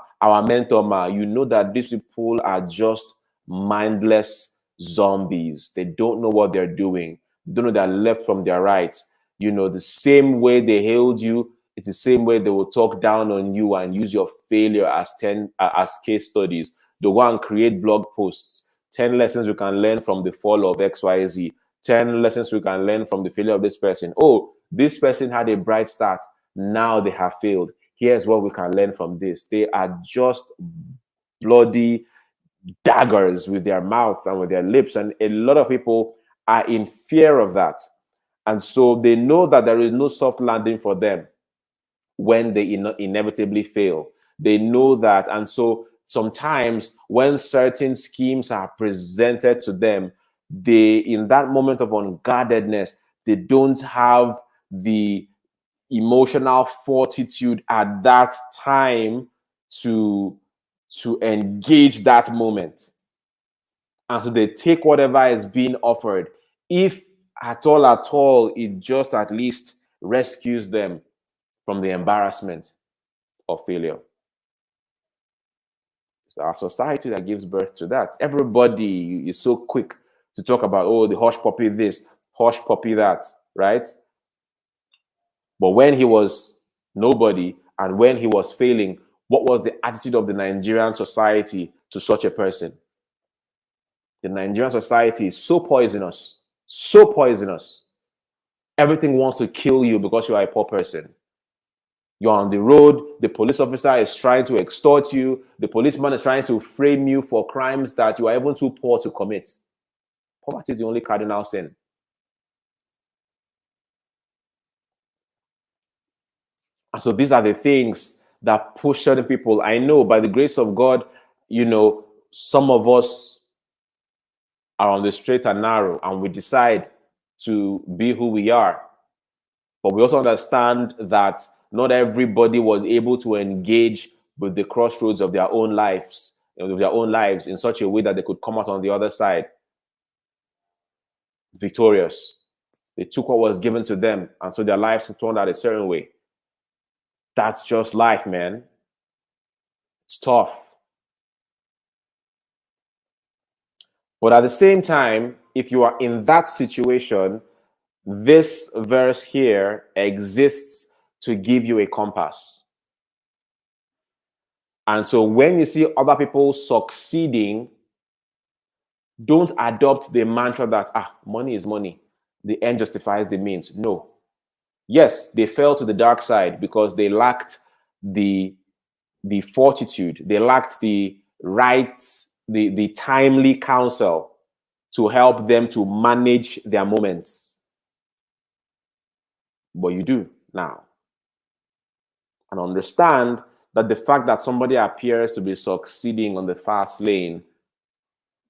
S2: you know that these people are just mindless zombies. They don't know what they're doing. They don't know their left from their right. You know, the same way they hailed you, it's the same way they will talk down on you and use your failure as as case studies. They go and create blog posts. 10 lessons you can learn from the fall of XYZ. 10 lessons we can learn from the failure of this person. Oh, this person had a bright start. Now they have failed. Here's what we can learn from this. They are just bloody daggers with their mouths and with their lips. And a lot of people are in fear of that. And so they know that there is no soft landing for them when they inevitably fail. They know that. And so sometimes when certain schemes are presented to them, they, in that moment of unguardedness, they don't have the emotional fortitude at that time to engage that moment. And so they take whatever is being offered, if at all, it just at least rescues them from the embarrassment of failure. It's our society that gives birth to that. Everybody is so quick to talk about, oh, the hush puppy this, hush puppy that, right? But when he was nobody and when he was failing, what was the attitude of the Nigerian society to such a person? The Nigerian society is so poisonous, so poisonous. Everything wants to kill you because you are a poor person. You're on the road, the police officer is trying to extort you, the policeman is trying to frame you for crimes that you are even too poor to commit. Poverty is the only cardinal sin. And so these are the things that push certain people. I know by the grace of God, you know, some of us are on the straight and narrow and we decide to be who we are. But we also understand that not everybody was able to engage with the crossroads of their own lives with their own lives in such a way that they could come out on the other side victorious. They took what was given to them, and so their lives turned out a certain way. That's just life, man. It's tough. But at the same time, if you are in that situation, this verse here exists to give you a compass. And so when you see other people succeeding, don't adopt the mantra that, money is money. The end justifies the means. No. Yes, they fell to the dark side because they lacked the fortitude. They lacked the right, the timely counsel to help them to manage their moments. But you do now. And understand that the fact that somebody appears to be succeeding on the fast lane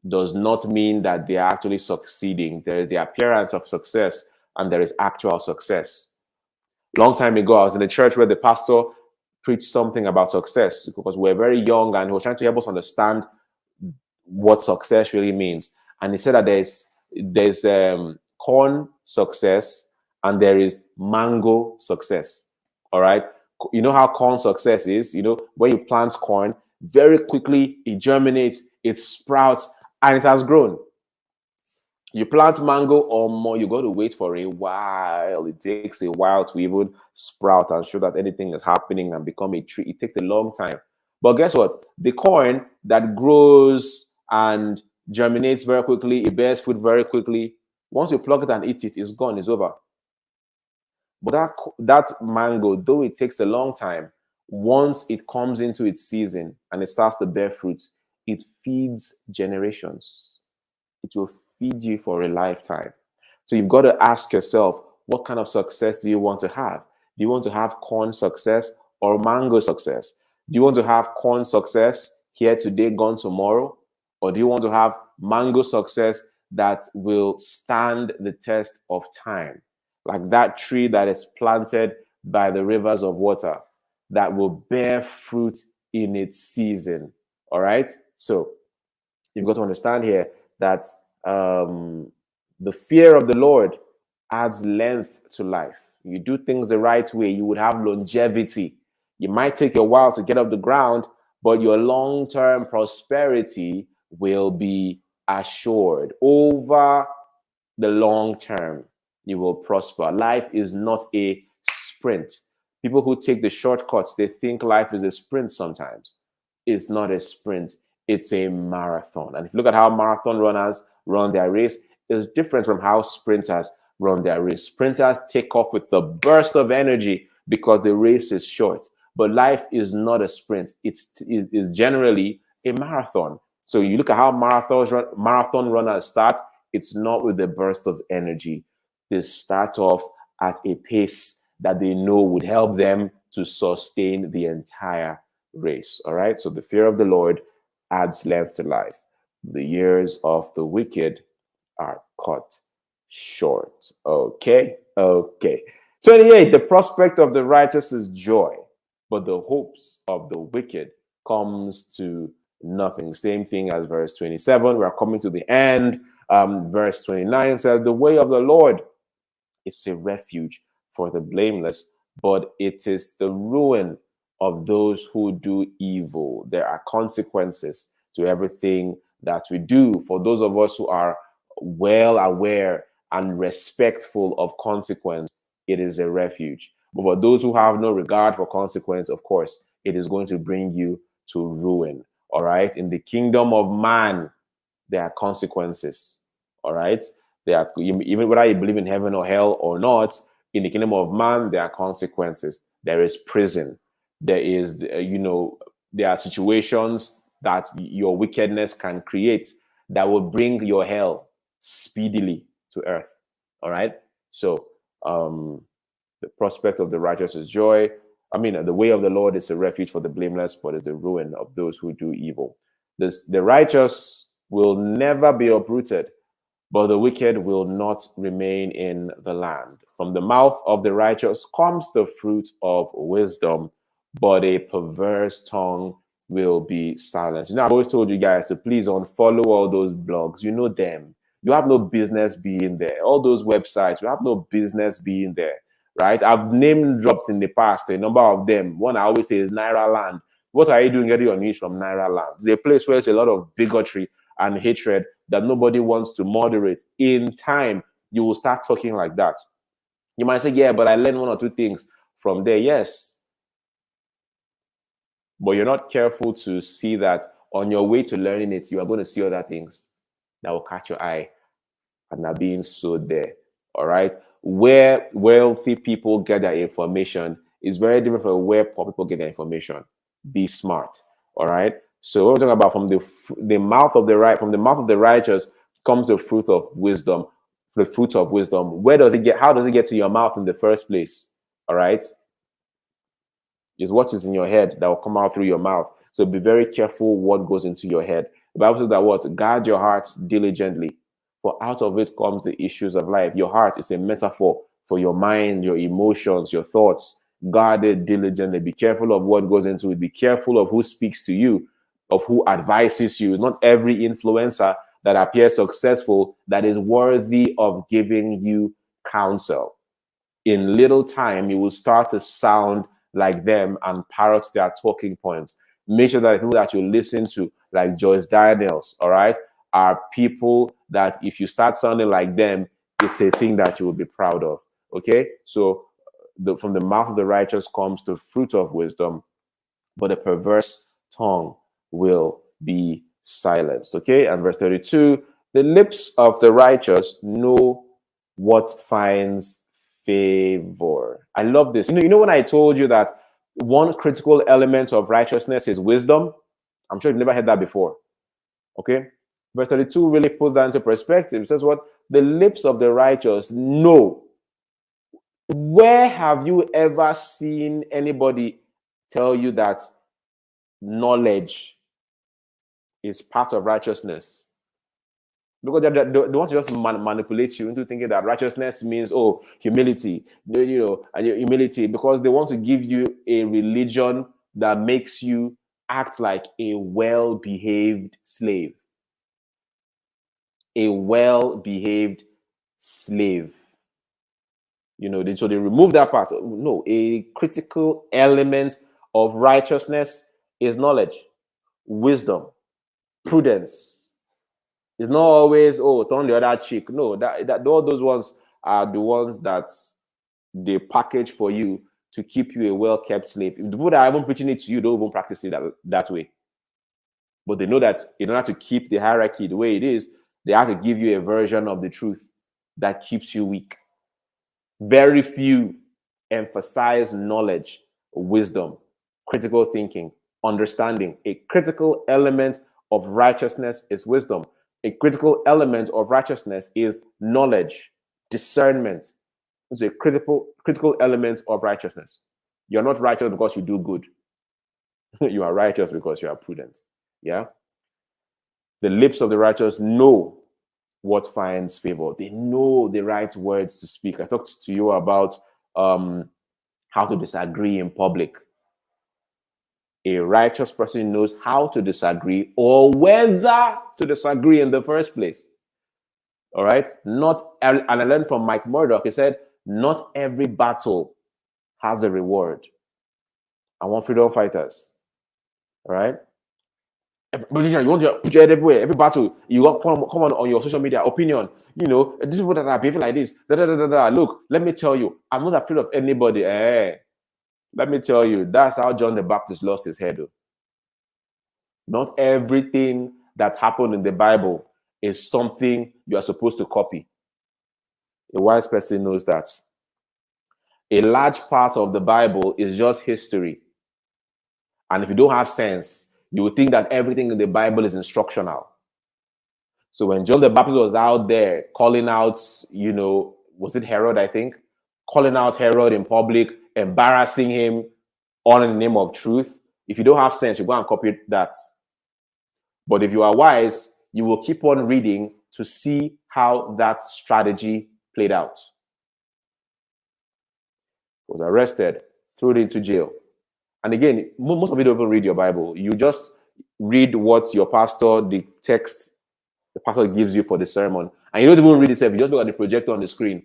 S2: does not mean that they are actually succeeding. There is the appearance of success and there is actual success. Long time ago, I was in a church where the pastor preached something about success because we were very young and he was trying to help us understand what success really means. And he said that there's corn success and there is mango success. All right. You know how corn success is? You know, when you plant corn, very quickly it germinates, it sprouts, and it has grown. You plant mango or more, you got to wait for a while. It takes a while to even sprout and show that anything is happening and become a tree. It takes a long time. But guess what? The corn that grows and germinates very quickly, it bears fruit very quickly. Once you pluck it and eat it, it's gone, it's over. But that mango, though it takes a long time, once it comes into its season and it starts to bear fruit, it feeds generations. It will feed you for a lifetime. So you've got to ask yourself, what kind of success do you want to have? Do you want to have corn success or mango success? Do you want to have corn success here today, gone tomorrow? Or do you want to have mango success that will stand the test of time? Like that tree that is planted by the rivers of water that will bear fruit in its season. All right? So you've got to understand here that the fear of the Lord adds length to life. You do things the right way, you would have longevity. You might take a while to get off the ground, but your long-term prosperity will be assured. Over the long term, you will prosper. Life is not a sprint. People who take the shortcuts, they think life is a sprint sometimes. It's not a sprint. It's a marathon. And if you look at how marathon runners run their race, it's different from how sprinters run their race. Sprinters take off with the burst of energy because the race is short. But life is not a sprint. It's generally a marathon. So you look at how marathon runners start, it's not with a burst of energy. They start off at a pace that they know would help them to sustain the entire race. All right. So the fear of the Lord adds length to life. The years of the wicked are cut short. Okay. 28. The prospect of the righteous is joy, but the hopes of the wicked comes to nothing. Same thing as verse 27. We're coming to the end. Verse 29 says, the way of the Lord is a refuge for the blameless, but it is the ruin of those who do evil. There are consequences to everything that we do. For those of us who are well aware and respectful of consequence, it is a refuge. But for those who have no regard for consequence, of course, it is going to bring you to ruin. All right. In the kingdom of man, there are consequences. All right. There are, even whether you believe in heaven or hell or not, in the kingdom of man, there are consequences. There is prison. There is, there are situations that your wickedness can create that will bring your hell speedily to earth. All right. So the prospect of the righteous is joy. The way of the Lord is a refuge for the blameless, but is the ruin of those who do evil. The righteous will never be uprooted, but the wicked will not remain in the land. From the mouth of the righteous comes the fruit of wisdom, but a perverse tongue will be silenced. You know, I've always told you guys to please unfollow all those blogs. You know them. You have no business being there. All those websites, you have no business being there, right? I've name dropped in the past a number of them. One I always say is Naira Land. What are you doing getting your news from Naira Land? It's a place where there's a lot of bigotry and hatred that nobody wants to moderate. In time, you will start talking like that. You might say, yeah, but I learned one or two things from there. Yes. But you're not careful to see that on your way to learning it, you are going to see other things that will catch your eye and are being sowed there. All right. Where wealthy people get their information is very different from where poor people get their information. Be smart. All right. So what we're talking about, from the mouth of the right, from the mouth of the righteous comes the fruit of wisdom. The fruit of wisdom. Where does it get? How does it get to your mouth in the first place? All right. Is what is in your head that will come out through your mouth. So be very careful what goes into your head. The Bible says that what? Guard your heart diligently, for out of it comes the issues of life. Your heart is a metaphor for your mind, your emotions, your thoughts. Guard it diligently. Be careful of what goes into it. Be careful of who speaks to you, of who advises you. Not every influencer that appears successful that is worthy of giving you counsel. In little time, you will start to sound like them and parrot their talking points. Make sure that the people that you listen to, like Joyce Daniels, all right, are people that if you start sounding like them, it's a thing that you will be proud of. Okay, so from the mouth of the righteous comes the fruit of wisdom, but a perverse tongue will be silenced. Okay, and verse 32, the lips of the righteous know what finds favor. I love this. You know when I told you that one critical element of righteousness is wisdom? I'm sure you've never heard that before. Okay? Verse 32 really puts that into perspective. It says what? The lips of the righteous know. Where have you ever seen anybody tell you that knowledge is part of righteousness? Because they want to just manipulate you into thinking that righteousness means, oh, humility, you know, and your humility, because they want to give you a religion that makes you act like a well-behaved slave. A well-behaved slave. You know, so they remove that part. No, a critical element of righteousness is knowledge, wisdom, prudence. It's not always, oh, turn the other cheek. No, that all those ones are the ones that they package for you to keep you a well-kept slave. If the people that are even preaching it to you don't even practice it that way. But they know that in order to keep the hierarchy the way it is, they have to give you a version of the truth that keeps you weak. Very few emphasize knowledge, wisdom, critical thinking, understanding. A critical element of righteousness is wisdom. A critical element of righteousness is knowledge, discernment. It's a critical element of righteousness. You're not righteous because you do good. You are righteous because you are prudent. Yeah. The lips of the righteous know what finds favor. They know the right words to speak. I talked to you about how to disagree in public. A righteous person knows how to disagree or whether to disagree in the first place. All right. And I learned from Mike Murdoch, he said, not every battle has a reward. I want freedom fighters. All right. You want to put your head everywhere. Every battle, you got come on your social media opinion. You know, this is what are behaving like this. Look, let me tell you, I'm not afraid of anybody. Let me tell you, that's how John the Baptist lost his head. Not everything that happened in the Bible is something you are supposed to copy. A wise person knows that. A large part of the Bible is just history. And if you don't have sense, you would think that everything in the Bible is instructional. So when John the Baptist was out there calling out, you know, was it Herod, I think? Calling out Herod in public, embarrassing him all in the name of truth. If you don't have sense, you go and copy that. But if you are wise, you will keep on reading to see how that strategy played out. Was arrested, thrown into jail, And again, most of you don't even read your Bible. You just read what your pastor, the text the pastor gives you for the sermon. And you don't even read itself. You just look at the projector on the screen.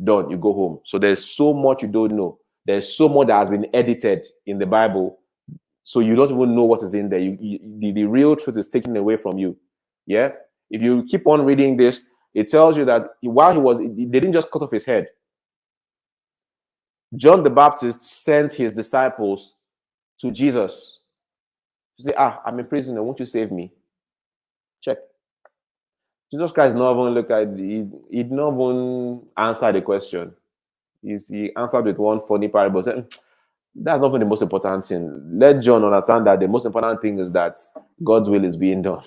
S2: Done. You go home. So there's so much you don't know. There's so much that has been edited in the Bible. So you don't even know what is in there. The real truth is taken away from you. Yeah? If you keep on reading this, it tells you that while they didn't just cut off his head. John the Baptist sent his disciples to Jesus to say, I'm in prison. Won't you save me? Check. Jesus Christ not even look at he not even answer the question. He answered with one funny parable. Saying, that's not even the most important thing. Let John understand that the most important thing is that God's will is being done.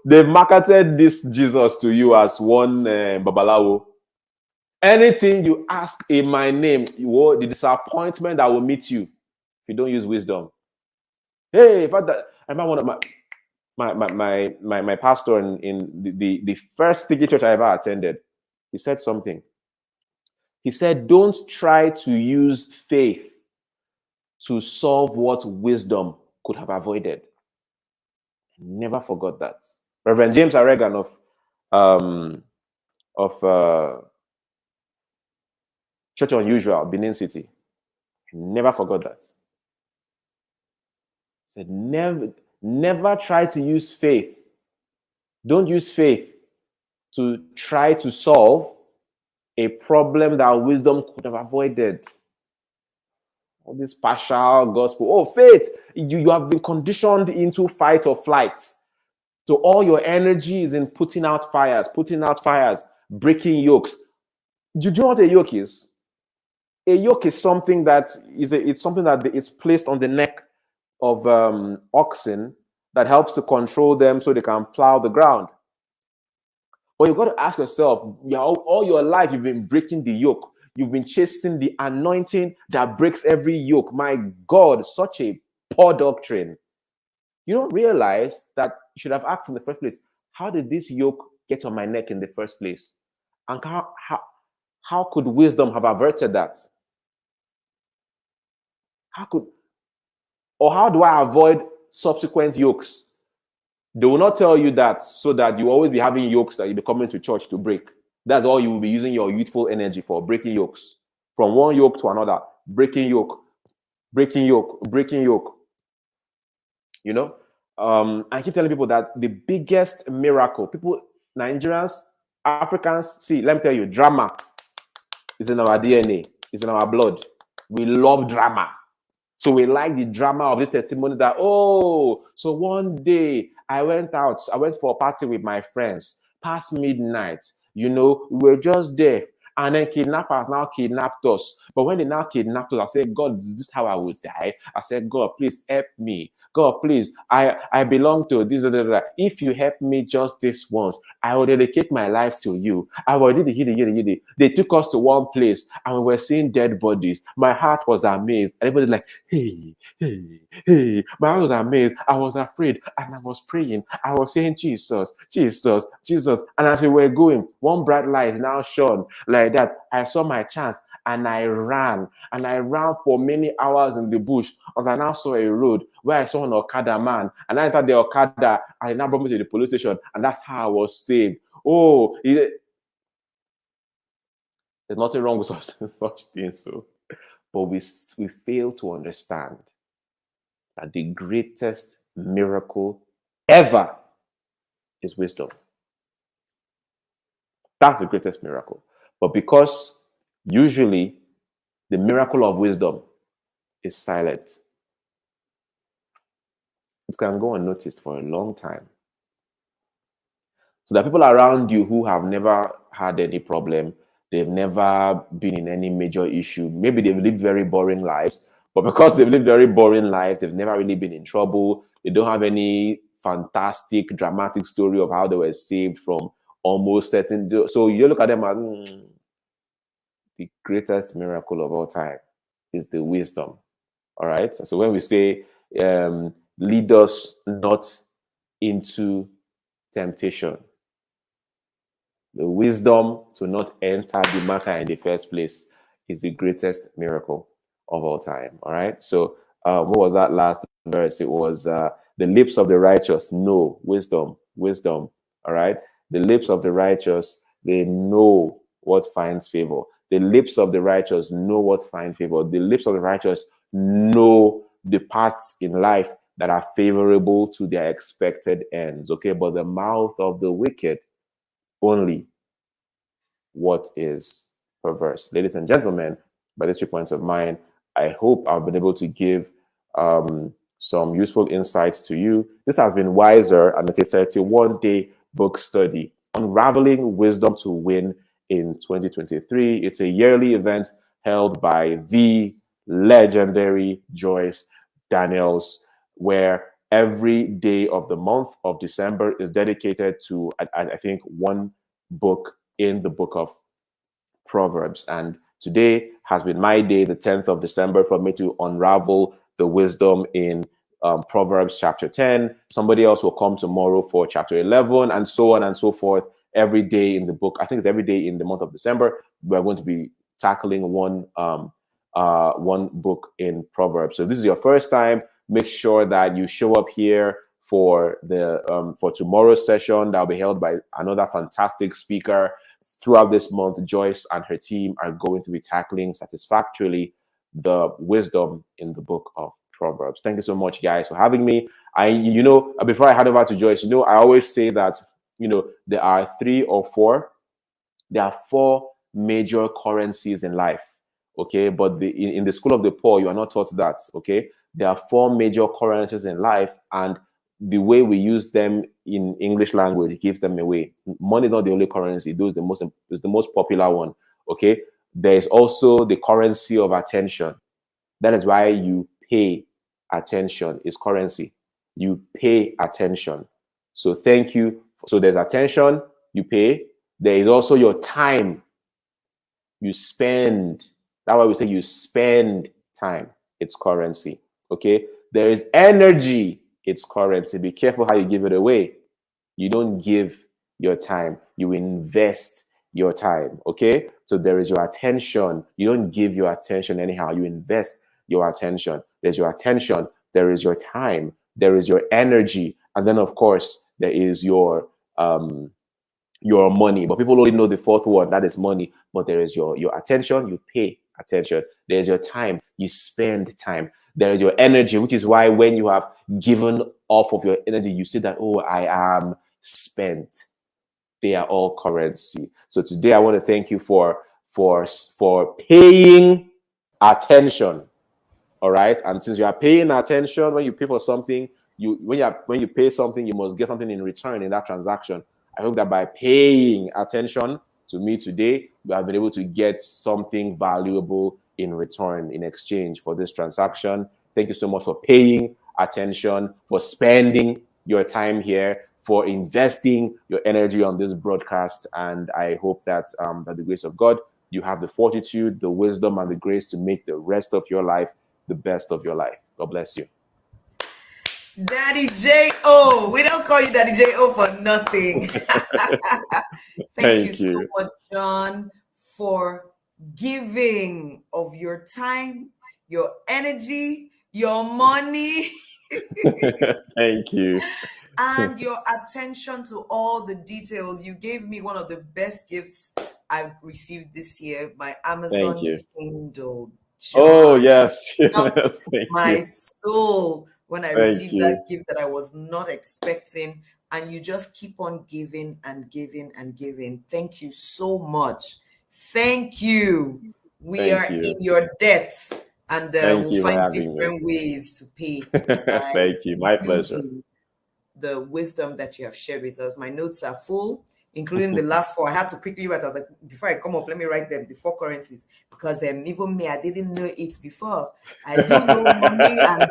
S2: They marketed this Jesus to you as one babalawo. Anything you ask in my name, the disappointment that will meet you if you don't use wisdom. Hey, I remember one of my pastor in the first sticky church I ever attended. He said something. He said, don't try to use faith to solve what wisdom could have avoided. Never forgot that. Reverend James Aregan of Church Unusual, Benin City. Never forgot that. He said, never try to use faith. Don't use faith to try to solve a problem that wisdom could have avoided. All this partial gospel. Oh, faith. You have been conditioned into fight or flight. So all your energy is in putting out fires, breaking yokes. Do you know what a yoke is? A yoke is something that is placed on the neck of oxen that helps to control them so they can plow the ground. But you've got to ask yourself, all your life you've been breaking the yoke. You've been chasing the anointing that breaks every yoke. My God, such a poor doctrine. You don't realize that you should have asked in the first place, how did this yoke get on my neck in the first place? And how could wisdom have averted that? How do I avoid subsequent yokes? They will not tell you that so that you always be having yokes that you'll be coming to church to break. That's all you will be using your youthful energy for, breaking yokes. From one yoke to another, breaking yoke. I keep telling people that the biggest miracle, Nigerians, Africans, see, let me tell you, drama is in our DNA, it's in our blood. We love drama. So we like the drama of this testimony that, so one day I went for a party with my friends past midnight. We were just there. And then kidnappers now kidnapped us. But when they now kidnapped us, I said, God, is this how I would die? I said, God, please help me. God, please, I belong to this. If you help me just this once, I will dedicate my life to you. I will do the. They took us to one place and we were seeing dead bodies. My heart was amazed. Everybody like, hey. My heart was amazed. I was afraid and I was praying. I was saying, Jesus. And as we were going, one bright light now shone like that. I saw my chance and I ran. And I ran for many hours in the bush until I now saw a road where I saw an Okada man. And I entered the Okada and he now brought me to the police station. And that's how I was saved. There's nothing wrong with such things. But we fail to understand that the greatest miracle ever is wisdom. That's the greatest miracle. But because usually the miracle of wisdom is silent, it can go unnoticed for a long time. So there are people around you who have never had any problem. They've never been in any major issue. Maybe they've lived very boring lives, but because they've lived very boring life, they've never really been in trouble. They don't have any fantastic, dramatic story of how they were saved from almost certain. So you look at them as the greatest miracle of all time is the wisdom. All right. So when we say, lead us not into temptation, The wisdom to not enter the matter in the first place is the greatest miracle of all time. All right. So, what was that last verse? It was the lips of the righteous know wisdom, wisdom. All right. The lips of the righteous, they know what finds favor. The lips of the righteous know what finds favor. The lips of the righteous know the paths in life that are favorable to their expected ends. Okay. But the mouth of the wicked only what is perverse. Ladies and gentlemen, by these 3 points of mine, I hope I've been able to give some useful insights to you. This has been Wiser, and it's a 31-day book study, Unraveling Wisdom to Win in 2023. It's a yearly event held by the legendary Joyce Daniels, where every day of the month of December is dedicated to, I think, one book in the book of Proverbs. And today has been my day, the 10th of December, for me to unravel the wisdom in Proverbs chapter 10. Somebody else will come tomorrow for chapter 11, and so on and so forth. Every day in the book, I think it's every day in the month of December, we're going to be tackling one book in Proverbs. So this is your first time, make sure that you show up here for the for tomorrow's session that will be held by another fantastic speaker. Throughout this month, Joyce and her team are going to be tackling satisfactorily the wisdom in the book of Proverbs. Thank you so much, guys, for having me. Before I hand over to Joyce, I always say that, there are four major currencies in life. Okay. But in the school of the poor, you are not taught that. Okay. There are four major currencies in life, and the way we use them in English language gives them away. Money is not the only currency. It's the most popular one. Okay. There is also the currency of attention. That is why you pay attention. Is currency. You pay attention. So thank you. So there's attention, you pay. There is also your time. You spend. That's why we say you spend time. It's currency. Okay. There is energy. It's currency. Be careful how you give it away. You don't give your time. You invest your time. Okay. So there is your attention. You don't give your attention anyhow. You invest your attention. There's your attention. There is your time. There is your energy. And then, of course, there is your money. But people only know the fourth one. That is money. But there is your attention. You pay attention. There's your time. You spend time. There is your energy, which is why when you have given off of your energy, you see that, oh, I am spent. They are all currency. So today I want to thank you for paying attention. All right. And since you are paying attention, when you pay for something, when you pay something, you must get something in return in that transaction. I hope that by paying attention to me today, you have been able to get something valuable in return, in exchange for this transaction. Thank you so much for paying attention, for spending your time here, for investing your energy on this broadcast. And I hope that by the grace of God, you have the fortitude, the wisdom, and the grace to make the rest of your life the best of your life. God bless you.
S1: Daddy J.O. We don't call you Daddy J.O. for nothing. Thank you so much, John, for giving of your time, your energy, your money.
S2: Thank you.
S1: And your attention to all the details. You gave me one of the best gifts I've received this year, my Amazon Kindle. John,
S2: oh, yes.
S1: my soul when I received that gift that I was not expecting. And you just keep on giving and giving and giving. Thank you so much. Thank you. We are in your debt, and we'll find different ways to pay.
S2: Thank you. My pleasure.
S1: The wisdom that you have shared with us. My notes are full, including the last four. I had to quickly write. I was like, before I come up, let me write them, the four currencies, because even me, I didn't know it before. I do know money, and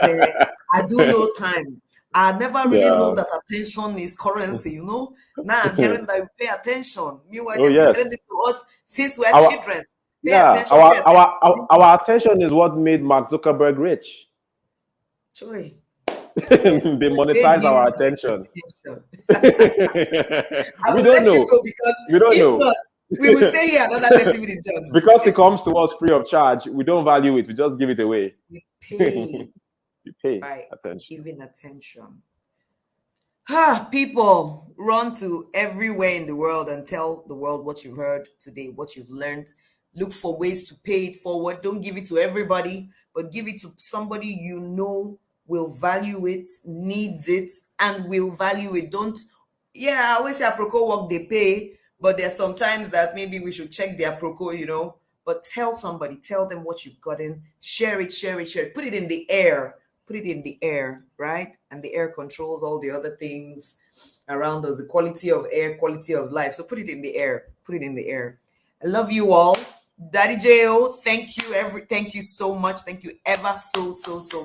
S1: I do know time. I never really know that attention is currency, Now I'm hearing that we pay attention. Meanwhile, they've been telling it to us since we're children.
S2: Attention, our attention is what made Mark Zuckerberg rich.
S1: Joy.
S2: Yes. They monetize our attention.
S1: I
S2: We
S1: will
S2: don't
S1: let you
S2: know.
S1: go because
S2: We don't
S1: if
S2: know.
S1: not, we will stay here another 30 minutes, John.
S2: Because it comes to us free of charge, we don't value it. We just give it away.
S1: We pay
S2: You pay
S1: by
S2: attention.
S1: giving attention. People, run to everywhere in the world and tell the world what you've heard today, what you've learned. Look for ways to pay it forward. Don't give it to everybody, but give it to somebody you know will value it, needs it, and will value it. Don't, yeah, I always say Aproko work they pay, but there's sometimes that maybe we should check the Aproko. But tell somebody, tell them what you've gotten, share it, share it, share it, put it in the air. Put it in the air, right? And the air controls all the other things around us, the quality of air, quality of life. So put it in the air. Put it in the air. I love you all. Daddy Jo, thank you so much. Thank you ever so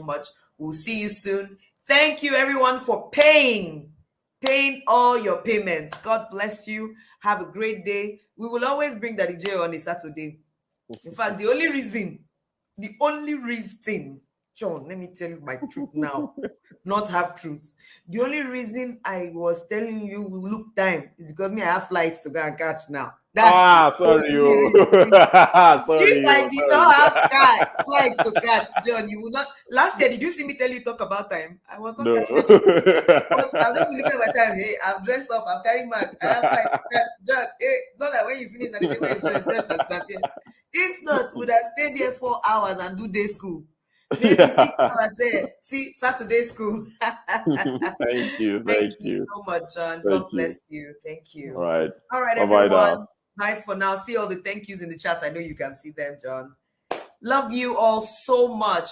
S1: much. We'll see you soon. Thank you everyone for paying all your payments. God bless you. Have a great day. We will always bring Daddy Jo on a Saturday. In fact, the only reason, John, let me tell you my truth now, not half truth. The only reason I was telling you look time is because me, I have flights to go and catch now. That's the
S2: Sorry,
S1: only
S2: you.
S1: reason.
S2: Sorry,
S1: If I
S2: you.
S1: did not have flight to catch, John, you would not. Last year, did you see me tell you talk about time? I was not
S2: No.
S1: catching any flight. But I'm just looking at my time. Hey, I'm dressed up. I'm carrying my. I have flight to catch. John, hey, not that when you finish, now the same way you dressed and disappear. If not, we would have stayed there 4 hours and do day school. Maybe 6 hours there. See, Saturday school.
S2: Thank you.
S1: Thank you so much, John.
S2: Thank
S1: God
S2: you.
S1: bless you. Thank you.
S2: All right.
S1: All right,
S2: Bye-bye
S1: everyone.
S2: now.
S1: Bye for now. See all the thank yous in the chats. I know you can see them, John. Love you all so much.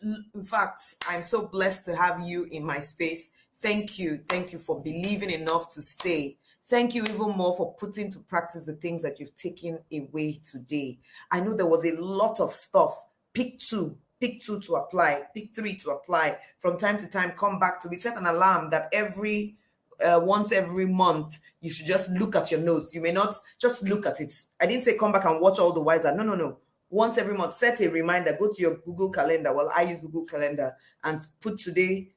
S1: In fact, I'm so blessed to have you in my space. Thank you. Thank you for believing enough to stay. Thank you even more for putting to practice the things that you've taken away today. I know there was a lot of stuff. Pick two to apply, pick 3 to apply. From time to time, come back to me. Set an alarm that once every month, you should just look at your notes. You may not just look at it. I didn't say come back and watch all the wiser. No. Once every month, set a reminder. Go to your Google Calendar. Well, I use Google Calendar and put today.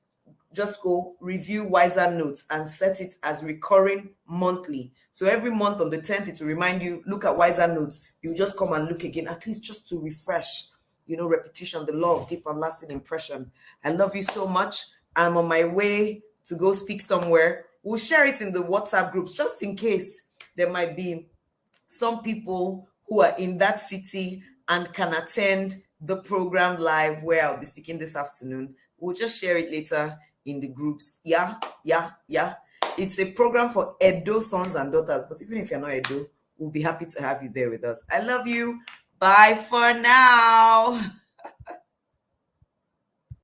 S1: Just go review wiser notes and set it as recurring monthly. So every month on the 10th, it will remind you, look at wiser notes. You just come and look again, at least just to refresh. Repetition, the law of deep and lasting impression. I love you so much. I'm on my way to go speak somewhere. We'll share it in the WhatsApp groups just in case there might be some people who are in that city and can attend the program live where I'll be speaking this afternoon. We'll just share it later in the groups. Yeah. It's a program for Edo sons and daughters, but even if you're not Edo, we'll be happy to have you there with us. I love you. Bye for now.